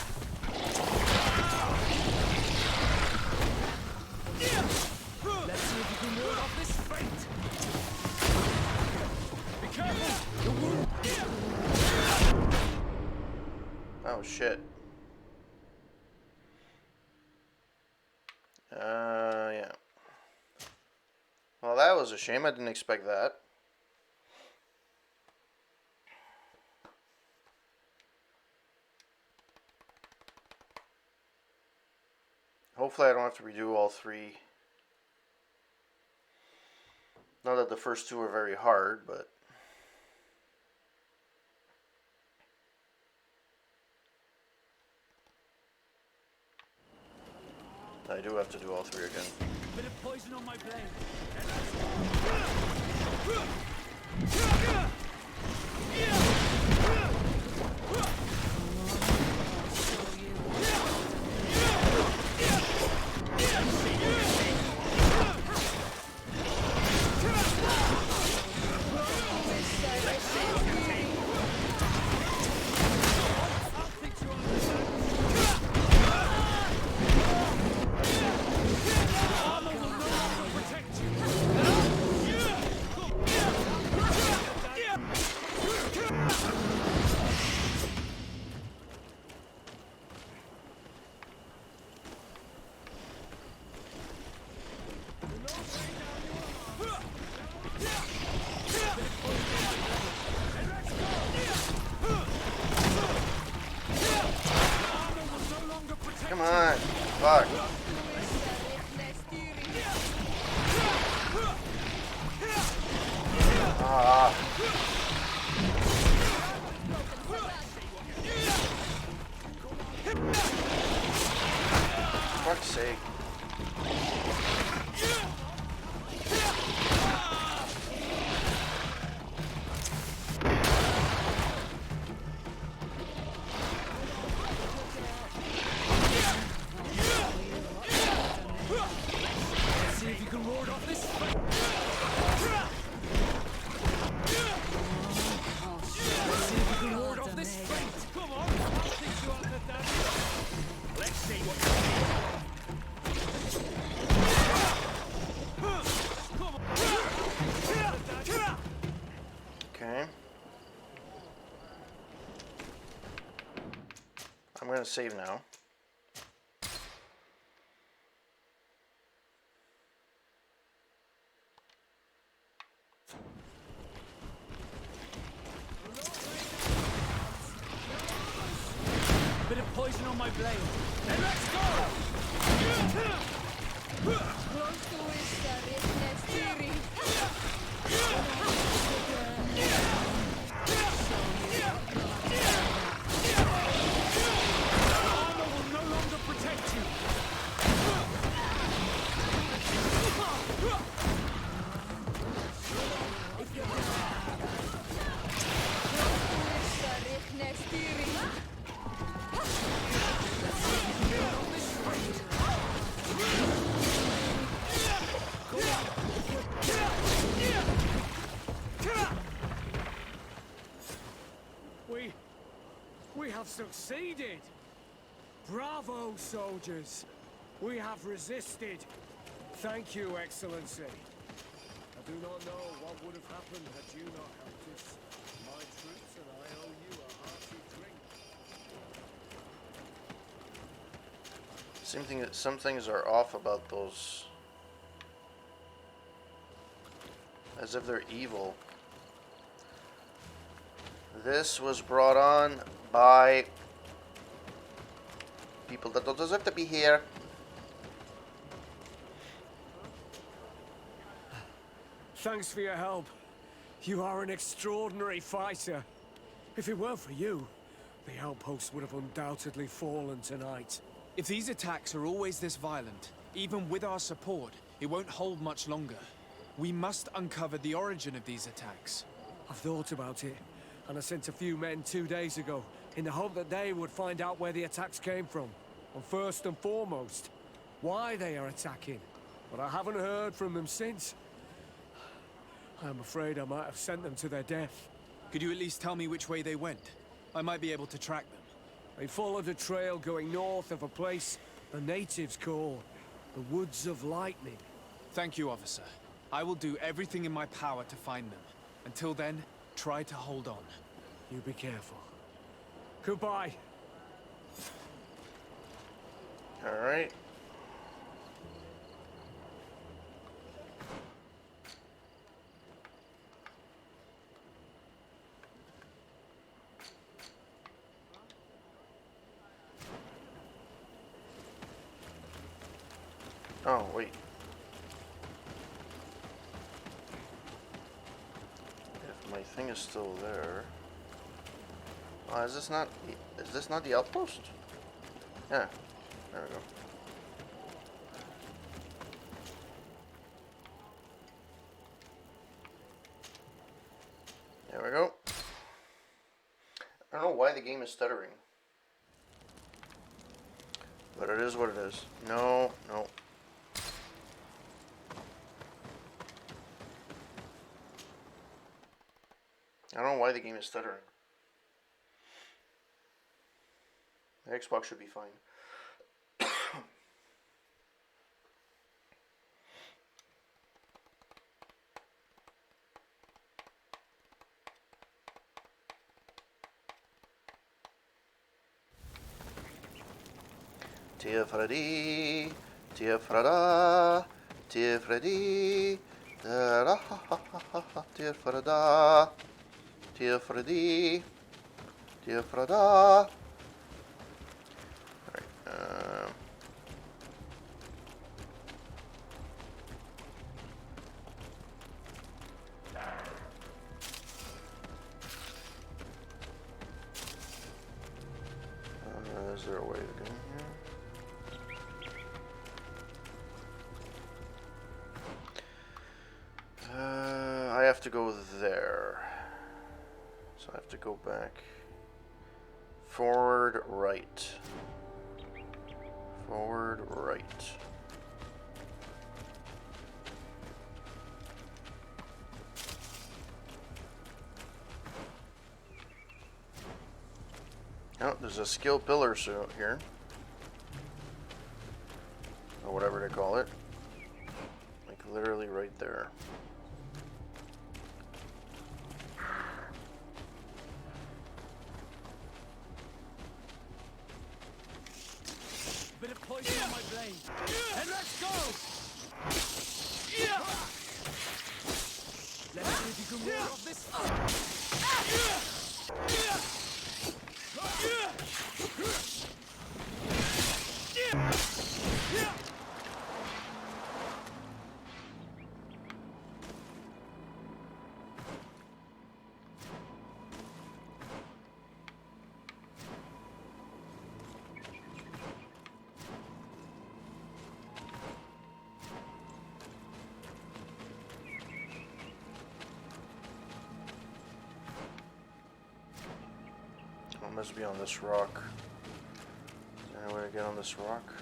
see if you can ward off this fate. Be careful! The wound. Oh, shit. Yeah. Well, that was a shame. I didn't expect that. Hopefully I don't have to redo all three. Not that the first two are very hard, but... I do have to do all three again. Bit of poison on my blade. Come on. Fuck. Ah. Fuck's sake. going to save now. Bit of poison on my blade. Then let's go! Armor will no longer protect you. We have succeeded! Bravo, soldiers! We have resisted. Thank you, Excellency. I do not know what would have happened had you not helped us. My troops and I owe you a hearty drink. Some things are off about those. As if they're evil. This was brought on by people that don't deserve to be here. Thanks for your help. You are an extraordinary fighter. If it weren't for you, the outpost would have undoubtedly fallen tonight. If these attacks are always this violent, even with our support, it won't hold much longer. We must uncover the origin of these attacks. I've thought about it, and I sent a few men 2 days ago in the hope that they would find out where the attacks came from. And first and foremost, why they are attacking. But I haven't heard from them since. I'm afraid I might have sent them to their death. Could you at least tell me which way they went? I might be able to track them. They followed a trail going north of a place the natives call the Woods of Lightning. Thank you, officer. I will do everything in my power to find them. Until then, try to hold on. You be careful. Goodbye. All right. Oh, wait. If my thing is still there. Oh, is this not the outpost? Yeah. There we go. There we go. I don't know why the game is stuttering. But it is what it is. No, no. I don't know why the game is stuttering. The Xbox should be fine. Tia Freddy, Tia Freda, Tia Freddy, Tia Freda, Tia Freddy, Tia Freda. Is there a way to get in here? I have to go there. So I have to go back. Forward, right. Forward, right. Oh, there's a skill pillar here. Or whatever they call it. Like literally right there. you can ward off this. It must be on this rock. Is there any way to get on this rock?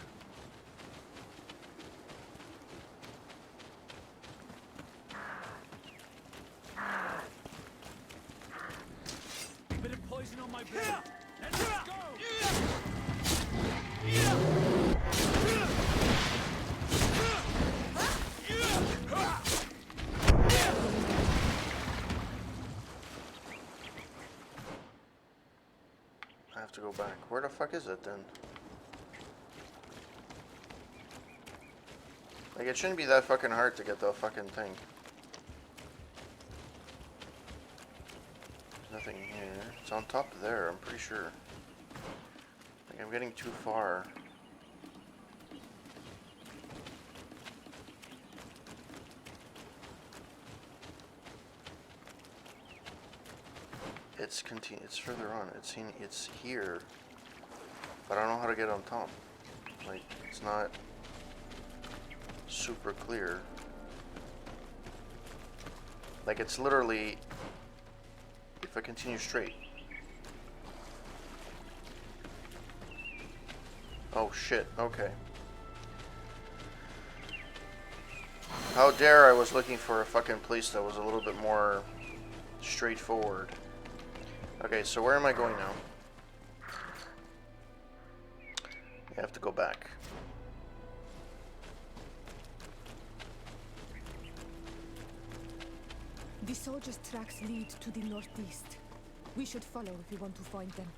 Bit of poison on my blade. Let's go. I have to go back. Where the fuck is it then? Like, it shouldn't be that fucking hard to get the fucking thing. There's nothing here. It's on top there, I'm pretty sure. Like, I'm getting too far. It's further on. It's here. But I don't know how to get on top. Like, it's not super clear. Like, it's literally, if I continue straight. Oh shit, okay. How dare I was looking for a fucking place that was a little bit more straightforward. Okay, so where am I going now? I have to go back. The soldiers' tracks lead to the northeast. We should follow if we want to find them.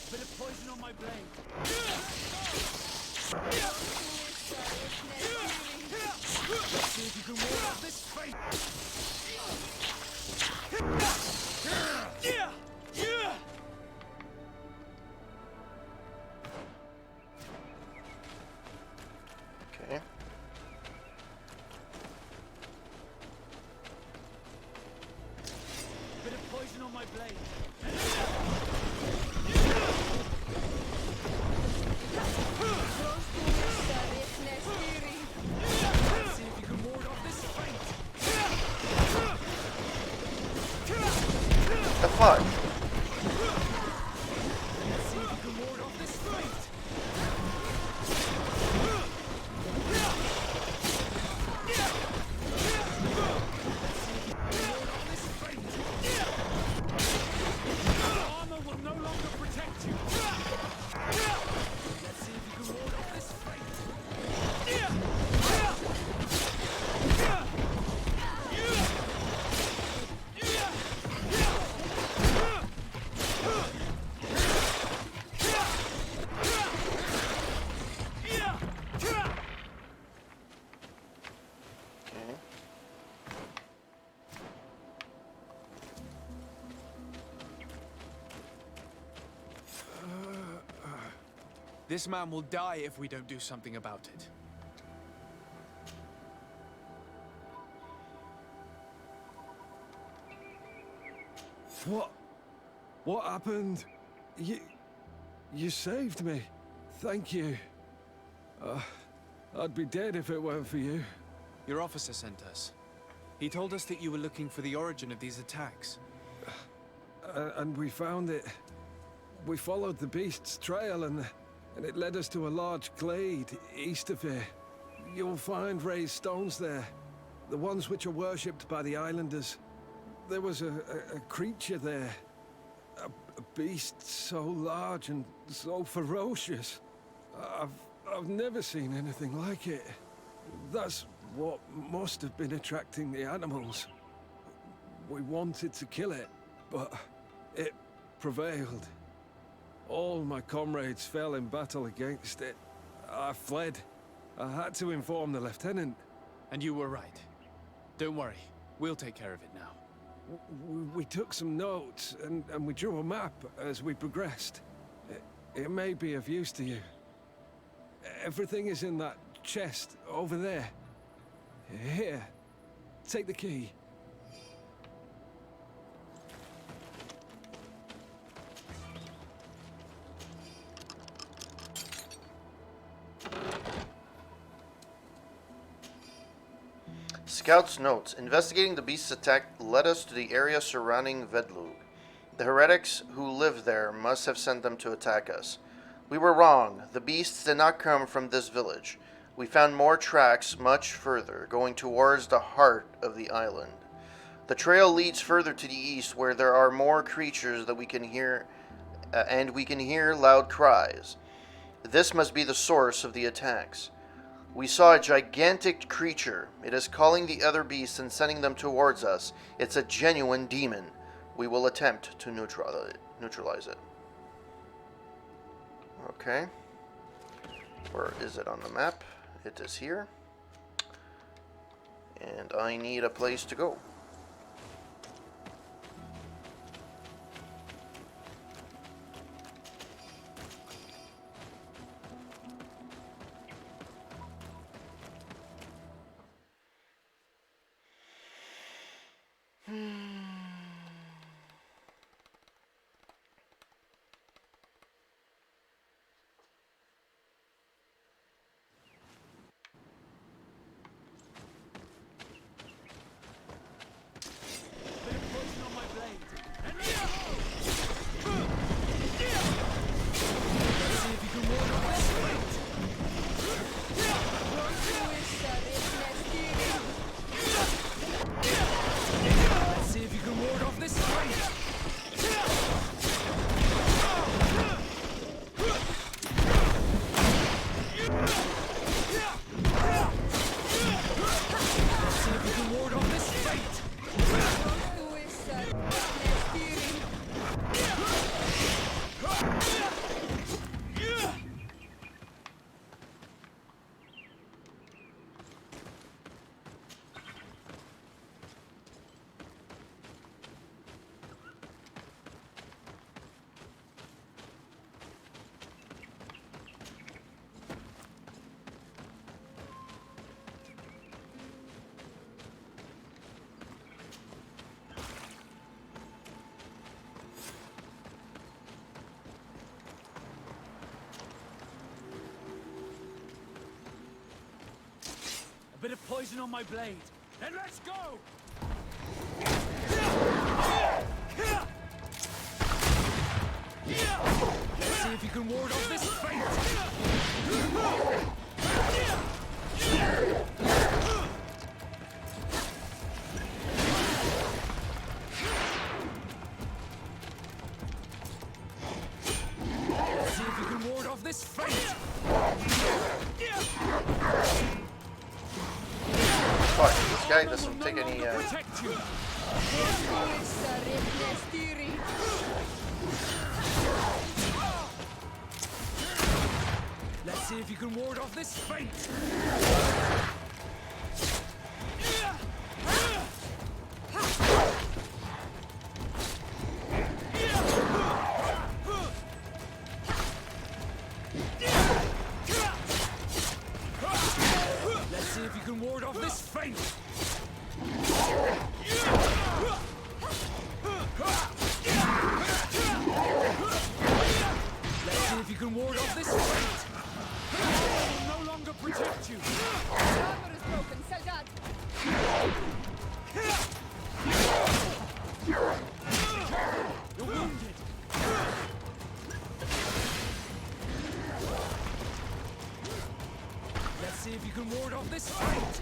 Bit of poison on my blade. Let's see if you can ward off this fate. Okay. Bit of poison on my blade. Let's see if you can ward off this fate. The fuck? Let's see if you can ward off this fate. Armor will no longer protect you. Let's see if you can ward off this fate. Okay. This man will die if we don't do something about it. What happened? You saved me. Thank you. I'd be dead if it weren't for you. Your officer sent us. He told us that you were looking for the origin of these attacks. And we found it. We followed the beast's trail and it led us to a large glade east of here. You'll find raised stones there. The ones which are worshipped by the islanders. There was a creature there. A beast so large and so ferocious. I've never seen anything like it. That's what must have been attracting the animals. We wanted to kill it, but it prevailed. All my comrades fell in battle against it. I fled. I had to inform the lieutenant. And you were right. Don't worry. We'll take care of it now. We took some notes, and we drew a map as we progressed. It may be of use to you. Everything is in that chest over there. Here. Take the key. Scout's notes. Investigating the beast's attack led us to the area surrounding Vedlug. The heretics who lived there must have sent them to attack us. We were wrong. The beasts did not come from this village. We found more tracks much further, going towards the heart of the island. The trail leads further to the east, where there are more creatures that we can hear, and we can hear loud cries. This must be the source of the attacks. We saw a gigantic creature. It is calling the other beasts and sending them towards us. It's a genuine demon. We will attempt to neutralize it. Okay. Where is it on the map? It is here. And I need a place to go. A bit of poison on my blade. Then let's go! Let's see if you can ward off this fate! Let's see if you can ward off this fate! Fuck, this guy doesn't take any, Let's see if you can ward off this fate! Let's see if you can ward off this fate! Let's see if you can ward off this fate! I will no longer protect you! Armor is broken, Soldat! You're wounded! Let's see if you can ward off this fate!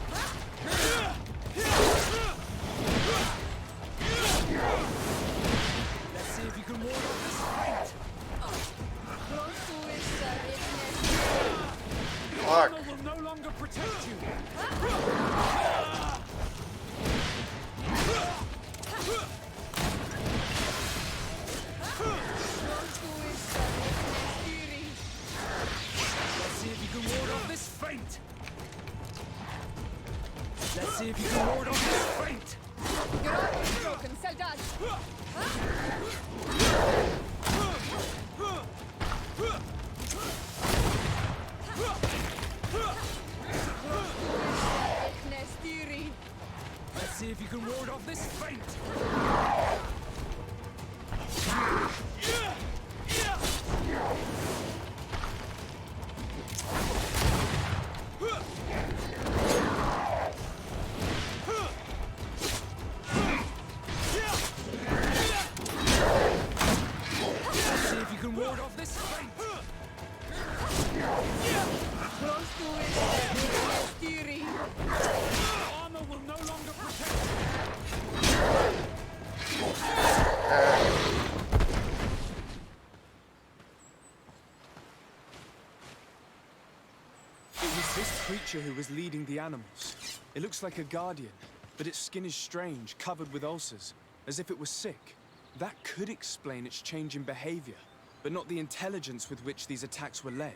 Let's see if you can ward off this fate! Fuck. Armor will no longer protect you! Let's see if you can ward off this feint. Your arm is broken, Soldat! Let's see if you can ward off this feint. Let's see if you can ward off this feint. Close to it, Steering. Armor will no longer protect. It was this creature who was leading the animals. It looks like a guardian, but its skin is strange, covered with ulcers, as if it was sick. That could explain its change in behavior, but not the intelligence with which these attacks were led.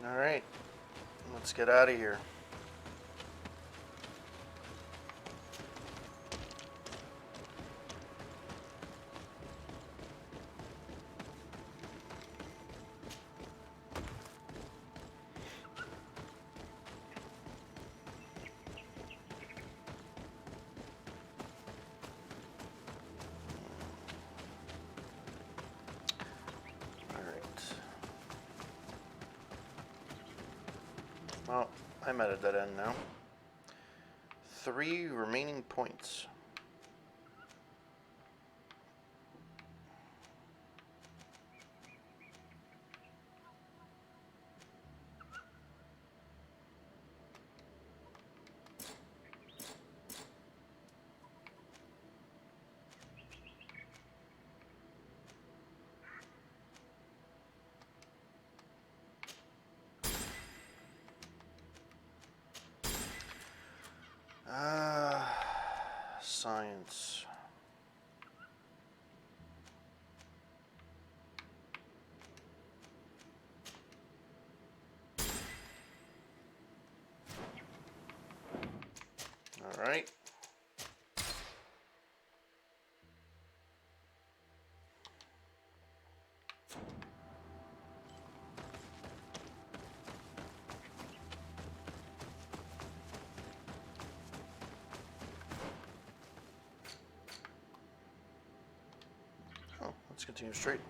All right, let's get out of here. Well, I'm at a dead end now. 3 remaining points. Science. All right. Let's continue straight.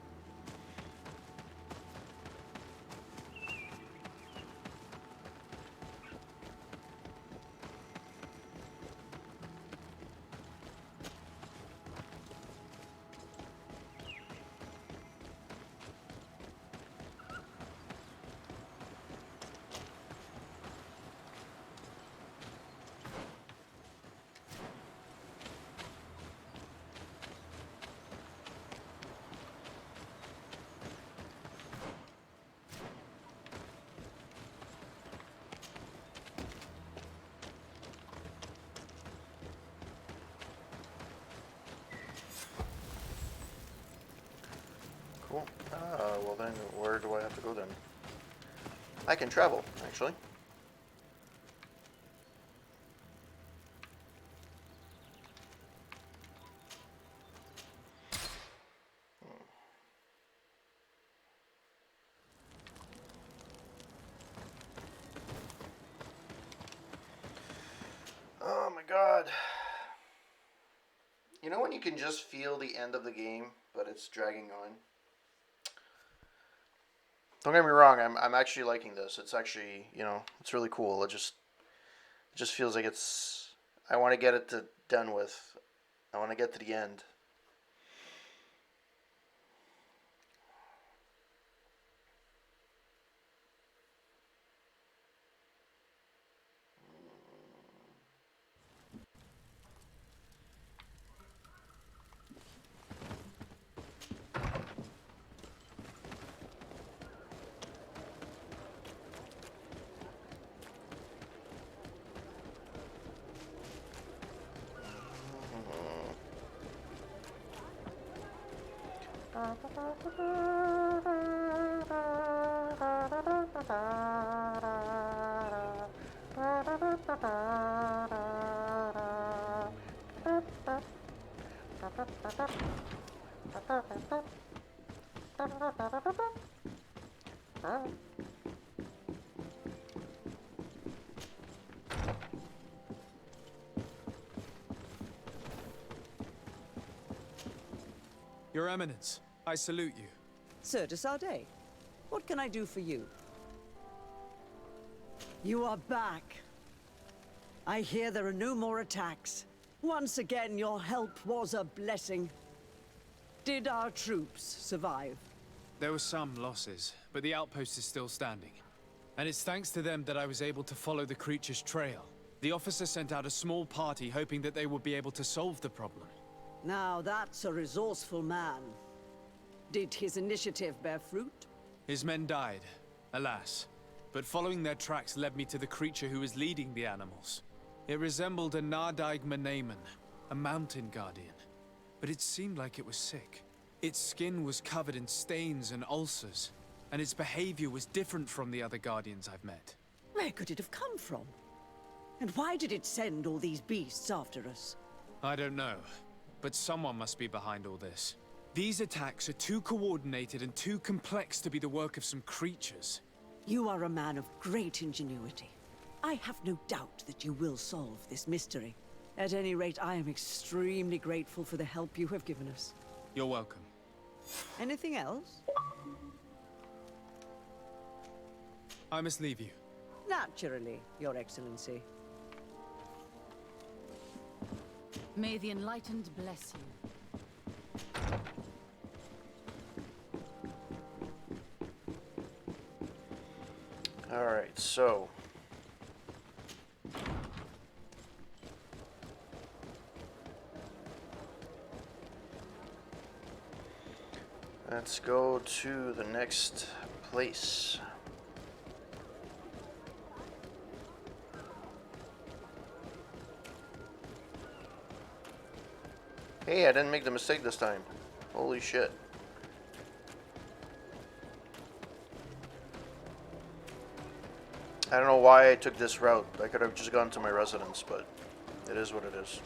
Cool. Well then, where do I have to go then? I can travel, actually. Oh my god. You know when you can just feel the end of the game, but it's dragging on? Don't get me wrong, I'm actually liking this. It's actually, you know, it's really cool. It just feels like it's, I want to get it done with. I want to get to the end. Your Eminence, I salute you. Sir de Sardet, what can I do for you? You are back. I hear there are no more attacks. Once again, your help was a blessing. Did our troops survive? There were some losses, but the outpost is still standing. And it's thanks to them that I was able to follow the creature's trail. The officer sent out a small party hoping that they would be able to solve the problem. Now that's a resourceful man. Did his initiative bear fruit? His men died, alas. But following their tracks led me to the creature who was leading the animals. It resembled a Nardaig Menemen, a mountain guardian. But it seemed like it was sick. Its skin was covered in stains and ulcers, and its behavior was different from the other guardians I've met. Where could it have come from? And why did it send all these beasts after us? I don't know, but someone must be behind all this. These attacks are too coordinated and too complex to be the work of some creatures. You are a man of great ingenuity. I have no doubt that you will solve this mystery. At any rate, I am extremely grateful for the help you have given us. You're welcome. Anything else? I must leave you. Naturally, Your Excellency. May the Enlightened bless you. Alright, so let's go to the next place. Hey, I didn't make the mistake this time. Holy shit. I don't know why I took this route. I could have just gone to my residence, but it is what it is.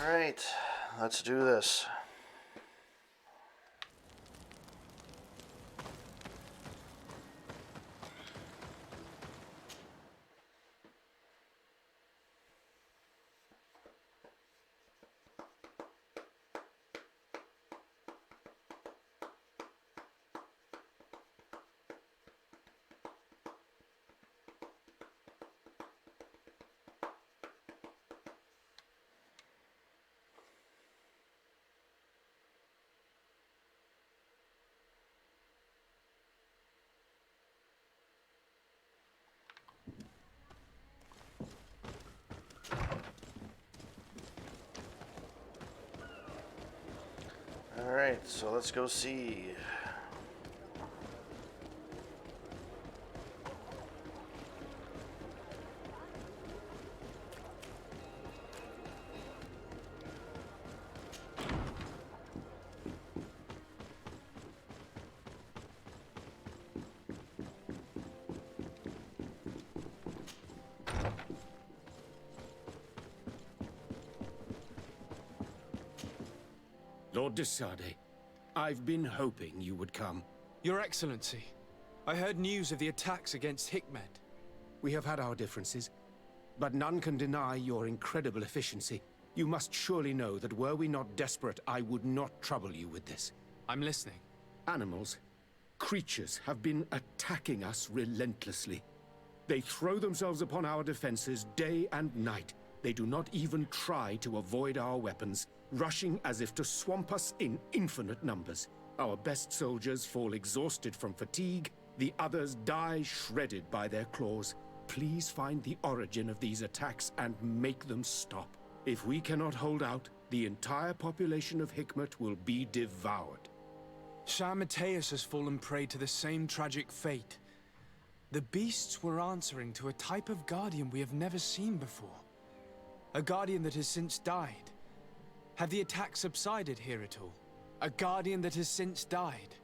Alright, let's do this. Alright, so let's go see. Lord de Sade, I've been hoping you would come. Your Excellency, I heard news of the attacks against Hikmet. We have had our differences, but none can deny your incredible efficiency. You must surely know that were we not desperate, I would not trouble you with this. I'm listening. Animals, creatures have been attacking us relentlessly. They throw themselves upon our defenses day and night. They do not even try to avoid our weapons, rushing as if to swamp us in infinite numbers. Our best soldiers fall exhausted from fatigue, the others die shredded by their claws. Please find the origin of these attacks and make them stop. If we cannot hold out, the entire population of Hikmet will be devoured. Shah Mateus has fallen prey to the same tragic fate. The beasts were answering to a type of guardian we have never seen before. A guardian that has since died. Have the attacks subsided here at all? A guardian that has since died.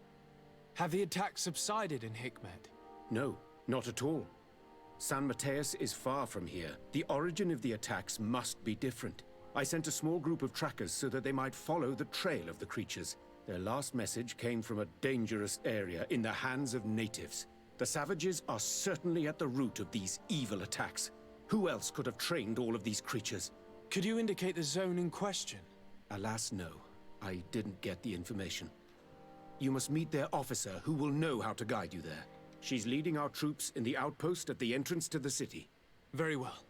Have the attacks subsided in Hikmet? No, not at all. San Mateus is far from here. The origin of the attacks must be different. I sent a small group of trackers so that they might follow the trail of the creatures. Their last message came from a dangerous area in the hands of natives. The savages are certainly at the root of these evil attacks. Who else could have trained all of these creatures? Could you indicate the zone in question? Alas, no. I didn't get the information. You must meet their officer, who will know how to guide you there. She's leading our troops in the outpost at the entrance to the city. Very well.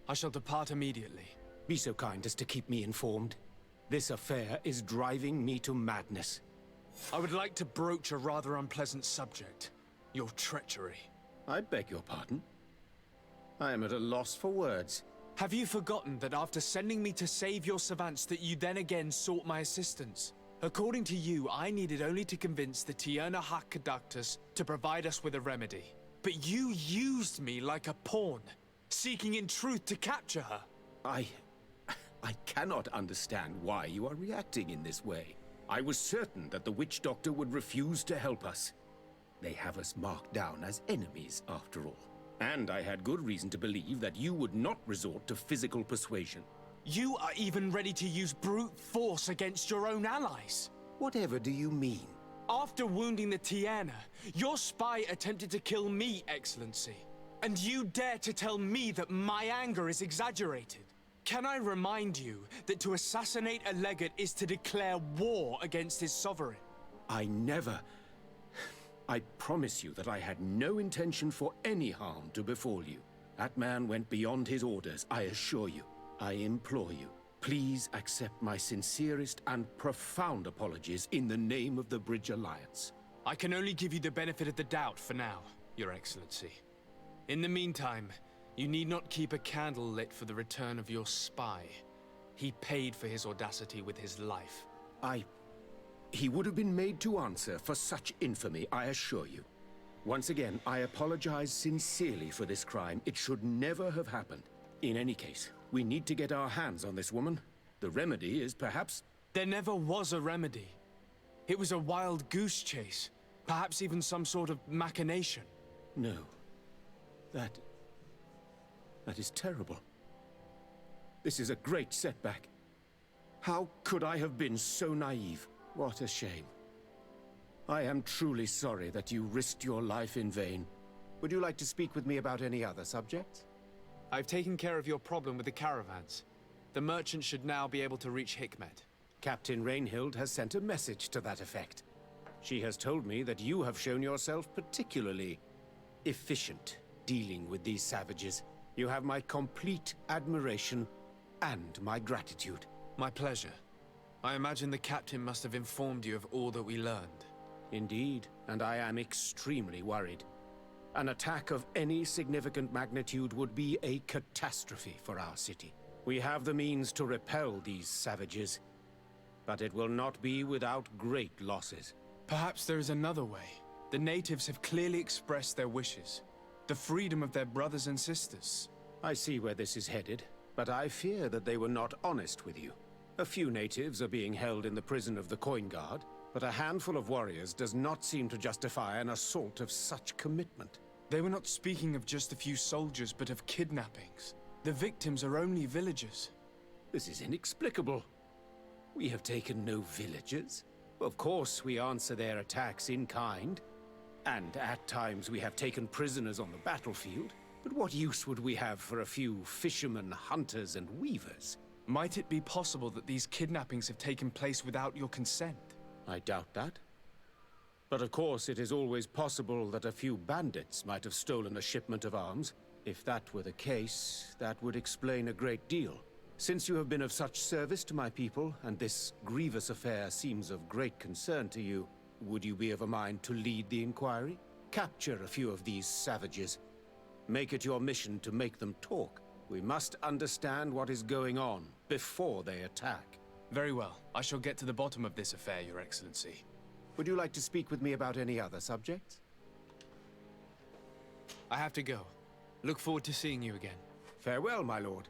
I shall depart immediately. Be so kind as to keep me informed. This affair is driving me to madness. I would like to broach a rather unpleasant subject. Your treachery. I beg your pardon? I am at a loss for words. Have you forgotten that after sending me to save your savants that you then again sought my assistance? According to you, I needed only to convince the Tierna Hak conductors to provide us with a remedy. But you used me like a pawn, seeking in truth to capture her. I cannot understand why you are reacting in this way. I was certain that the witch doctor would refuse to help us. They have us marked down as enemies, after all. And I had good reason to believe that you would not resort to physical persuasion. You are even ready to use brute force against your own allies. Whatever do you mean? After wounding the Tierna, your spy attempted to kill me, Excellency. And you dare to tell me that my anger is exaggerated. Can I remind you that to assassinate a legate is to declare war against his sovereign? I promise you that I had no intention for any harm to befall you. That man went beyond his orders, I assure you. I implore you, please accept my sincerest and profound apologies in the name of the Bridge Alliance. I can only give you the benefit of the doubt for now, Your Excellency. In the meantime, you need not keep a candle lit for the return of your spy. He paid for his audacity with his life. He would have been made to answer for such infamy, I assure you. Once again, I apologize sincerely for this crime. It should never have happened. In any case, we need to get our hands on this woman. The remedy is perhaps... There never was a remedy. It was a wild goose chase. Perhaps even some sort of machination. No. That is terrible. This is a great setback. How could I have been so naive? What a shame. I am truly sorry that you risked your life in vain. Would you like to speak with me about any other subjects? I've taken care of your problem with the caravans. The merchant should now be able to reach Hikmet. Captain Rainhild has sent a message to that effect. She has told me that you have shown yourself particularly efficient dealing with these savages. You have my complete admiration and my gratitude. My pleasure. I imagine the captain must have informed you of all that we learned. Indeed, and I am extremely worried. An attack of any significant magnitude would be a catastrophe for our city. We have the means to repel these savages, but it will not be without great losses. Perhaps there is another way. The natives have clearly expressed their wishes. The freedom of their brothers and sisters. I see where this is headed, but I fear that they were not honest with you. A few natives are being held in the prison of the Coin Guard, but a handful of warriors does not seem to justify an assault of such commitment. They were not speaking of just a few soldiers, but of kidnappings. The victims are only villagers. This is inexplicable. We have taken no villagers. Of course, we answer their attacks in kind. And at times we have taken prisoners on the battlefield. But what use would we have for a few fishermen, hunters, and weavers? Might it be possible that these kidnappings have taken place without your consent? I doubt that. But of course, it is always possible that a few bandits might have stolen a shipment of arms. If that were the case, that would explain a great deal. Since you have been of such service to my people, and this grievous affair seems of great concern to you, would you be of a mind to lead the inquiry? Capture a few of these savages. Make it your mission to make them talk. We must understand what is going on before they attack. Very well. I shall get to the bottom of this affair, Your Excellency. Would you like to speak with me about any other subjects? I have to go. Look forward to seeing you again. Farewell, my lord.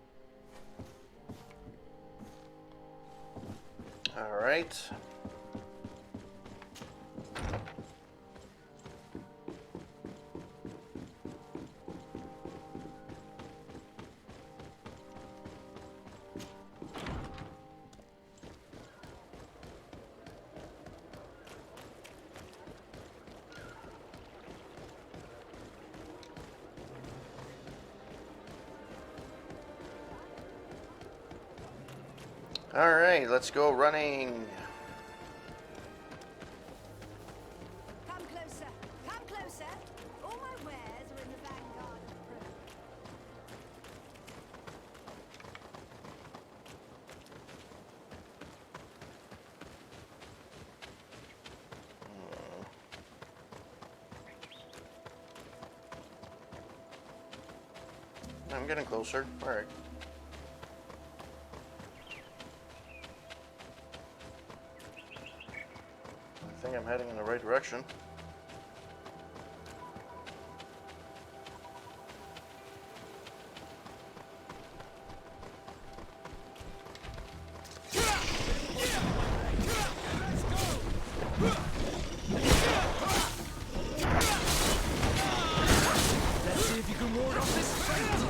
All right. All right, let's go running. Come closer. Come closer. All my wares are in the vanguard of the crew. I'm getting closer. All right. I think I'm heading in the right direction. Let's see if you can ward off this fate.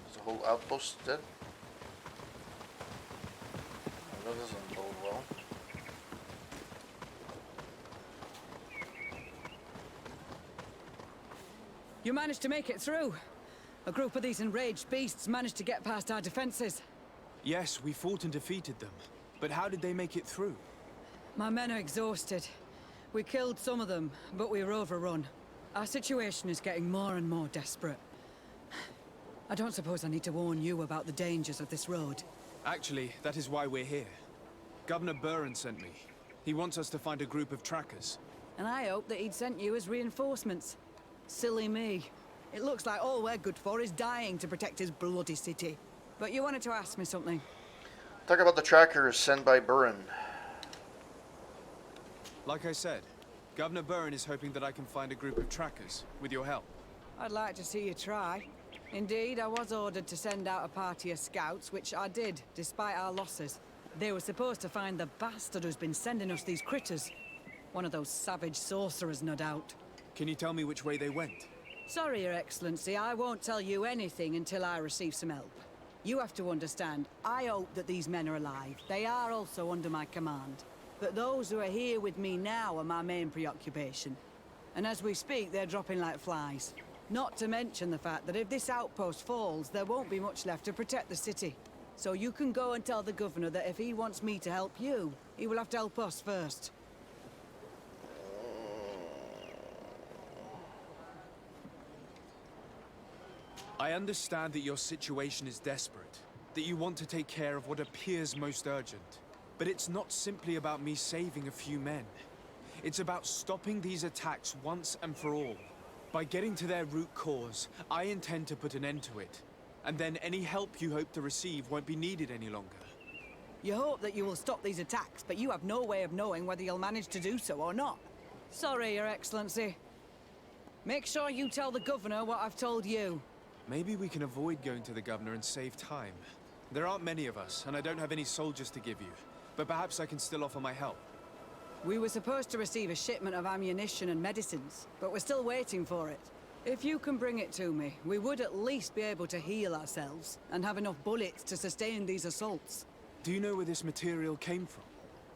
Is the whole outpost dead? That doesn't bode well. You managed to make it through. A group of these enraged beasts managed to get past our defenses. Yes, we fought and defeated them. But how did they make it through? My men are exhausted. We killed some of them, but we were overrun. Our situation is getting more and more desperate. I don't suppose I need to warn you about the dangers of this road. Actually, that is why we're here. Governor Burren sent me. He wants us to find a group of trackers. And I hope that he'd sent you as reinforcements. Silly me. It looks like all we're good for is dying to protect his bloody city. But you wanted to ask me something. Talk about the trackers sent by Burren. Like I said, Governor Burren is hoping that I can find a group of trackers, with your help. I'd like to see you try. Indeed, I was ordered to send out a party of scouts, which I did, despite our losses. They were supposed to find the bastard who's been sending us these critters. One of those savage sorcerers, no doubt. Can you tell me which way they went? Sorry, Your Excellency, I won't tell you anything until I receive some help. You have to understand, I hope that these men are alive. They are also under my command. But those who are here with me now are my main preoccupation. And as we speak, they're dropping like flies. Not to mention the fact that if this outpost falls, there won't be much left to protect the city. So you can go and tell the governor that if he wants me to help you, he will have to help us first. I understand that your situation is desperate, that you want to take care of what appears most urgent. But it's not simply about me saving a few men. It's about stopping these attacks once and for all. By getting to their root cause, I intend to put an end to it. And then any help you hope to receive won't be needed any longer. You hope that you will stop these attacks, but you have no way of knowing whether you'll manage to do so or not. Sorry, Your Excellency. Make sure you tell the governor what I've told you. Maybe we can avoid going to the governor and save time. There aren't many of us, and I don't have any soldiers to give you. But perhaps I can still offer my help. We were supposed to receive a shipment of ammunition and medicines, but we're still waiting for it. If you can bring it to me, we would at least be able to heal ourselves and have enough bullets to sustain these assaults. Do you know where this material came from?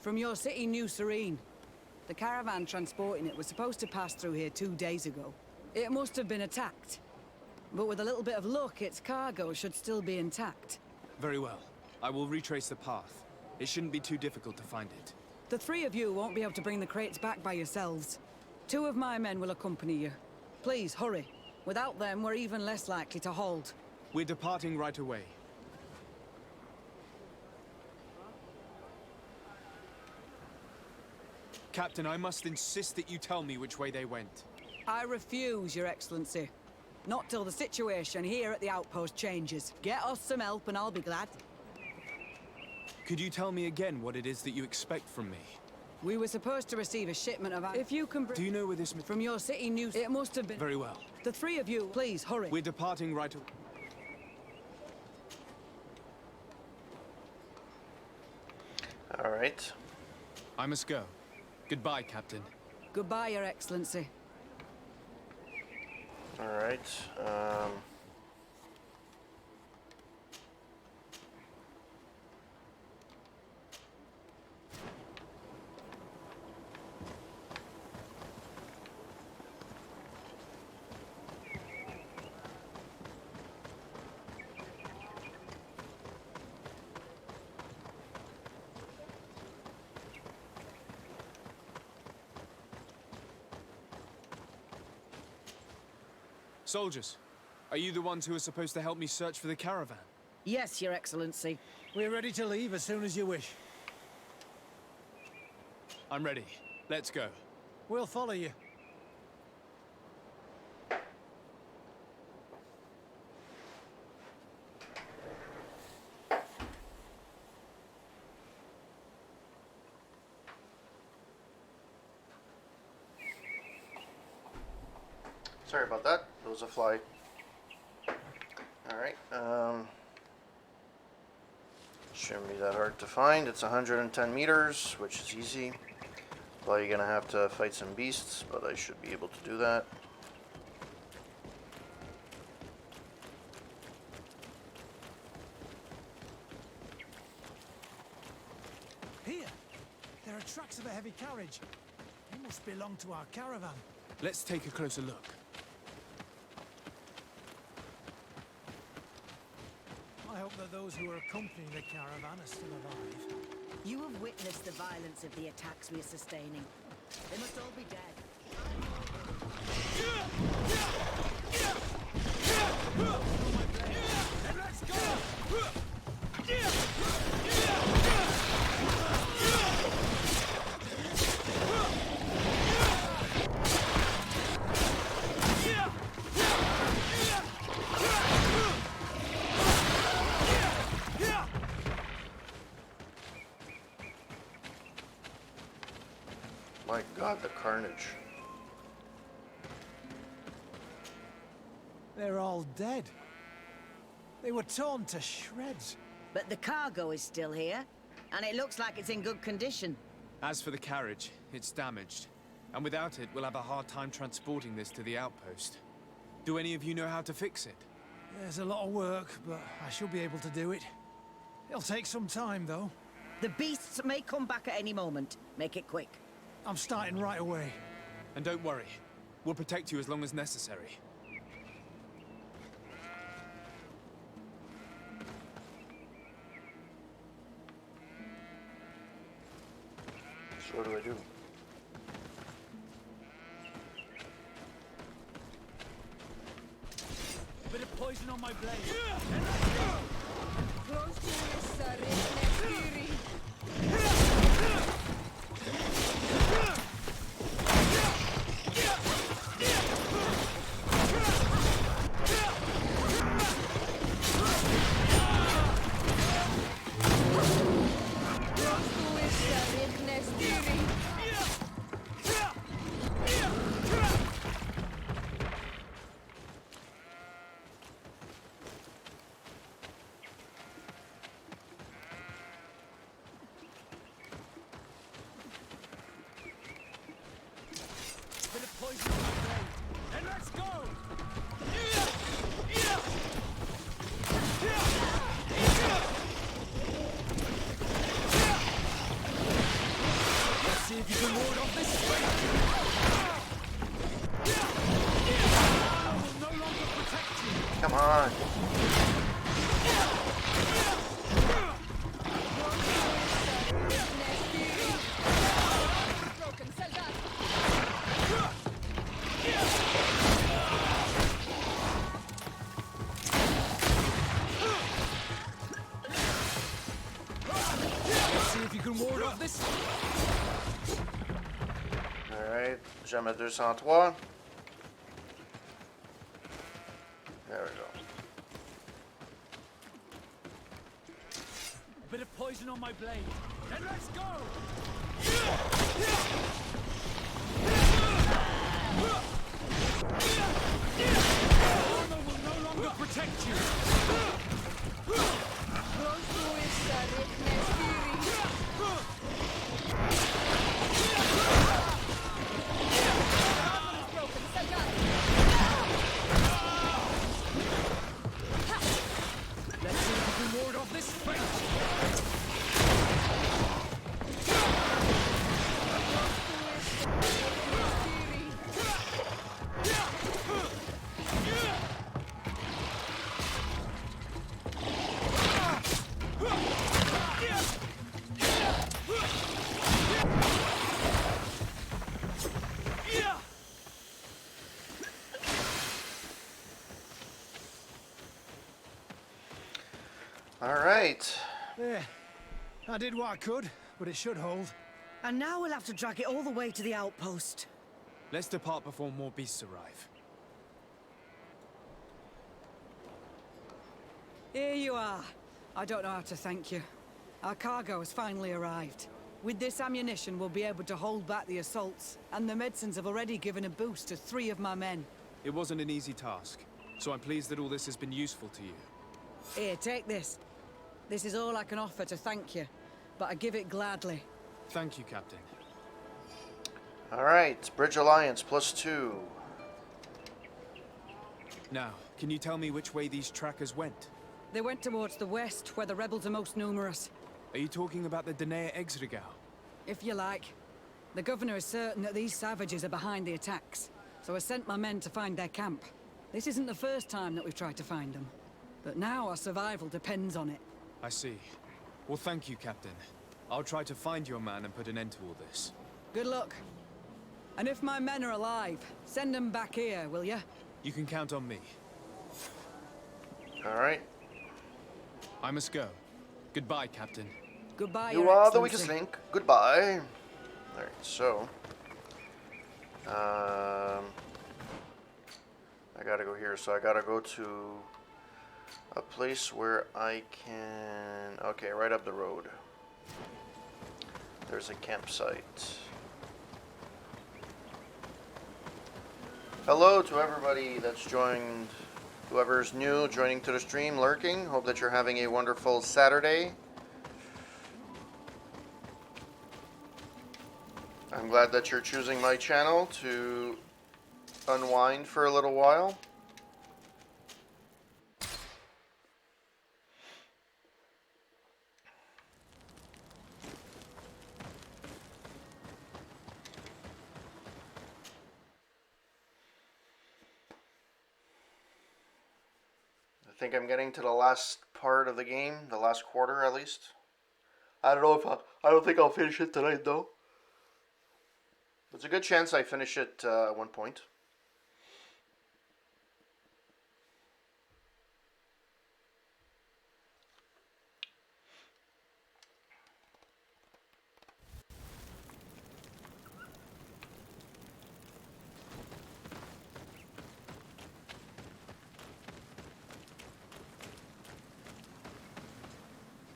From your city, New Serene. The caravan transporting it was supposed to pass through here 2 days ago. It must have been attacked. But with a little bit of luck, its cargo should still be intact. Very well. I will retrace the path. It shouldn't be too difficult to find it. The three of you won't be able to bring the crates back by yourselves. 2 of my men will accompany you. Please, hurry. Without them, we're even less likely to hold. We're departing right away. Captain, I must insist that you tell me which way they went. I refuse, Your Excellency. Not till the situation here at the outpost changes. Get us some help and I'll be glad. Could you tell me again what it is that you expect from me? We were supposed to receive a shipment of... If you can... Do you know where this... From your city news... It must have been... Very well. The three of you, please, hurry. We're departing right away. All right. I must go. Goodbye, Captain. Goodbye, Your Excellency. All right. Soldiers, are you the ones who are supposed to help me search for the caravan? Yes, Your Excellency. We're ready to leave as soon as you wish. I'm ready. Let's go. We'll follow you. Sorry about that. There was a fly. Alright, shouldn't be that hard to find. It's 110 meters, which is easy. Well, you're gonna have to fight some beasts, but I should be able to do that. Here! There are tracks of a heavy carriage. They must belong to our caravan. Let's take a closer look. I hope that those who are accompanying the caravan are still alive. You have witnessed the violence of the attacks we are sustaining. They must all be dead. Then let's go! My God, the carnage. They're all dead. They were torn to shreds. But the cargo is still here, and it looks like it's in good condition. As for the carriage, it's damaged. And without it, we'll have a hard time transporting this to the outpost. Do any of you know how to fix it? There's a lot of work, but I should be able to do it. It'll take some time, though. The beasts may come back at any moment. Make it quick. I'm starting right away. And don't worry. We'll protect you as long as necessary. So what do I do? A bit of poison on my blade. poison on my blade. Then let's go! Let's see if you can ward off this fate. I will no longer protect you. Come on. Let's see if you can ward off this. Alright, jamais 203. There we go. A bit of poison on my blade. Then let's go! Armor will no longer protect you. Let's see if you can ward off this fate. Alright. There. I did what I could, but it should hold. And now we'll have to drag it all the way to the outpost. Let's depart before more beasts arrive. Here you are. I don't know how to thank you. Our cargo has finally arrived. With this ammunition, we'll be able to hold back the assaults, and the medicines have already given a boost to 3 of my men. It wasn't an easy task, so I'm pleased that all this has been useful to you. Here, take this. This is all I can offer to thank you, but I give it gladly. Thank you, Captain. Alright, Bridge Alliance +2. Now, can you tell me which way these trackers went? They went towards the west, where the rebels are most numerous. Are you talking about the Danea Exregau? If you like. The governor is certain that these savages are behind the attacks, so I sent my men to find their camp. This isn't the first time that we've tried to find them, but now our survival depends on it. I see. Well, thank you, Captain. I'll try to find your man and put an end to all this. Good luck. And if my men are alive, send them back here, will you? You can count on me. Alright. I must go. Goodbye, Captain. Goodbye, You Your are the Excellency. weakest link. Goodbye. Alright, so... I gotta go here, so I gotta go to a place where I can... Okay, right up the road. There's a campsite. Hello to everybody that's joined, whoever's new, joining to the stream, lurking. Hope that you're having a wonderful Saturday. I'm glad that you're choosing my channel to unwind for a little while. I think I'm getting to the last part of the game, the last quarter at least. I don't know if I don't think I'll finish it tonight though. There's a good chance I finish it at one point.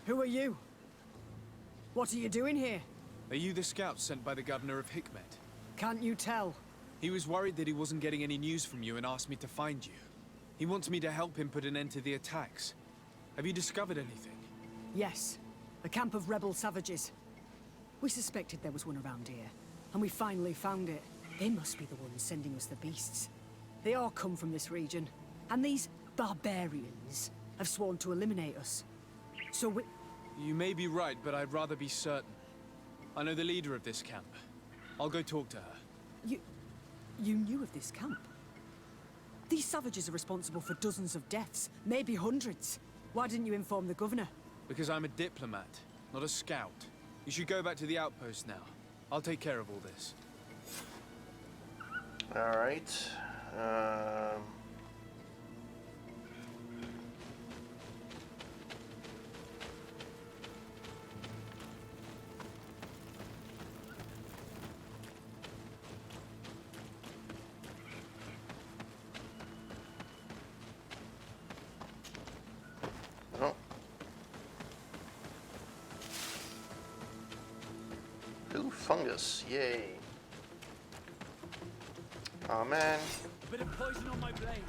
Who are you? What are you doing here? Are you the scout sent by the governor of Hikmet? Can't you tell? He was worried that he wasn't getting any news from you and asked me to find you. He wants me to help him put an end to the attacks. Have you discovered anything? Yes. A camp of rebel savages. We suspected there was one around here, and we finally found it. They must be the ones sending us the beasts. They all come from this region, and these barbarians have sworn to eliminate us. So we... You may be right, but I'd rather be certain. I know the leader of this camp. I'll go talk to her. You knew of this camp? These savages are responsible for dozens of deaths, maybe hundreds. Why didn't you inform the governor? Because I'm a diplomat, not a scout. You should go back to the outpost now. I'll take care of all this. Alright. Oh. Blue fungus, yay. Oh man. A bit of poison on my blade.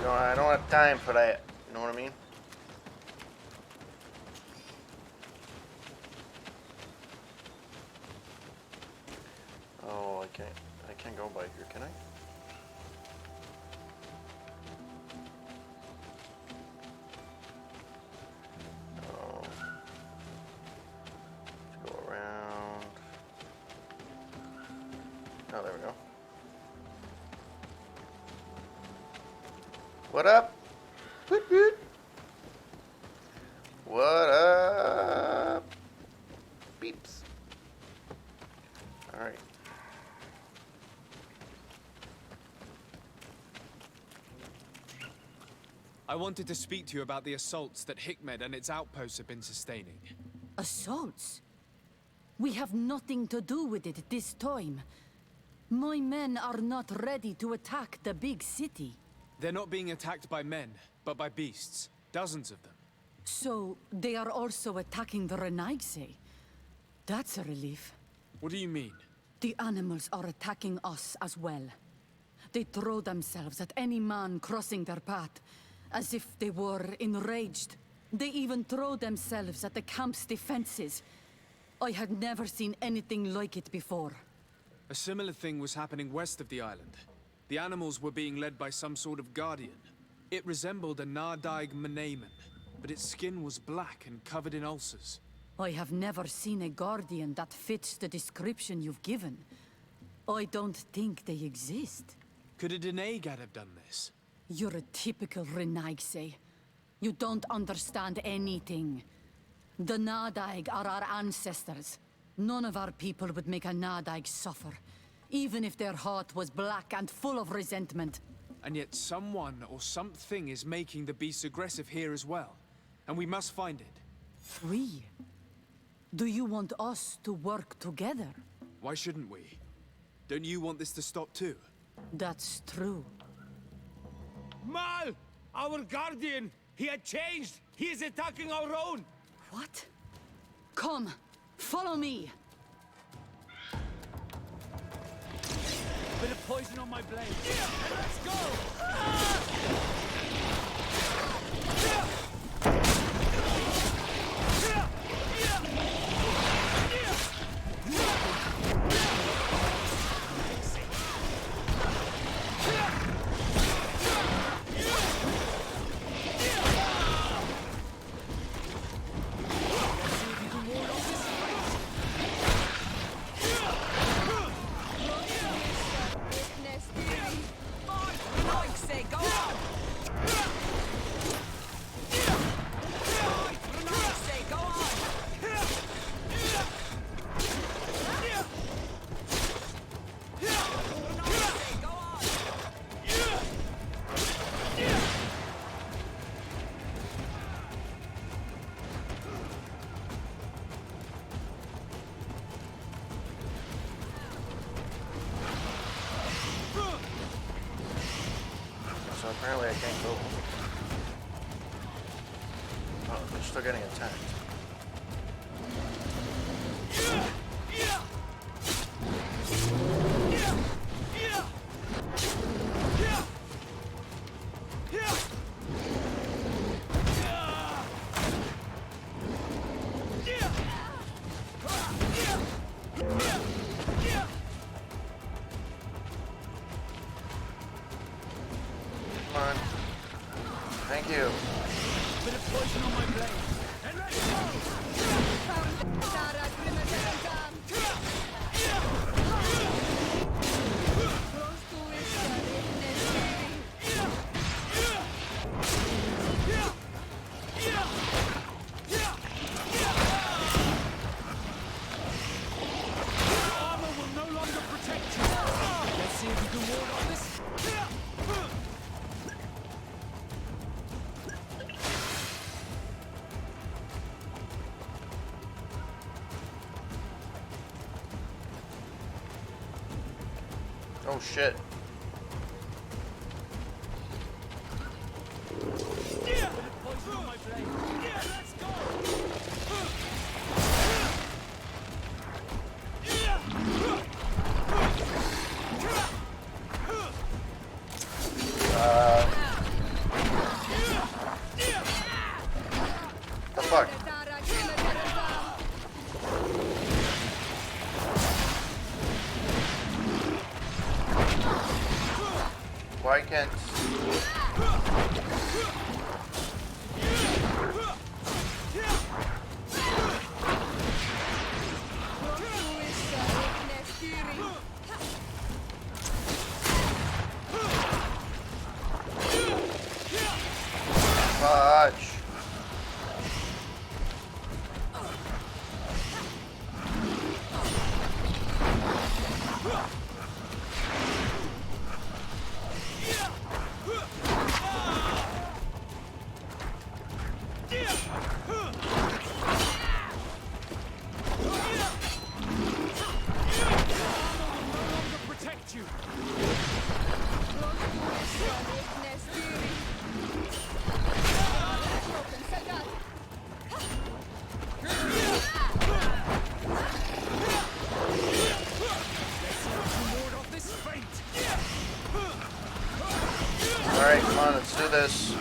I don't have time for that. You know what I mean? Oh, I can't go by here, can I? Oh. Let's go around. Oh, there we go. What up? Woot woot. What up? Beeps. Alright. I wanted to speak to you about the assaults that Hikmed and its outposts have been sustaining. Assaults? We have nothing to do with it this time. My men are not ready to attack the big city. They're not being attacked by men, but by beasts. Dozens of them. So, they are also attacking the Renaigse? That's a relief. What do you mean? The animals are attacking us as well. They throw themselves at any man crossing their path, as if they were enraged. They even throw themselves at the camp's defenses. I had never seen anything like it before. A similar thing was happening west of the island. The animals were being led by some sort of guardian. It resembled a Nardaig Menamen, but its skin was black and covered in ulcers. I have never seen a guardian that fits the description you've given. I don't think they exist. Could a Denaigad have done this? You're a typical Renaigse. You don't understand anything. The Nardaig are our ancestors. None of our people would make a Nardaig suffer, even if their heart was black and full of resentment. And yet someone or something is making the beasts aggressive here as well. And we must find it. We? Do you want us to work together? Why shouldn't we? Don't you want this to stop too? That's true. Mal! Our guardian! He had changed! He is attacking our own! What? Come, follow me! A bit of poison on my blade. Let's go! So apparently I can't go. Oh, they're still getting attacked. Oh shit. The fuck? Why can't... Fudge. Protect you. Alright, come on, let's do this.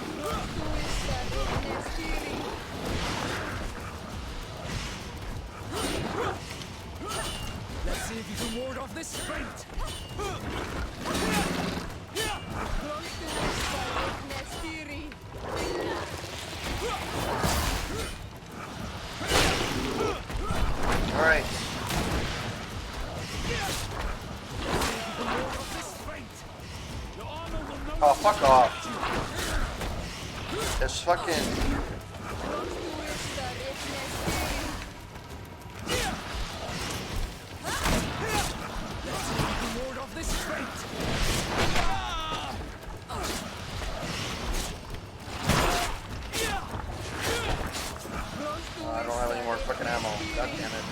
Let's see if you can ward off this fate. Alright. Oh, fuck off. It's fucking... I don't have any more fucking ammo. God damn it.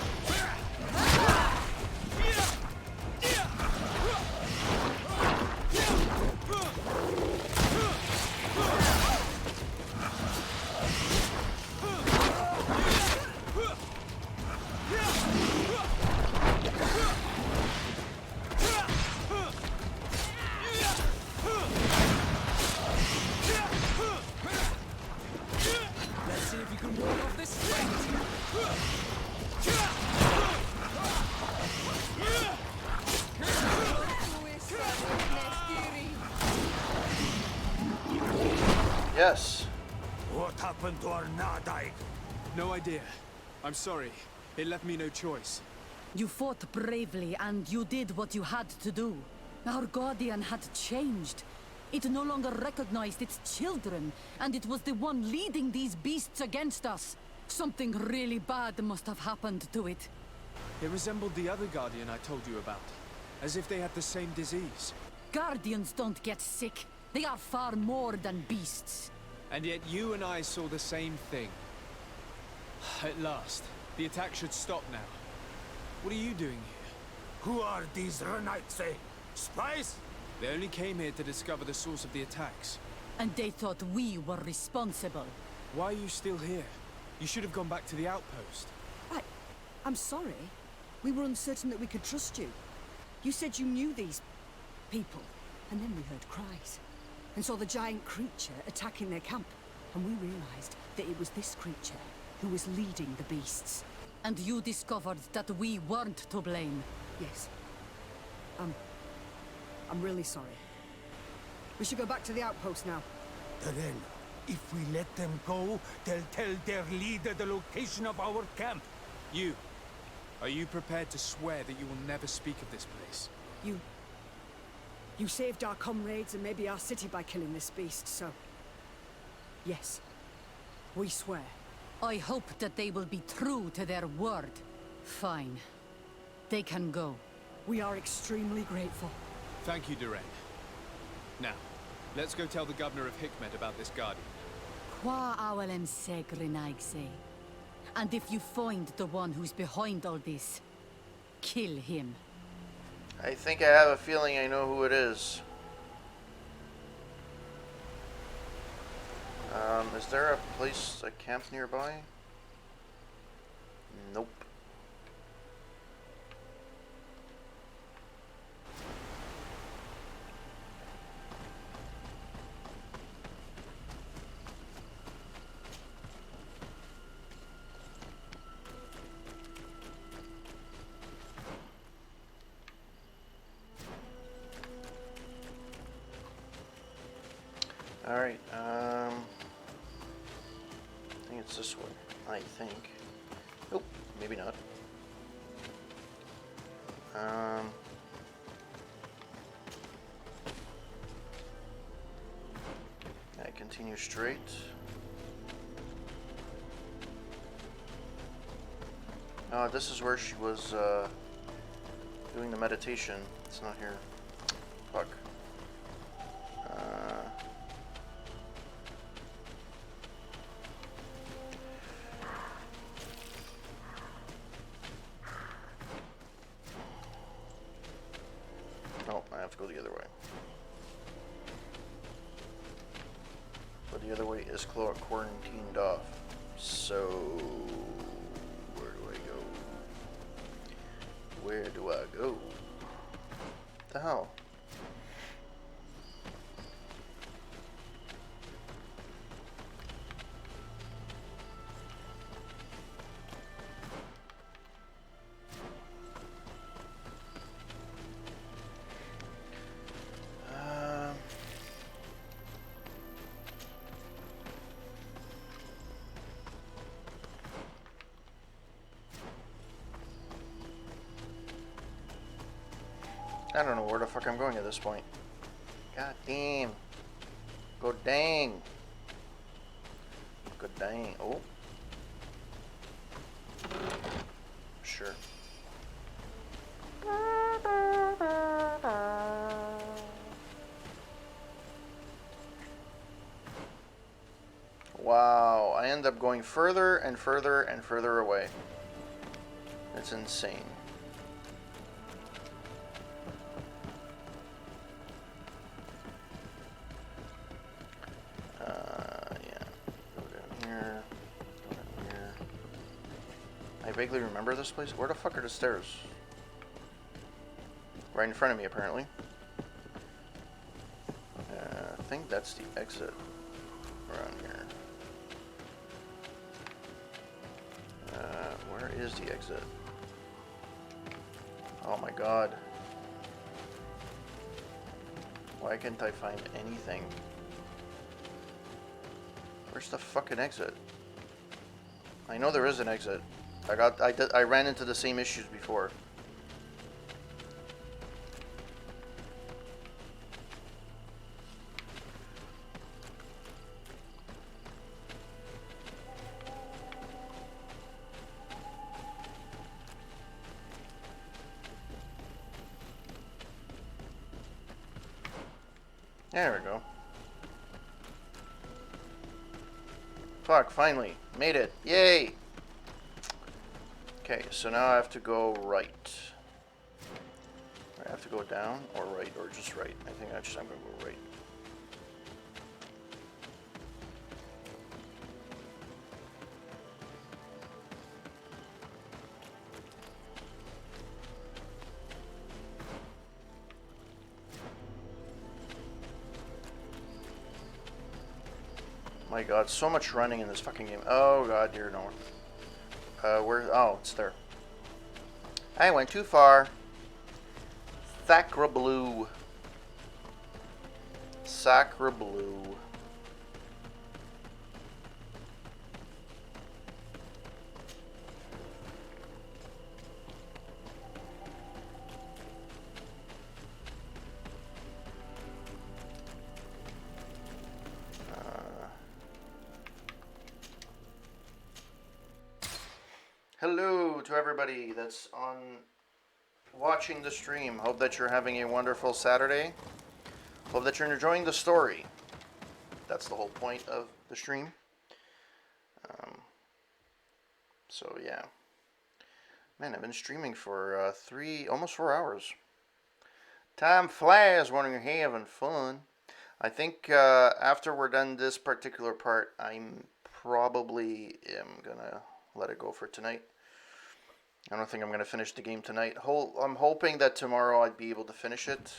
Let's see if you can ward off this fate. Yes. What happened to our Nadai? No idea. I'm sorry. It left me no choice. You fought bravely, and you did what you had to do. Our guardian had changed. It no longer recognized its children, and it was the one leading these beasts against us. Something really bad must have happened to it. It resembled the other Guardian I told you about. As if they had the same disease. Guardians don't get sick. They are far more than beasts. And yet you and I saw the same thing. At last. The attack should stop now. What are you doing here? Who are these Renaitse? Spies? They only came here to discover the source of the attacks. And they thought we were responsible. Why are you still here? You should have gone back to the outpost. I'm sorry. We were uncertain that we could trust you. You said you knew these people, and then we heard cries. And saw the giant creature attacking their camp. And we realized that it was this creature who was leading the beasts. And you discovered that we weren't to blame. Yes. I'm really sorry. We should go back to the outpost now. Then, if we let them go, they'll tell their leader the location of our camp. You. Are you prepared to swear that you will never speak of this place? You saved our comrades and maybe our city by killing this beast, so... Yes. We swear. I hope that they will be true to their word. Fine. They can go. We are extremely grateful. Thank you, Duren. Now, let's go tell the governor of Hikmet about this guardian. Qua awalem segrenaigse. And if you find the one who's behind all this, kill him. I think I have a feeling I know who it is. Is there a place, a camp nearby? Nope. Alright, I think it's this way. I think. Nope, maybe not. I continue straight. Oh, this is where she was doing the meditation. It's not here. Fuck. Oh, I have to go the other way. But the other way is quarantined off. So, where do I go? Where do I go? What the hell? I don't know where the fuck I'm going at this point. God damn. Go dang. Go dang. Oh. Sure. Wow, I end up going further and further and further away. It's insane. Yeah. Go down here. Go down here. I vaguely remember this place. Where the fuck are the stairs? Right in front of me, apparently. I think that's the exit around here. Where is the exit? Oh my god. Why can't I find anything? Where's the fucking exit? I know there is an exit. I ran into the same issues before. There we go. Fuck, finally. Made it. Yay! Okay, so now I have to go right. I have to go down or right or just right. I think I'm gonna go right. My god, so much running in this fucking game. Oh god, dear no. Where? Oh, it's there. I went too far. Sacre bleu. Sacre bleu. Hello to everybody that's on watching the stream. Hope that you're having a wonderful Saturday. Hope that you're enjoying the story. That's the whole point of the stream. So yeah. Man, I've been streaming for almost 4 hours. Time flies when you're having fun. I think after we're done this particular part, I'm probably am gonna let it go for tonight. I don't think I'm gonna finish the game tonight. I'm hoping that tomorrow I'd be able to finish it.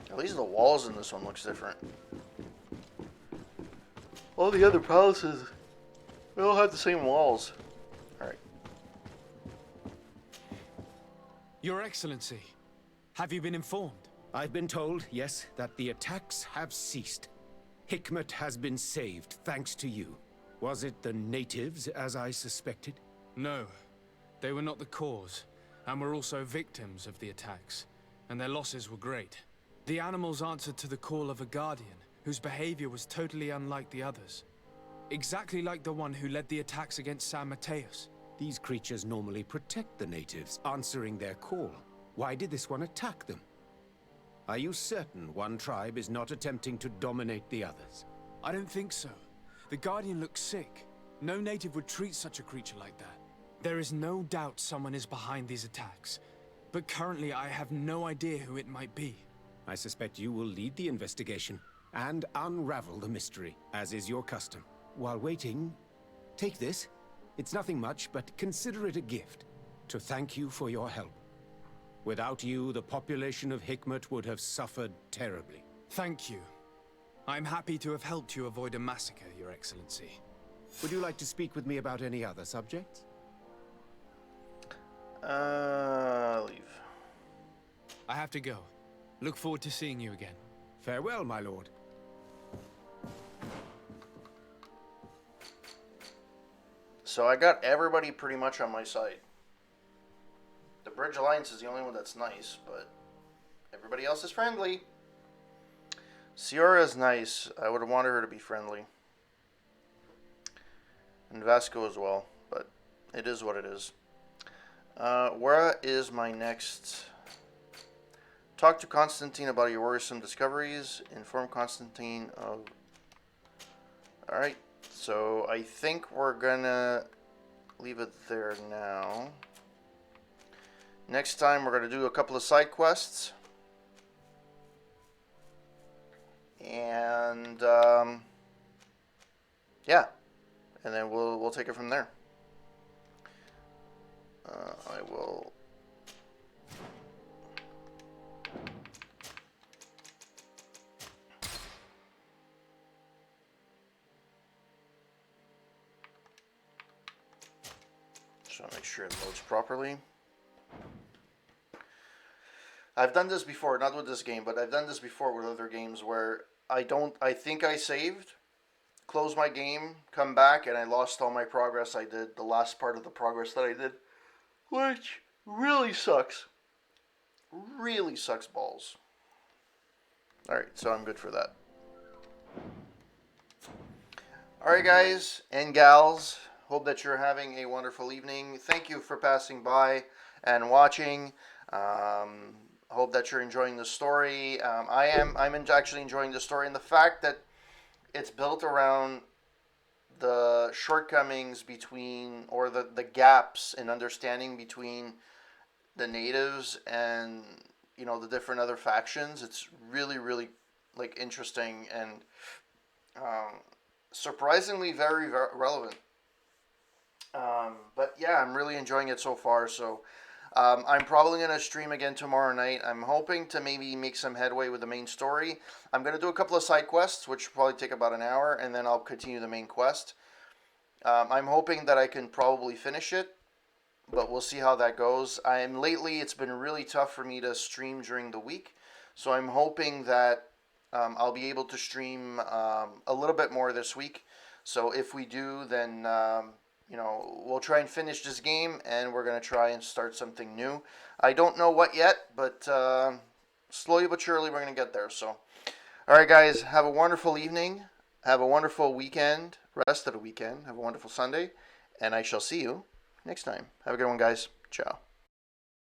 At least the walls in this one looks different. All the other palaces, they all have the same walls. Alright. Your Excellency, have you been informed? I've been told, yes, that the attacks have ceased. Hikmet has been saved, thanks to you. Was it the natives, as I suspected? No, they were not the cause, and were also victims of the attacks, and their losses were great. The animals answered to the call of a guardian, whose behavior was totally unlike the others. Exactly like the one who led the attacks against San Mateus. These creatures normally protect the natives, answering their call. Why did this one attack them? Are you certain one tribe is not attempting to dominate the others? I don't think so. The Guardian looks sick. No native would treat such a creature like that. There is no doubt someone is behind these attacks, but currently I have no idea who it might be. I suspect you will lead the investigation and unravel the mystery, as is your custom. While waiting, take this. It's nothing much, but consider it a gift to thank you for your help. Without you, the population of Hikmet would have suffered terribly. Thank you. I'm happy to have helped you avoid a massacre, Your Excellency. Would you like to speak with me about any other subjects? Leave. I have to go. Look forward to seeing you again. Farewell, my lord. So I got everybody pretty much on my side. The Bridge Alliance is the only one that's nice, but everybody else is friendly. Ciora is nice. I would have wanted her to be friendly. And Vasco as well, but it is what it is. Where is my next... Talk to Constantine about your worrisome discoveries. Inform Constantine of... Alright, so I think we're gonna leave it there now. Next time we're gonna do a couple of side quests. And yeah, and then we'll take it from there. I will. Just want to make sure it loads properly. I've done this before, not with this game, but I've done this before with other games where I think I saved, close my game, come back, and I lost all my progress I did, the last part of the progress that I did, which really sucks. Really sucks balls. Alright, so I'm good for that. Alright guys and gals, hope that you're having a wonderful evening. Thank you for passing by and watching. Hope that you're enjoying the story. I'm actually enjoying the story, and the fact that it's built around the shortcomings between, or the gaps in understanding between the natives and, you know, the different other factions. It's really, really like interesting and surprisingly very, very relevant. But yeah, I'm really enjoying it so far. So I'm probably going to stream again tomorrow night. I'm hoping to maybe make some headway with the main story. I'm going to do a couple of side quests, which will probably take about an hour, and then I'll continue the main quest. I'm hoping that I can probably finish it, but we'll see how that goes. Lately, it's been really tough for me to stream during the week, so I'm hoping that I'll be able to stream a little bit more this week. So if we do, then you know, we'll try and finish this game, and we're going to try and start something new. I don't know what yet, but slowly but surely we're going to get there. So, all right, guys, have a wonderful evening. have a wonderful weekend, rest of the weekend. Have a wonderful Sunday, and I shall see you next time. Have a good one, guys. Ciao.